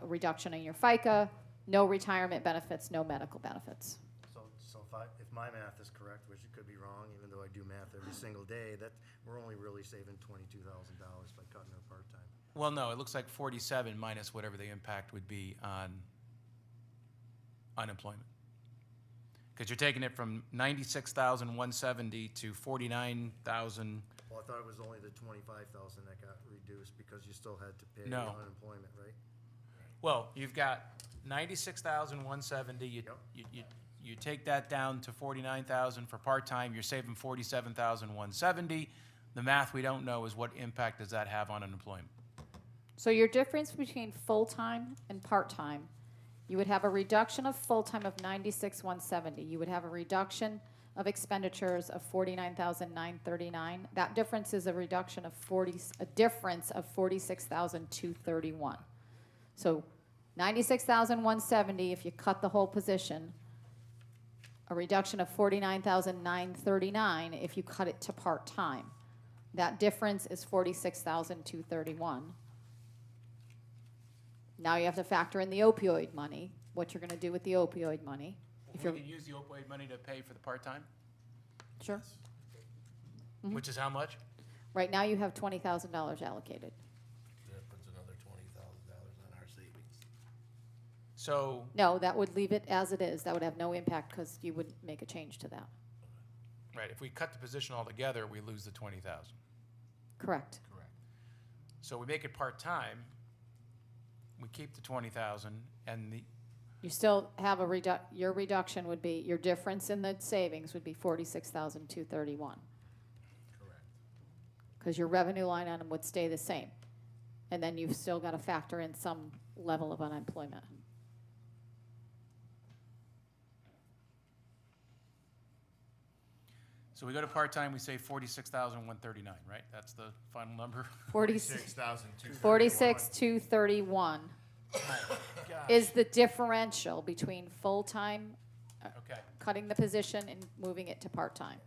reduction in your FICA, no retirement benefits, no medical benefits. So if my math is correct, which it could be wrong, even though I do math every single day, that we're only really saving $22,000 by cutting our part-time. Well, no, it looks like 47 minus whatever the impact would be on unemployment. Because you're taking it from 96,170 to 49,000. Well, I thought it was only the 25,000 that got reduced because you still had to pay No. unemployment, right? Well, you've got 96,170. You take that down to 49,000 for part-time. You're saving 47,170. The math we don't know is what impact does that have on unemployment? So your difference between full-time and part-time, you would have a reduction of full-time of 96,170. You would have a reduction of expenditures of 49,939. That difference is a reduction of a difference of 46,231. So 96,170 if you cut the whole position, a reduction of 49,939 if you cut it to part-time. That difference is 46,231. Now you have to factor in the opioid money, what you're gonna do with the opioid money. If We you're, could use the opioid money to pay for the part-time, sure. which is how much? Right now you have $20,000 allocated. That puts another $20,000 on our savings. So, No, that would leave it as it is. That would have no impact because you wouldn't make a change to that. right, if we cut the position altogether, we lose the 20,000. Correct. Correct. So we make it part-time, we keep the 20,000, and You still have your reduction would be, your difference in the savings would be 46,231. Correct. Because your revenue line item would stay the same. And then you've still got to factor in some level of unemployment. so we go to part-time, we save 46,139, right? That's the final number? 46,231. 46,231 is the differential between full-time, Okay. cutting the position and moving it to part-time.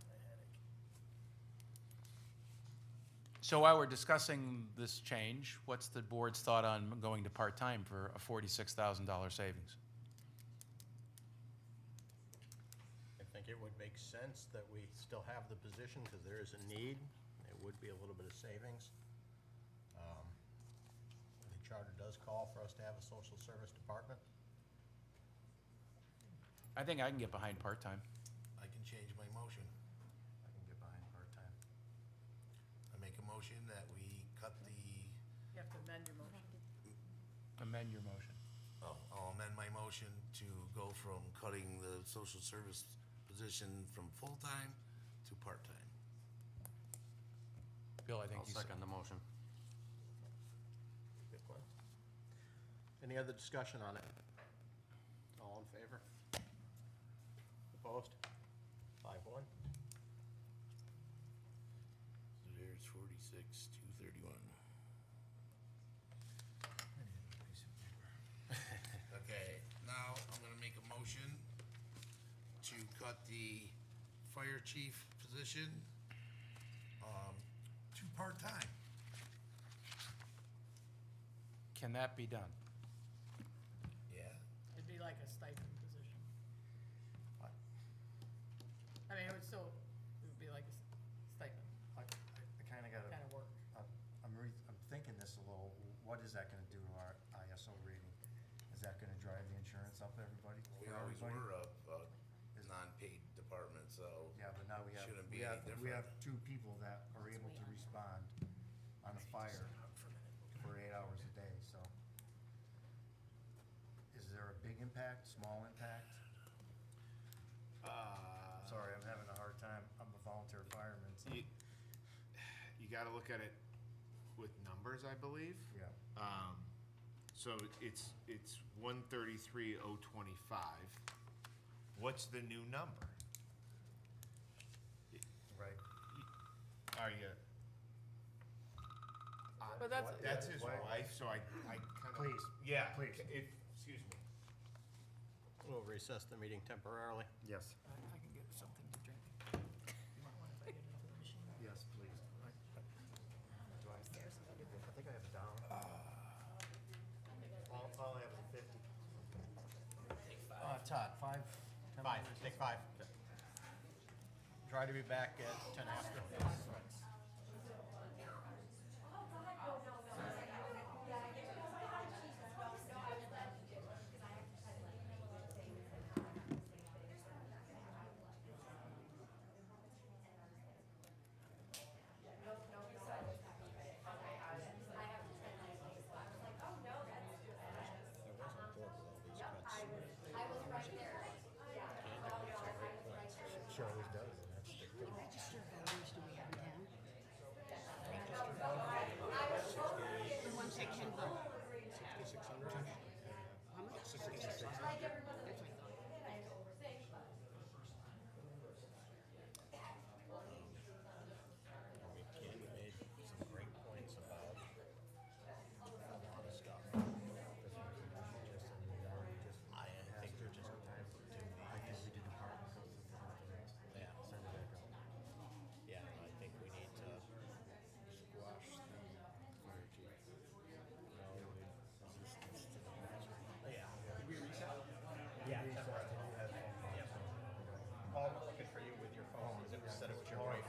So while we're discussing this change, what's the board's thought on going to part-time for a $46,000 savings? I think it would make sense that we still have the position because there is a need. It would be a little bit of savings. The charter does call for us to have a social service department. I think I can get behind part-time. I can change my motion. I can get behind part-time. I make a motion that we cut the, You have to amend your motion. Amend your motion. I'll amend my motion to go from cutting the social service position from full-time to part-time. Bill, I think I'll you said. second the motion. Good plan. Any other discussion on it? All in favor? Opposed? 5-1. So there's 46,231. Okay, now I'm gonna make a the fire chief position to part-time. Can that be done? Yeah. It'd be like a stipend position. I mean, it would still, it would be like a stipend, I kinda gotta, kind of work. I'm thinking this a little, what is that gonna do to our ISO rating? Is that gonna drive the insurance up, everybody? We for always everybody? were a non-paid department, so Yeah, but now we have, shouldn't we be any have, we have different. 2 people that are able to respond on a fire for 8 hours a day, so. Is there a big impact, small impact? Sorry, I'm having a hard time, I'm a volunteer fireman, so, You gotta look at it with numbers, I believe. yeah. So it's 133,025. What's the new number? Right. Are you? But that's, That's his What? wife, so I kind of. Please, Yeah. please. Excuse me. We'll recess the meeting temporarily. Yes, I can get something to drink. You might want if I get into the machine. yes, please. Do I think I have it down. All I have is 50. Todd, 5, 10 5, minutes? take 5. Try to be back at 10 after. Sure always does, and that's the thing. Registered voters do we have in town? The ones that can vote. How much? 66. That's what I thought. Ken made some great points about a lot of stuff. I think they're just I think we did department codes, so we'll have to Yeah. send it back out. Yeah, I think we need to squash the fire chief. Resistance to the measure. Yeah. Did we reset? Yeah. Yep. Paul, we're looking for you with your phone, because it said it was your wife.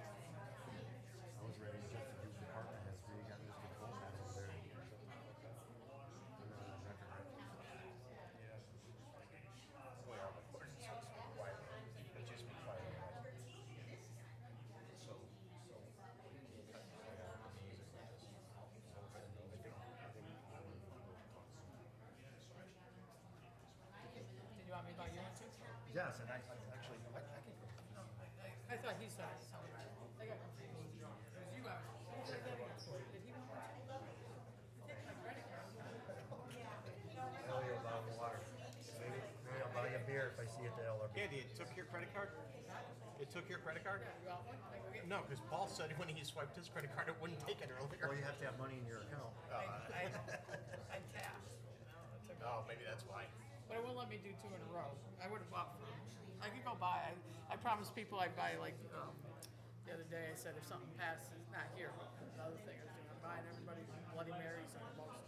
I was ready just to do department heads, we got this control mat over there. Well, of course, it's quiet. It's just quiet. So. Did you want me to buy you one too? Yes, and I can go. I thought he said something. I got confused. It was you guys. Did he want one too? Take my credit card. I owe you a bottle of water. Maybe I'll buy you a beer if I see you at the LRB. Candy, it took your credit card? It took your credit card? You want one? I go get No, because Paul said when he swiped his credit card, it wouldn't take it Well, earlier. you have to have money in your account. I tapped. Oh, maybe that's why. But it won't let me do 2 in a row. I would have bought from, I could go buy, I promised people I'd buy like, the other day I said if something passes, not here, but another thing I was doing, I'm buying everybody Bloody Marys and mimosas.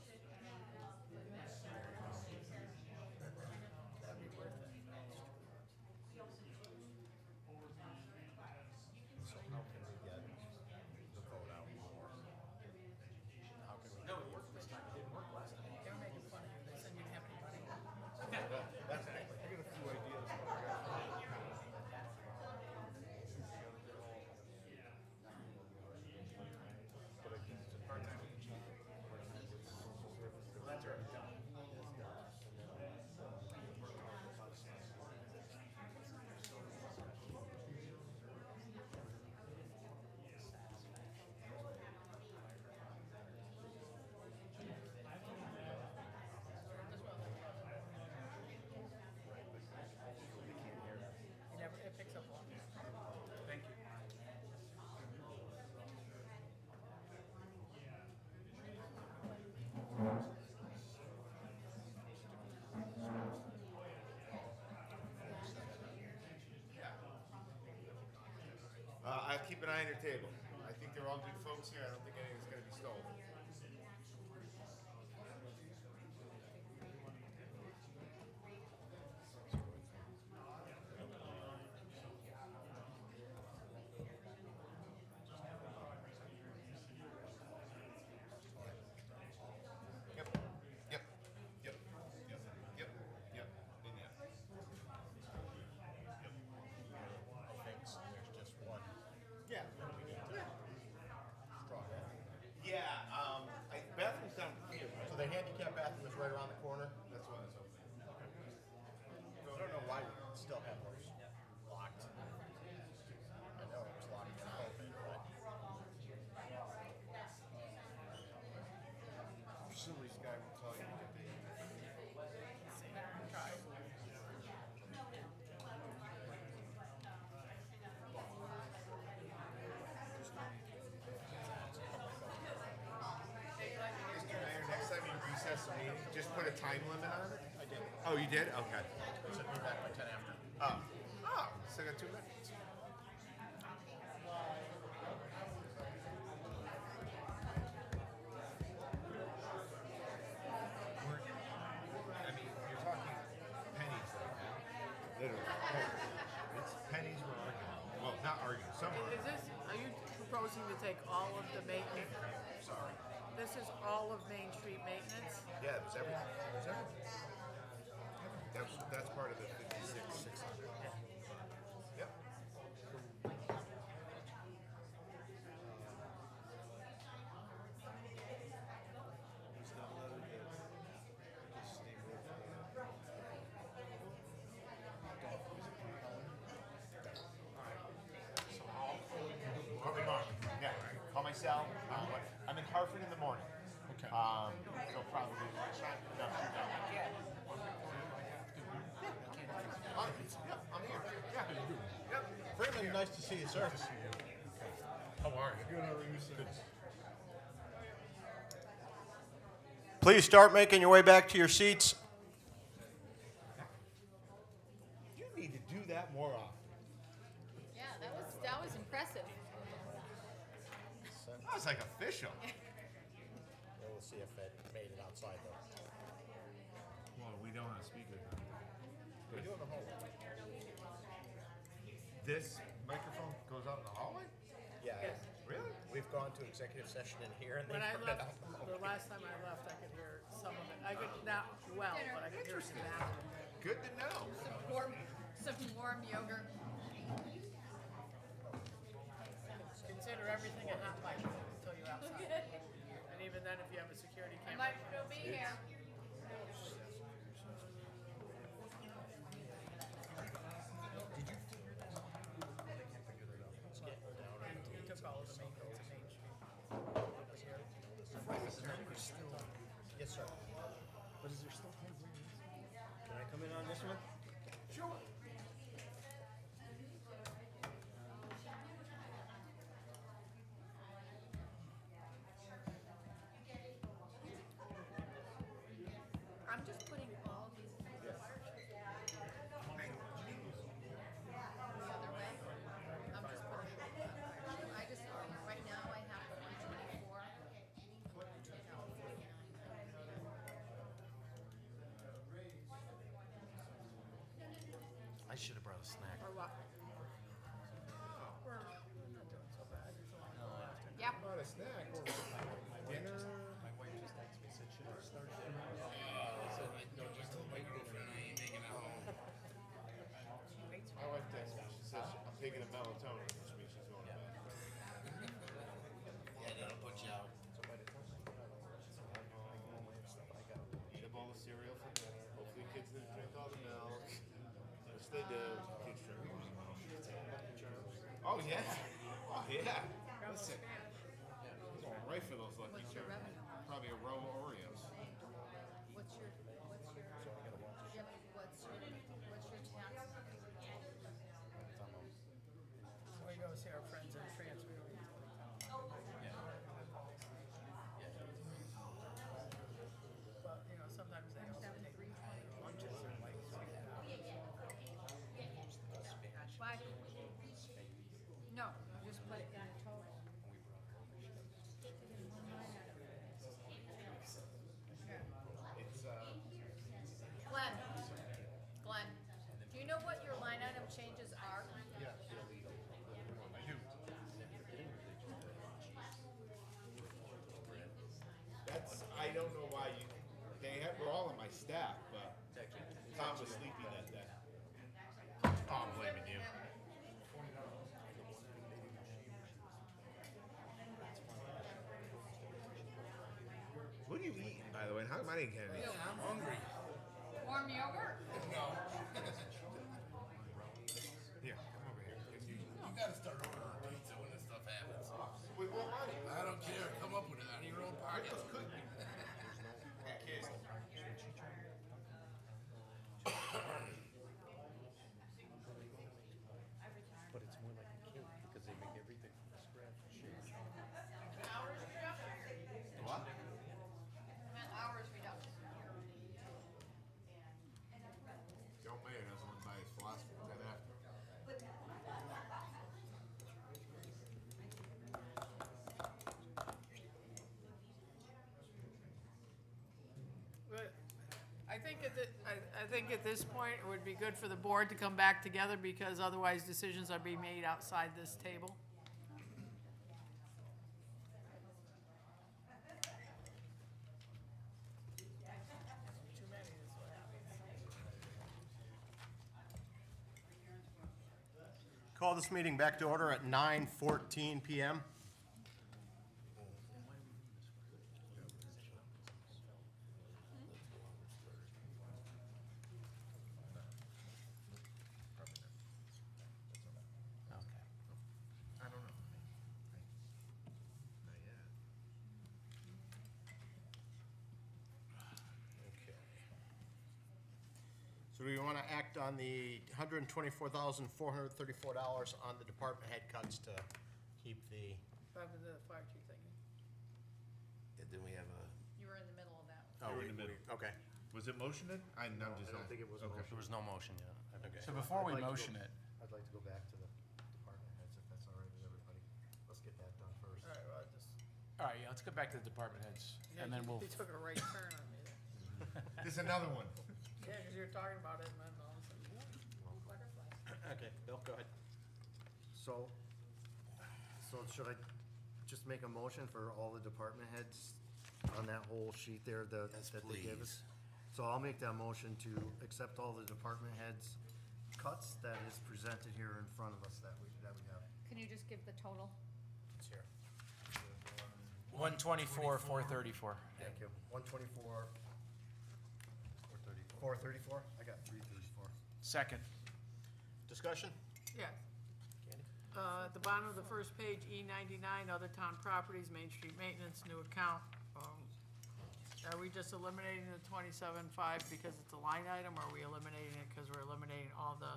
That'd be worth it. So how can we get the vote out more? How can we? No, it worked this time. It didn't work last time. They were making fun of you, they said you didn't have any money. That's it. I got a few ideas. keep an eye on your table. I think they're all good folks here. I don't think anything's gonna be stolen. Yep, yep, yep, yep, yep, yep, in there. Thinks there's just one. Yeah. Yeah, bathroom's down here. So the handicap bathroom is right around the corner? That's why it's open. I don't know why we still have those locked. I know it was locked for COVID, but Facilities guy will tell you that they. Mr. Mayor, next time you recess a meeting, just put a time limit on it? I did. Oh, you did? Okay. Said be back by 10 after. Oh, still got 2 minutes. I mean, you're talking pennies right now. Literally. It's pennies we're arguing. Well, not arguing, some are. Is this, are you proposing to take all of the maintenance? Sorry. This is all of Main Street maintenance? Yeah, it was everything. It was everything. That's part of the 56,600. Yep. Call me Mark. Yeah, call my cell. I'm in Hartford in the morning. Okay. So probably lunchtime. No. Yeah, I'm here. Yeah. Yep. Freeman, nice to see you, sir. How are you? Good. How are you, sir? Please start making your way back to your seats. You need to do that more often. Yeah, that was impressive. That was like official. We'll see if it made it outside, though. Well, we don't have speakers. We do in the hallway. This microphone goes out in the hallway? Yeah. Really? We've gone to executive session in here, and When they've I turned it left, out. the last time I left, I could hear some of it. I could not well, but I could hear some of it. Good to know. Some warm yogurt. Consider everything a hot bite until you're outside. And even then, if you have a security camera. Might still be here. He took all of the maintenance to Main Street. Yes, sir. But is there still 10 grand? Can I come in on this one? Sure. I'm just putting all these the other way. I'm just putting, I just, right now I have 124. I should have brought a snack. Or what? We're not doing so bad. Yeah. Not a snack. Dinner. My wife just texted me, said, should I start dinner? My wife texted me. She says I'm taking a melatonin, which means she's going to bed. Yeah, that'll put you out. Eat a bowl of cereal for dinner. Hopefully kids didn't drink all the milk. Which they do. Kids drink. Oh yeah. Oh yeah. Listen. Going right for those lucky What's your charms. revenue? Probably a row of Oreos. What's your tax? So we go see our friends in transfer. But, you know, sometimes they also take lunches and like. Why? No, just put it, calling my staff, but Tom was sleepy that day. Oh, I'm blaming you. What are you eating, by the way? How come I didn't get any? Yeah, I'm hungry. Warm yogurt? No. Here, come over here. You gotta start ordering pizza when this stuff happens. With what money? I don't care. Come up with it out of your own pocket. But it's more like a cake because they make everything from scratch. What? Hours reduction. Joe Mayor doesn't live by his philosophy. Is that after? But I think at this point, it would be good for the board to come back together, because otherwise decisions are being made outside this table. Too many is what happens. Call this meeting back to order at 9:14 PM. I don't know. Not yet. Okay. So do we want to act on the $124,434 on the department head cuts to keep the, Back with the fire chief thing. Yeah, then we have a, You were in the middle of that. oh, We're in the middle. okay. Was it motioned? I'm just. I don't think it was Okay. motioned. There was no motion yet. Okay. So before we I'd like to motion go- it, I'd like to go back to the department heads, if that's all right with everybody. Let's get that done first. All right, well, just, all right, yeah, let's get back to the department heads, and then we'll, he took a right turn on me there. There's another one. Yeah, because you were talking about it, and then all of a sudden, whoa, butterflies. Okay, Bill, go ahead. So should I just make a motion for all the department heads on that whole sheet there that Yes, that they give us? please. So I'll make that motion to accept all the department heads' cuts that is presented here in front of us that we have. Can you just give the total? It's here. 124,434. Thank you. 124. 434? I got 334. Second. Discussion? Yeah. Candy? At the bottom of the first page, E99, other town properties, Main Street maintenance, new account. Are we just eliminating the 27.5 because it's a line item, or are we eliminating it because we're eliminating all the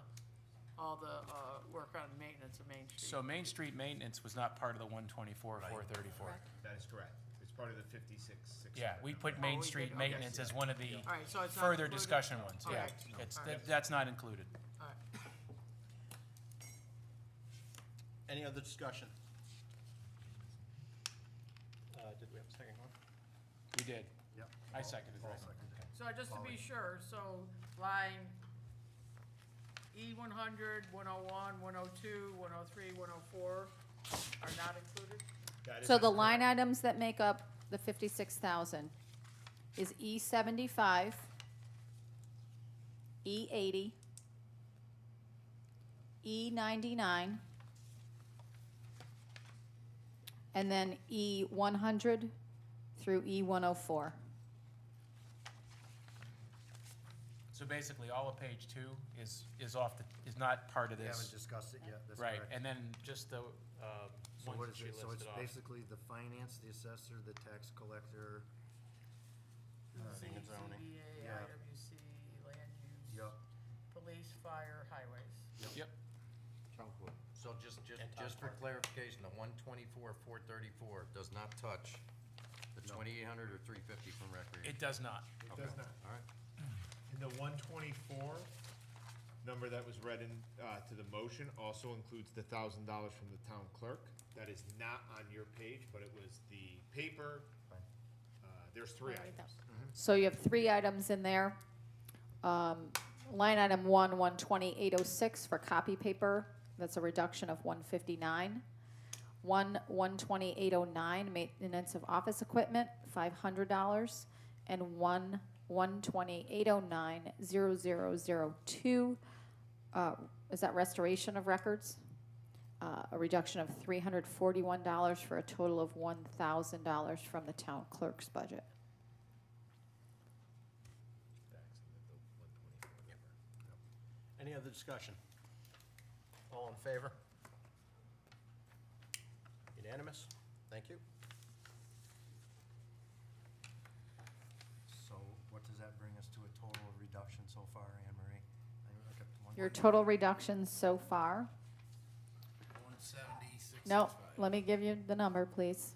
work on maintenance of Main Street? So Main Street maintenance was not part of the 124,434. That is correct. It's part of the 56,600. Yeah, we put Oh, Main we Street did, okay. maintenance as one of the All right, so it's not further included? discussion ones, yeah. Okay. It's, All right. that's not included. All right. Any other discussion? Did we have a second one? We did. Yep. I seconded, Paul right? seconded. So just to be sure, so line E100, 101, 102, 103, 104 are not included? That is So the correct. line items that make up the 56,000 is E75, E80, E99, and then E100 through E104. So basically, all of page 2 is off the, is not part of We haven't this. discussed it yet, that's Right, correct. and then just the So ones what that is she it? So it's listed off. basically the finance, the assessor, the tax collector. Planning and zoning. CBA, Yeah. IWC, land use. Yup. Police, fire, highways. Yep, So just And town for park. clarification, the 124,434 does not touch the 2,800 or 350 from recreation? it does not. It does not. All right. And the 124 number that was read in, to the motion also includes the $1,000 from the town clerk. That is not on your page, but it was the paper. There's three items. So you have 3 items in there. Line item 1, 120,806 for copy paper, that's a reduction of 159. 120,809, maintenance of office equipment, $500. And 120,809,0002. Is that restoration of records? A reduction of $341 for a total of $1,000 from the town clerk's budget. Any other discussion? All in favor? Unanimous? Thank you. So what does that bring us to a total reduction so far, Anne Marie? I look at one- Your total reductions so far? 176. No, let me give you the number, please.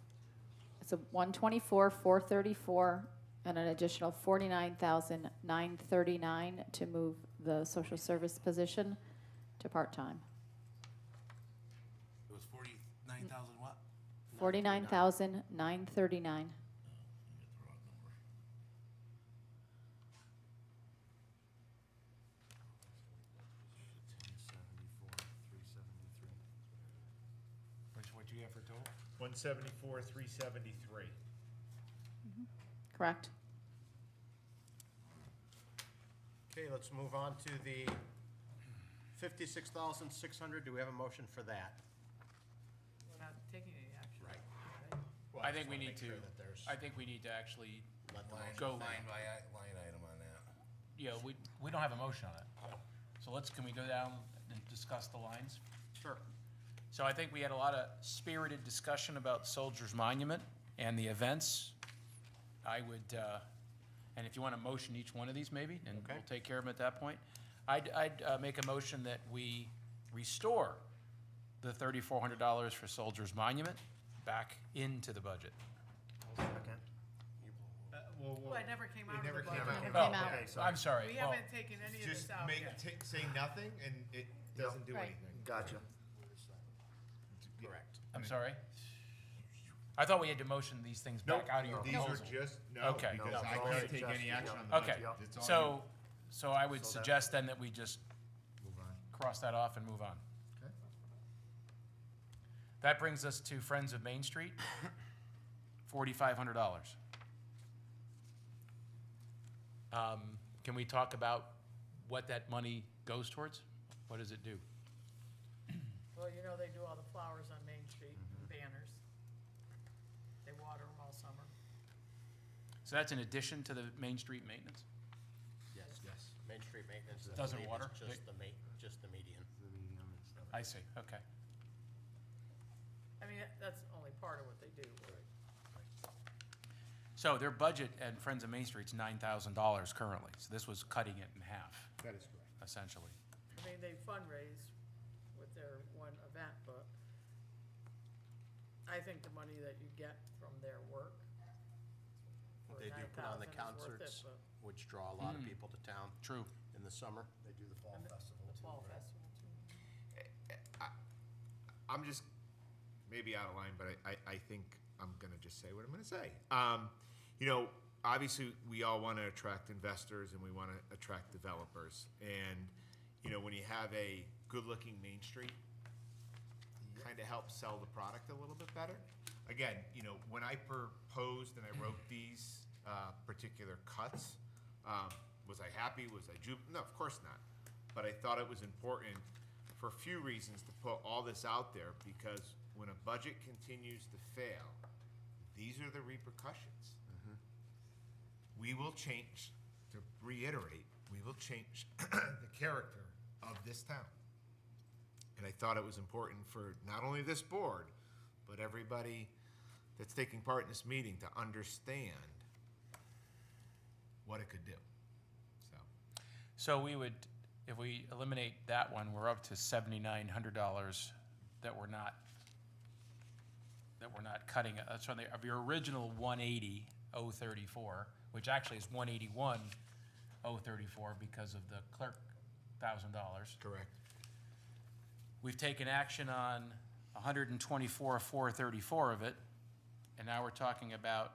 It's a 124,434 and an additional 49,939 to move the social service position to part-time. It was 49,000 what? 49,939. You get the wrong number. What you have for total? 174,373. Correct. Okay, let's move on to the 56,600. Do we have a motion for that? We're not taking any action. Right. Right? I think we need to, there's I think we need to actually let the Line, go. line by line item on that. Yeah, we don't have a motion on it. So can we go down and discuss the lines? Sure. So I think we had a lot of spirited discussion about Soldiers Monument and the events. I would, and if you want to motion each one of these maybe, and Okay. we'll take care of them at that point. I'd make a motion that we restore the $3,400 for Soldiers Monument back into the budget. Second. Well, it never came out of the never budget. came out. Never Oh, came out. Okay, sorry. I'm sorry. We Well, haven't taken any of this Just out make, yet. say nothing and it doesn't do Right. anything. Gotcha. Correct. I'm sorry. I thought we had to motion these things back out of your These proposal. are just, no, Okay. because No, I it's all can't take suggested, any action yeah. on the Okay, budget. It's all so I would So that- suggest then that we just Move on. cross that off and move on. Okay. That brings us to Friends of Main Street, $4,500. Can we talk about what that money goes towards? What does it do? Well, you know, they do all the flowers on Main Street, banners. They water them all summer. So that's in addition to the Main Street maintenance? Yes. Yes. Main Street maintenance. I Doesn't believe, water? is just the median. The medium and stuff. I see, okay. I mean, that's only part of what they do. So their budget at Friends of Main Street's $9,000 currently, so this was cutting it in half, That is correct. essentially. I mean, they fundraise with their one event, but I think the money that you get from their work for They do put on the 9,000 is worth it, concerts, but which draw a lot of people to town True. in the summer. They do the fall And the- festival the too, fall right? festival too. I'm just maybe out of line, but I think I'm gonna just say what I'm gonna say. You know, obviously, we all want to attract investors and we want to attract developers. And, you know, when you have a good-looking Main Street, kind of helps sell the product a little bit better. Again, you know, when I proposed and I wrote these particular cuts, was I happy? Was I No, of course not. But I thought it was important for a few reasons to put all this out there, because when a budget continues to fail, these are the repercussions. We will change, to reiterate, we will change the character of this town. And I thought it was important for not only this board, but everybody that's taking part in this meeting to understand what it could do. So, So we would, if we eliminate that one, we're up to $7,900 that we're not cutting. That's on of your original 180,034, which actually is 181,034 because of the clerk $1,000. correct. We've taken action on 124,434 of it, and now we're talking about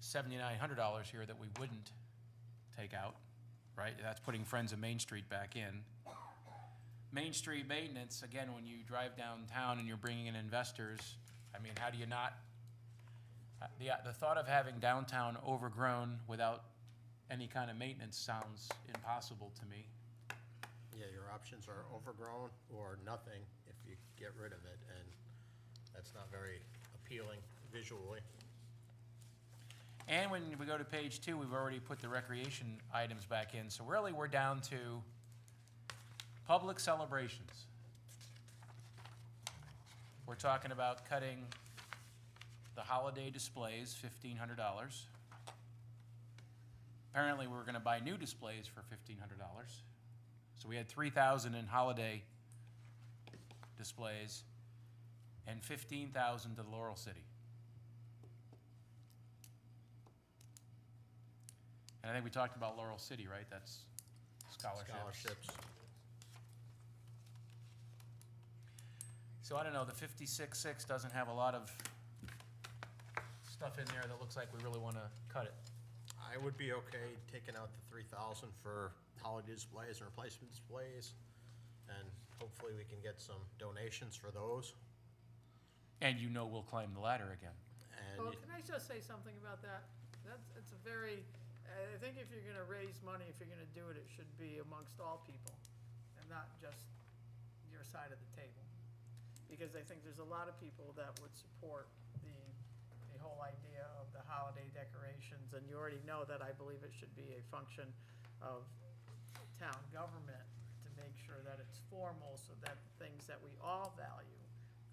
$7,900 here that we wouldn't take out, right? That's putting Friends of Main Street back in. Main Street maintenance, again, when you drive downtown and you're bringing in investors, I mean, how do you not The thought of having downtown overgrown without any kind of maintenance sounds impossible to me. Yeah, your options are overgrown or nothing if you get rid of it, and that's not very appealing visually. And when we go to page 2, we've already put the recreation items back in, so really we're down to public celebrations. We're talking about cutting the holiday displays, $1,500. Apparently, we're gonna buy new displays for $1,500. So we had 3,000 in holiday displays and 15,000 to Laurel City. And I think we talked about Laurel City, right? That's scholarships. So I don't know, the 56.6 doesn't have a lot of stuff in there that looks like we really wanna cut it. I would be okay taking out the 3,000 for holiday displays and replacement displays, and hopefully we can get some donations for those. And you know we'll climb the ladder again. And Well, can I just say something about that? It's a very, I think if you're gonna raise money, if you're gonna do it, it should be amongst all people and not just your side of the table. Because I think there's a lot of people that would support the whole idea of the holiday decorations. And you already know that I believe it should be a function of town government to make sure that it's formal so that the things that we all value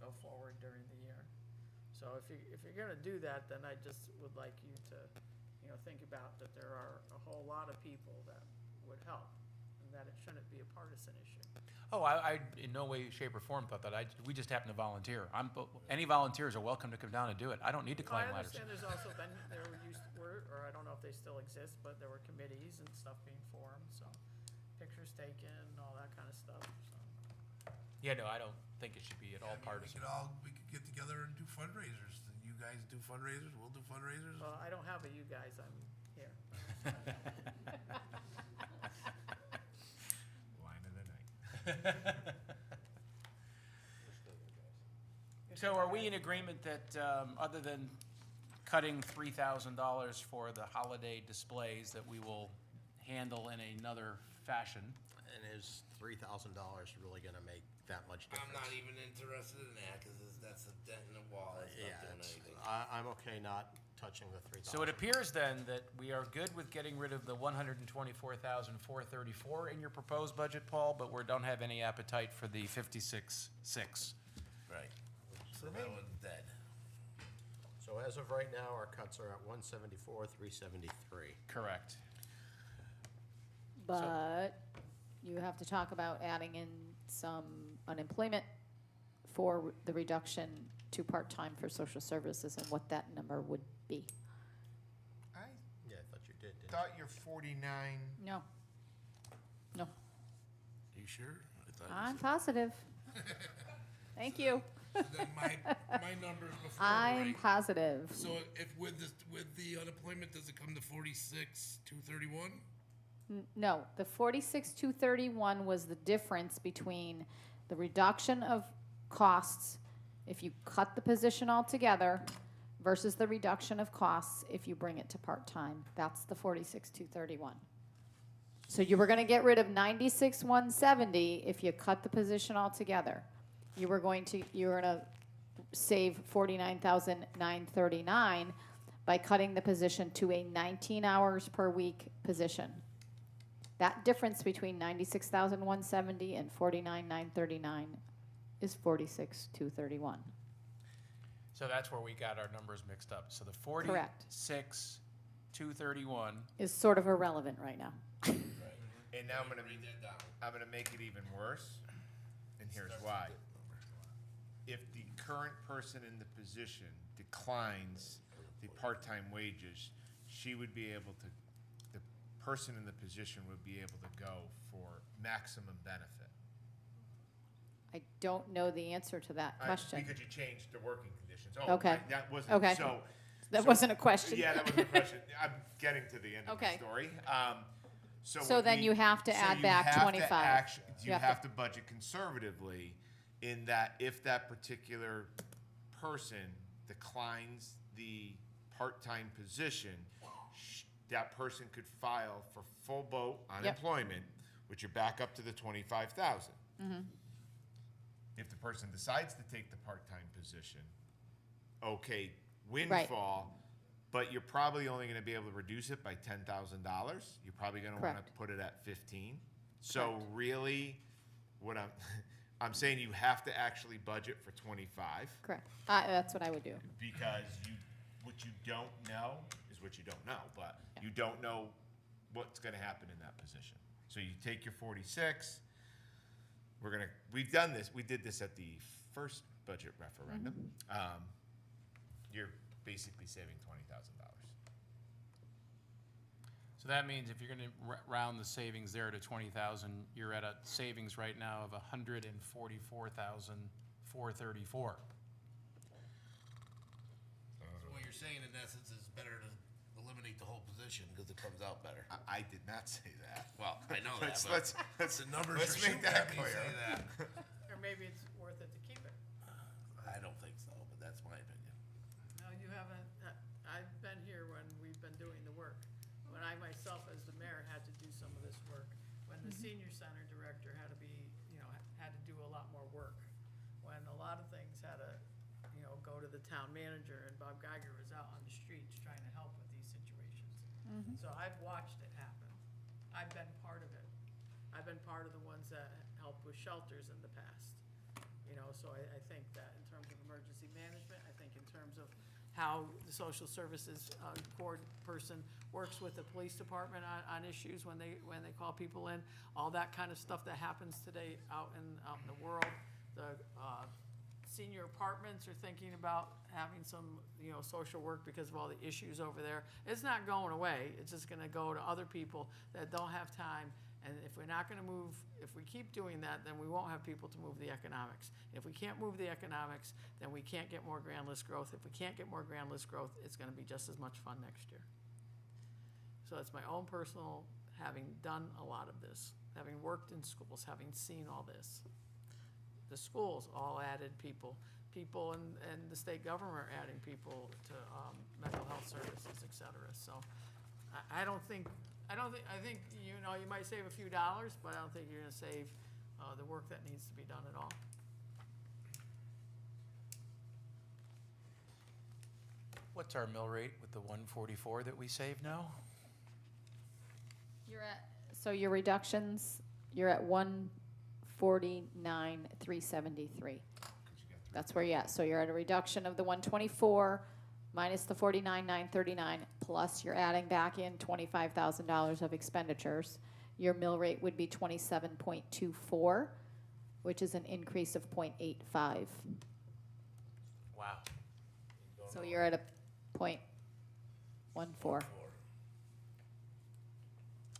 go forward during the year. So if you're gonna do that, then I just would like you to, think about that there are a whole lot of people that would help and that it shouldn't be a partisan issue. Oh, I in no way, shape, or form thought that. We just happen to volunteer. Any volunteers are welcome to come down and do it. I don't need to climb I ladders. understand there's also been, or I don't know if they still exist, but there were committees and stuff being formed, so pictures taken, all that kind of stuff, so. Yeah, no, I don't think it should be at all Yeah, I mean, partisan. we could get together and do fundraisers. You guys do fundraisers, we'll do fundraisers. Well, I don't have a you guys, I'm here. Line of the night. So are we in agreement that, other than cutting $3,000 for the holiday displays, that we will handle in another fashion? And is $3,000 really gonna make that much difference? I'm not even interested in that, cause that's a dent in the wall, it's Yeah, not doing it's, anything. I'm okay not touching the 3,000. So it appears then that we are good with getting rid of the $124,434 in your proposed budget, Paul, but we don't have any appetite for the 56.6. Right. So that one's dead. So as of right now, our cuts are at 174,373. Correct. But you have to talk about adding in some unemployment for the reduction to part-time for social services and what that number would be. I Yeah, I thought you did, didn't thought your 49, No. No, You sure? I thought you I'm said- positive. Thank you. Then my numbers before, I'm right? positive. So if with the unemployment, does it come to 46,231? No, the 46,231 was the difference between the reduction of costs if you cut the position altogether versus the reduction of costs if you bring it to part-time. That's the 46,231. So you were gonna get rid of 96,170 if you cut the position altogether. You were gonna save 49,939 by cutting the position to a 19 hours per week position. That difference between 96,170 and 49,939 is 46,231. So that's where we got our numbers mixed up. So the Correct. 46,231. Is sort of irrelevant right now. and now I'm gonna make it even worse, and here's why. If the current person in the position declines the part-time wages, she would be able to, the person in the position would be able to go for maximum benefit. I don't know the answer to that question. Because you changed the working conditions. Oh, Okay. that wasn't, Okay. so. That wasn't a question. Yeah, that wasn't a question. I'm getting to the end of the Okay. story. So So then you have to add back 25. You have to budget conservatively in that if that particular person declines the part-time position, that person could file for full boat unemployment, which you're back up to the 25,000. If the person decides to take the part-time position, okay, windfall, but you're probably only gonna be able to reduce it by $10,000. You're probably gonna wanna Correct. put it at 15. So really, what I'm saying, you have to actually budget for 25, Correct. That's what I would do. because what you don't know is what you don't know, but you don't know what's gonna happen in that position. So you take your 46, we've done this, we did this at the first budget referendum. You're basically saving $20,000. So that means if you're gonna round the savings there to 20,000, you're at a savings right now of 144,434. So what you're saying in essence is better to eliminate the whole position because it comes out better. I did not say that. Well, I know that, Let's, but let's, the numbers let's are make that shooting at me clear. say that. Or maybe it's worth it to keep it. I don't think so, but that's my opinion. No, you haven't, I've been here when we've been doing the work. When I myself, as the mayor, had to do some of this work. When the senior center director had to be, had to do a lot more work. When a lot of things had to, go to the town manager, and Bob Geiger was out on the streets trying to help with these situations. So I've watched it happen. I've been part of it. I've been part of the ones that helped with shelters in the past. So I think that in terms of emergency management, I think in terms of how the social services board person works with the police department on issues when they call people in, all that kind of stuff that happens today out in the world. The senior apartments are thinking about having some, social work because of all the issues over there. It's not going away. It's just gonna go to other people that don't have time. And if we're not gonna move, if we keep doing that, then we won't have people to move the economics. If we can't move the economics, then we can't get more grand list growth. If we can't get more grand list growth, it's gonna be just as much fun next year. So it's my own personal, having done a lot of this, having worked in schools, having seen all this. The schools all added people and the state government are adding people to mental health services, et cetera. So I think, you might save a few dollars, but I don't think you're gonna save the work that needs to be done at all. What's our mill rate with the 144 that we save now? So your reductions, you're at 149,373. That's where you're at. So you're at a reduction of the 124 minus the 49,939, plus you're adding back in $25,000 of expenditures. Your mill rate would be 27.24, which is an increase of 0.85. Wow. So you're at a 0.14.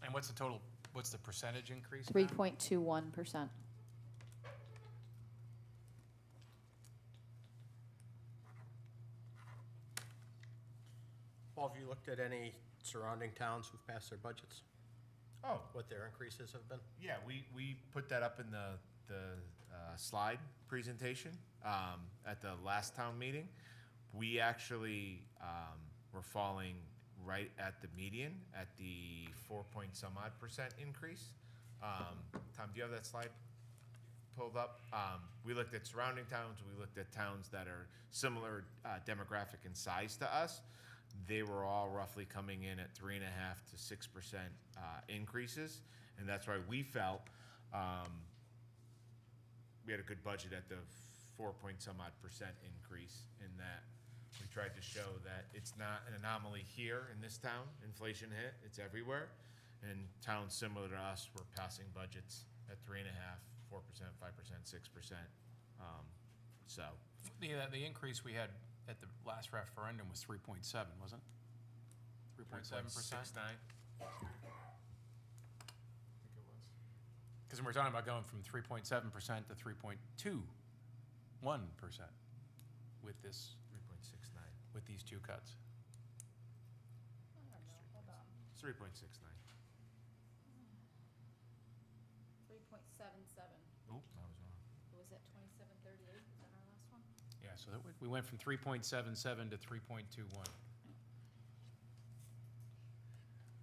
And what's the percentage increase now? 3.21%. Paul, have you looked at any surrounding towns who've passed their budgets? Oh, What their increases have been? yeah, we put that up in the slide presentation at the last town meeting. We actually were falling right at the median, at the 4-point-some-odd% increase. Tom, do you have that slide pulled up? We looked at surrounding towns, we looked at towns that are similar demographic and size to us. They were all roughly coming in at 3.5% to 6% increases, and that's why we felt we had a good budget at the 4-point-some-odd% increase. In that, we tried to show that it's not an anomaly here in this town. Inflation hit; it's everywhere, and towns similar to us were passing budgets at 3.5%, 4%, 5%, 6%. So The increase we had at the last referendum was 3.7, wasn't it? 3.7%? 3.69. Because we're talking about going from 3.7% to 3.21% with this, 3.69. with these two cuts. It's 3.69. 3.77. Oop, I was wrong. Was it 2738? Was that our last one? Yeah, so we went from 3.77 to 3.21.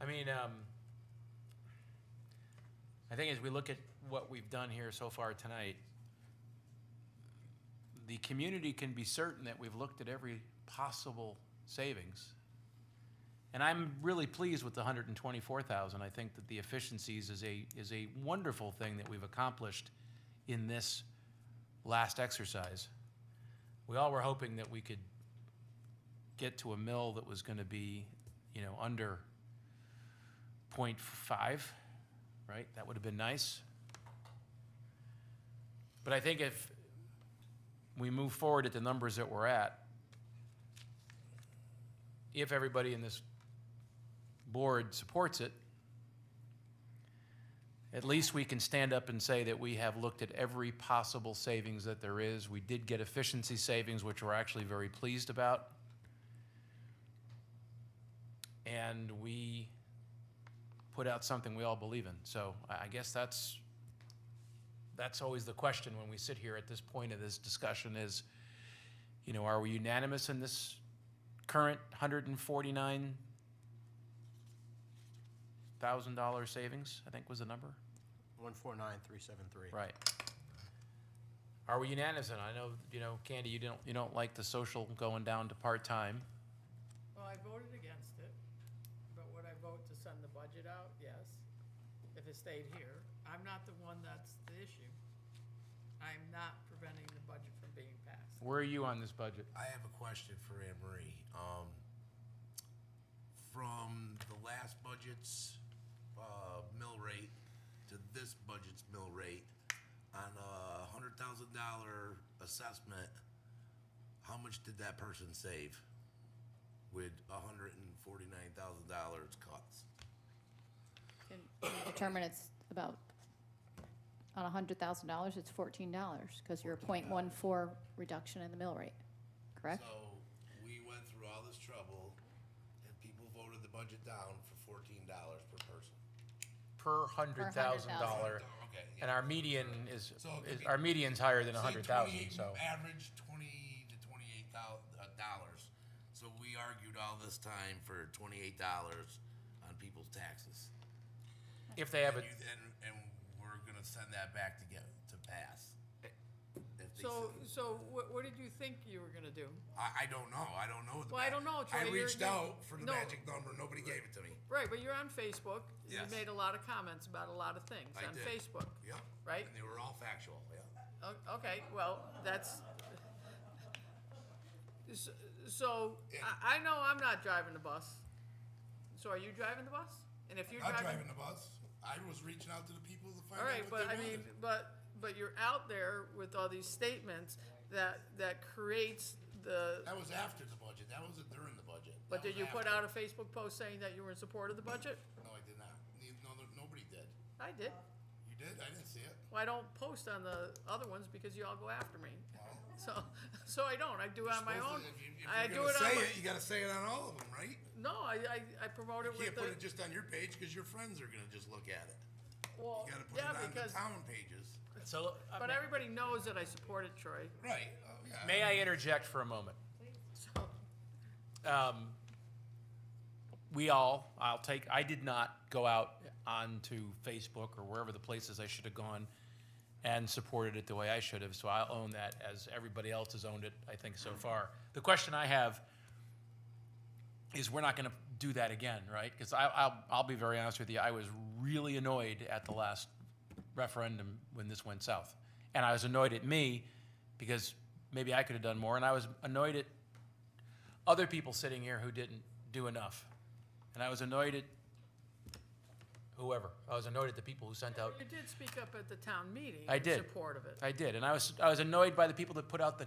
I mean, I think as we look at what we've done here so far tonight, the community can be certain that we've looked at every possible savings. And I'm really pleased with the 124,000. I think that the efficiencies is a wonderful thing that we've accomplished in this last exercise. We all were hoping that we could get to a mill that was going to be, you know, under 0.5, right? That would have been nice. But I think if we move forward at the numbers that we're at, if everybody in this board supports it, at least we can stand up and say that we have looked at every possible savings that there is. We did get efficiency savings, which we're actually very pleased about. And we put out something we all believe in. So I guess that's always the question when we sit here at this point of this discussion is, you know, are we unanimous in this current $149,000 savings, I think was the number? 149,373. Right. Are we unanimous? And I know, you know, Candy, you don't like the social going down to part-time. Well, I voted against it, but would I vote to send the budget out? Yes, if it stayed here. I'm not the one that's the issue. I'm not preventing the budget from being passed. Where are you on this budget? I have a question for Anne Marie. From the last budget's mill rate to this budget's mill rate, on a $100,000 assessment, how much did that person save with $149,000 cuts? Can you determine it's about, on $100,000, it's $14, because you're a .14 reduction in the mill rate, correct? So we went through all this trouble and people voted the budget down for $14 per person. Per $100,000. Okay, yeah. And our median is, So it could be- our median's higher than Say 100,000, so. Average $20 to $28. So we argued all this time for $28 on people's taxes. If they have a, And we're gonna send that back to pass. If they So what did you think you were gonna do? I don't know. I don't know. Well, I don't know, Troy. I You're- reached out for the no. magic number. Nobody gave it to me. Right, but you're on Facebook. You Yes. made a lot of comments about a lot of things I on did. Facebook, Yep. right? And they were all factual, yeah. Okay, well, that's, so, I know I'm not driving the bus. So are you driving the bus? And if you're Not driving. driving the bus. I was reaching out to the people to find All out right, what but they I mean, wanted. but you're out there with all these statements that creates the, That was after the budget. That wasn't during the budget. but That did was you put after. out a Facebook post saying that you were in support of the budget? No, I did not. Nobody did. I did. You did? I didn't see it. Well, I don't post on the other ones because you all go after me. So I don't. I do it on my own. If I you're do gonna it on say my. it, you gotta say it on all of them, right? No, I promote it You with can't put the. it just on your page because your friends are gonna just look at it. Well, You gotta put yeah, it on the because, town pages. so, but everybody knows that I support it, Troy. Right. Yeah. may I interject for a moment? So, I did not go out onto Facebook or wherever the places I should have gone and supported it the way I should have, so I'll own that as everybody else has owned it, I think, so far. The question I have is we're not gonna do that again, right? Because I'll be very honest with you, I was really annoyed at the last referendum when this went south. And I was annoyed at me because maybe I could have done more, and I was annoyed at other people sitting here who didn't do enough. And I was annoyed at whoever. I was annoyed at the people who sent out. you did speak up at the town meeting. I in did. support of it. I did, and I was annoyed by the people that put out the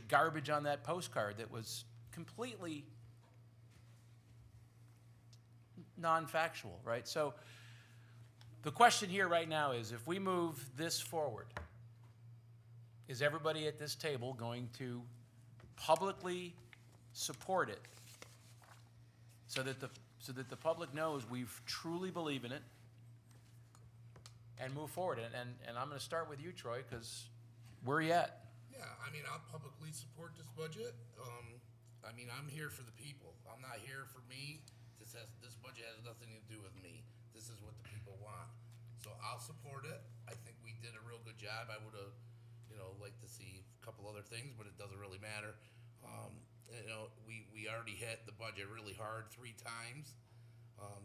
garbage on that postcard that was completely non-factual, right? So the question here right now is, if we move this forward, is everybody at this table going to publicly support it so that the public knows we truly believe in it and move forward? And I'm gonna start with you, Troy, because where are you at? Yeah, I mean, I'll publicly support this budget. I mean, I'm here for the people. I'm not here for me to this budget has nothing to do with me. This is what the people want. So I'll support it. I think we did a real good job. I would've, liked to see a couple other things, but it doesn't really matter. We already hit the budget really hard 3 times.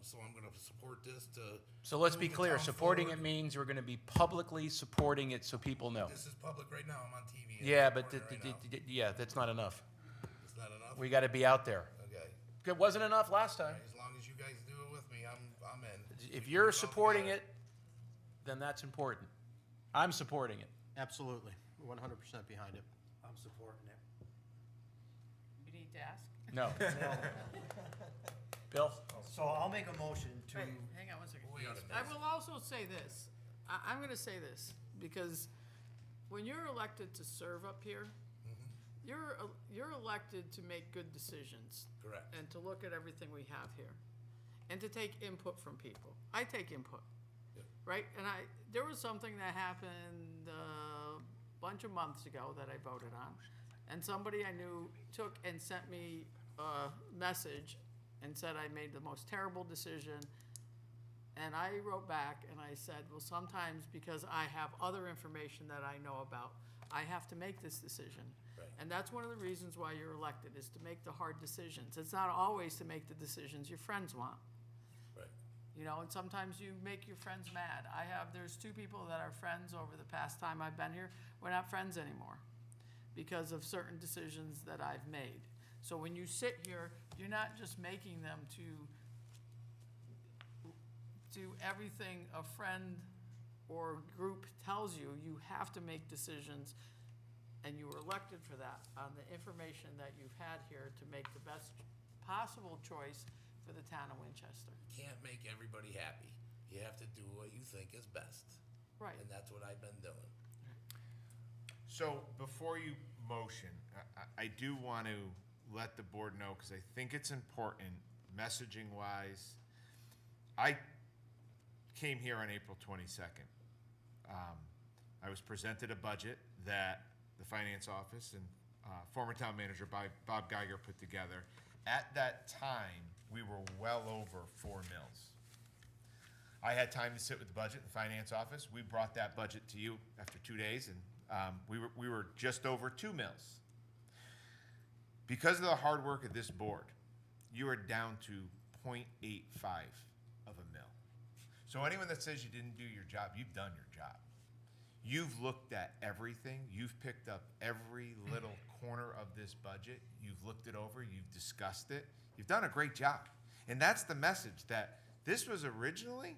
So I'm gonna support this to. So let's be move the clear, town supporting forward. it means we're gonna be publicly supporting it so people know. This is public right now. I'm on TV. I'm Yeah, but, supporting it right now. yeah, that's not enough. It's not enough? We gotta be out there. Okay. It wasn't enough last time. As long as you guys do it with me, I'm in. If you're supporting it, then that's important. I'm supporting it. Absolutely, 100% behind it. I'm supporting it. You need to ask? No. Bill? So I'll make a motion to, Wait, hang on one second. We oughta I will also say this, I'm gonna say this, because when you're elected to serve up here, you're elected to make good decisions. Correct. And to look at everything we have here, and to take input from people. I take input, Yep. right? And there was something that happened a bunch of months ago that I voted on, and somebody I knew took and sent me a message and said I made the most terrible decision. And I wrote back and I said, well, sometimes because I have other information that I know about, I have to make this decision. Right. And that's one of the reasons why you're elected, is to make the hard decisions. It's not always to make the decisions your friends want. Right. And sometimes you make your friends mad. There's 2 people that are friends over the past time I've been here. We're not friends anymore because of certain decisions that I've made. So when you sit here, you're not just making them to do everything a friend or group tells you. You have to make decisions, and you were elected for that, on the information that you've had here to make the best possible choice for the town of Winchester. Can't make everybody happy. You have to do what you think is best. Right. And that's what I've been doing. So before you motion, I do want to let the board know, because I think it's important, messaging-wise. I came here on April 22nd. I was presented a budget that the finance office and former town manager Bob Geiger put together. At that time, we were well over 4 mills. I had time to sit with the budget and finance office. We brought that budget to you after 2 days, and we were just over 2 mills. Because of the hard work of this board, you are down to 0.85 of a mill. So anyone that says you didn't do your job, you've done your job. You've looked at everything. You've picked up every little corner of this budget. You've looked it over. You've discussed it. You've done a great job. And that's the message, that this was originally,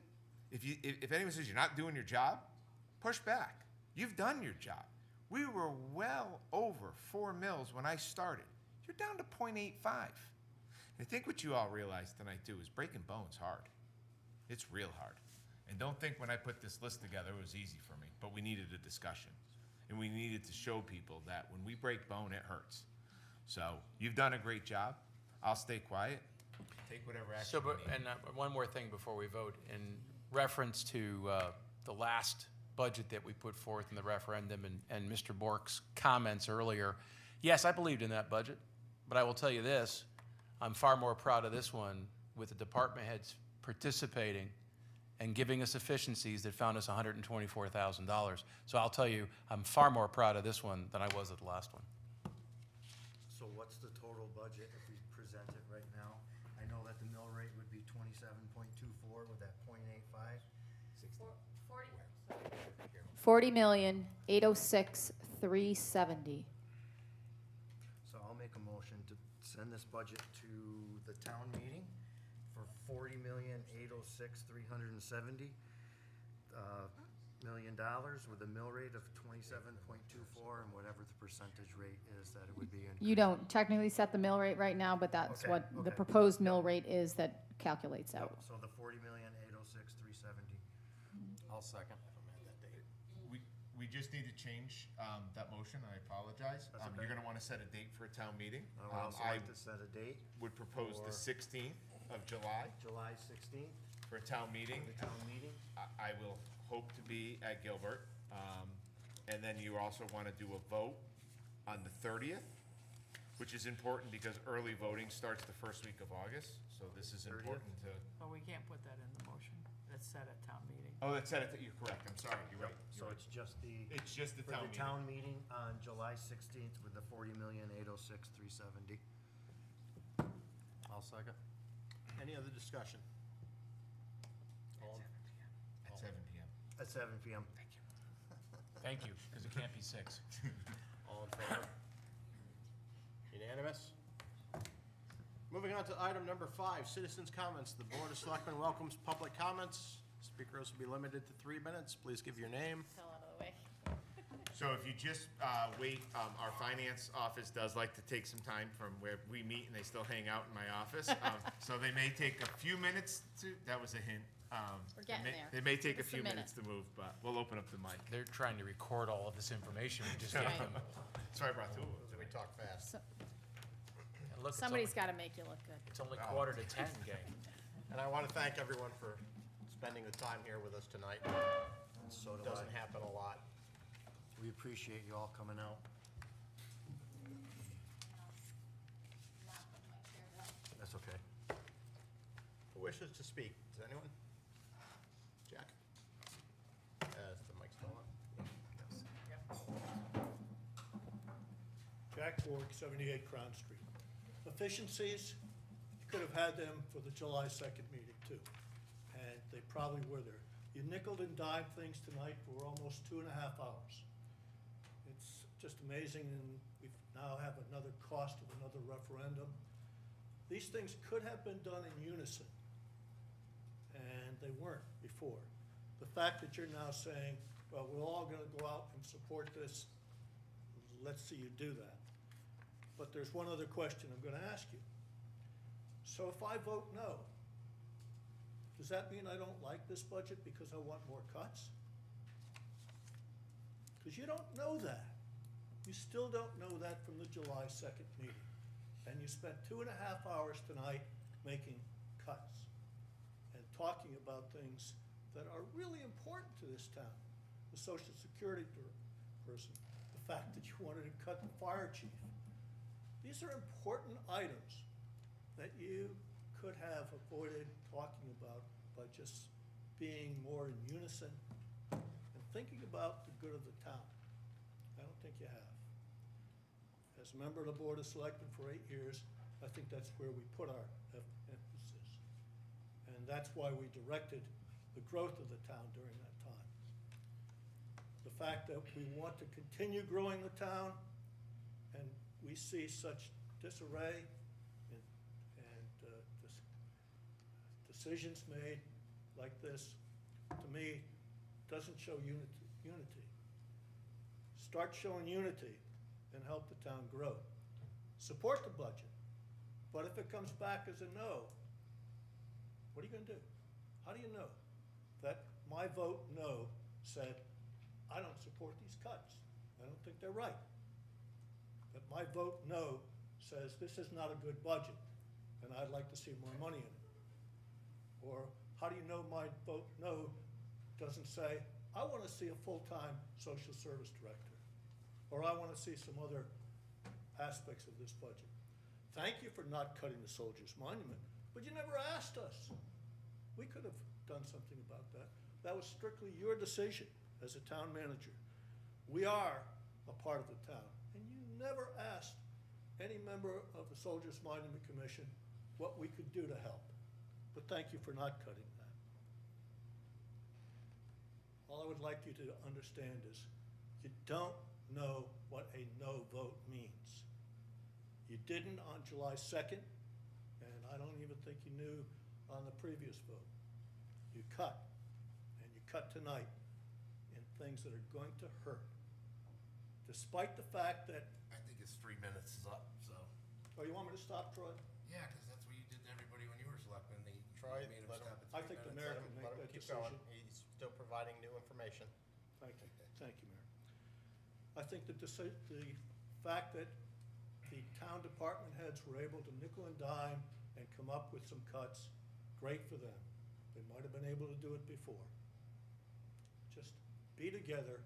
if anyone says you're not doing your job, push back. You've done your job. We were well over 4 mills when I started. You're down to 0.85. And I think what you all realize tonight too is breaking bones hard. It's real hard. And don't think when I put this list together it was easy for me, but we needed a discussion. And we needed to show people that when we break bone, it hurts. So you've done a great job. I'll stay quiet. Take whatever action So, you need. one more thing before we vote. In reference to the last budget that we put forth in the referendum and Mr. Bork's comments earlier, yes, I believed in that budget, but I will tell you this, I'm far more proud of this one with the department heads participating and giving us efficiencies that found us $124,000. So I'll tell you, I'm far more proud of this one than I was at the last one. so what's the total budget if we present it right now? I know that the mill rate would be 27.24 with that 0.85. 40,806,370. So I'll make a motion to send this budget to the town meeting for $40,806,370 million with a mill rate of 27.24 and whatever the percentage rate is that it would be in. You don't technically set the mill rate right now, but that's Okay, what the okay. proposed mill rate is that calculates out. So the 40,806,370. I'll second. We just need to change that motion. I apologize. That's okay. You're going to want to set a date for a town meeting. I would also I like to set a date, would propose the for- 16th of July July 16th, for a town meeting. for the town meeting. I will hope to be at Gilbert. And then you also want to do a vote on the 30th. which is important because early voting starts the first week of August, so this is 30th? important to. But we can't put that in the motion. That's set at town meeting. Oh, that's it, you're correct, I'm sorry, you're right. So it's just the. It's just the For town the meeting. town meeting on July 16th with the 40,806,370. I'll second. Any other discussion? All in- At 7 PM. At 7 PM. Thank you, because it can't be 6. All in favor? Unanimous? Moving on to item number 5, citizens' comments. The Board of Selectmen welcomes public comments. Speakers will be limited to 3 minutes. Please give your name. Fell out of the way. So if you just wait, our finance office does like to take some time from where we meet and they still hang out in my office. So they may take a few minutes to, that was a hint. We're getting there. They may take a Just a few minute. minutes to move, but we'll open up the mic. They're trying to record all of this information we just gave Right. them. That's why I brought two of So them. we talk fast. So- And look, Somebody's gotta make you look good. It's only quarter to 10, gang. And I want to thank everyone for spending the time here with us tonight. And so do Doesn't I. happen a lot. We appreciate you all coming out. That's okay. Who wishes to speak? Does anyone? Jack? Is the mic still on? Jack Borg, 78 Crown Street. Efficiencies, you could have had them for the July 2nd meeting too, and they probably were there. You nickel and dimed things tonight for almost 2.5 hours. It's just amazing, and we now have another cost of another referendum. These things could have been done in unison, and they weren't before. The fact that you're now saying, well, we're all gonna go out and support this, let's see you do that. But there's one other question I'm gonna ask you. So if I vote no, does that mean I don't like this budget because I want more cuts? Because you don't know that. You still don't know that from the July 2nd meeting. And you spent 2.5 hours tonight making cuts and talking about things that are really important to this town. The Social Security person, the fact that you wanted to cut the fire chief. These are important items that you could have avoided talking about by just being more in unison and thinking about the good of the town. I don't think you have. As a member of the Board of Selectmen for 8 years, I think that's where we put our emphasis. And that's why we directed the growth of the town during that time. The fact that we want to continue growing the town, and we see such disarray and decisions made like this, to me, doesn't show unity. Start showing unity and help the town grow. Support the budget, but if it comes back as a no, what are you gonna do? How do you know that my vote no said, I don't support these cuts, I don't think they're right? That my vote no says this is not a good budget, and I'd like to see more money in it? Or how do you know my vote no doesn't say, I want to see a full-time social service director, or I want to see some other aspects of this budget? Thank you for not cutting the Soldiers Monument, but you never asked us. We could have done something about that. That was strictly your decision as a town manager. We are a part of the town, and you never asked any member of the Soldiers Monument Commission what we could do to help. But thank you for not cutting that. All I would like you to understand is you don't know what a no vote means. You didn't on July 2nd, and I don't even think you knew on the previous vote. You cut, and you cut tonight in things that are going to hurt. Despite the fact that, I think it's 3 minutes is up, so. oh, you want me to stop, Troy? Yeah, because that's what you did to everybody when you were selectmen. They Troy, made them let him- stop at 3 minutes. I think the mayor can make Let him that keep going. decision. He's still providing new information. Thank you, Mayor. I think the fact that the town department heads were able to nickel and dime and come up with some cuts, great for them. They might have been able to do it before. Just be together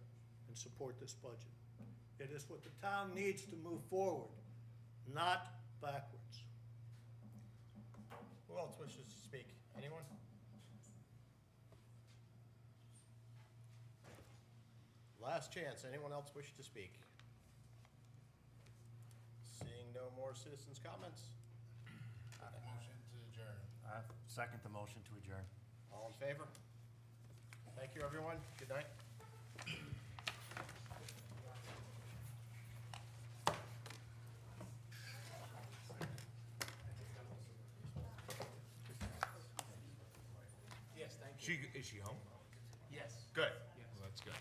and support this budget. It is what the town needs to move forward, not backwards. Who else wishes to speak? Anyone? Last chance. Anyone else wish to speak? Seeing no more citizens' comments? Motion to adjourn. Second the motion to adjourn. All in favor? Thank you, everyone. Good night. Yes, thank you. Is she home? Yes. Good. Well, that's good.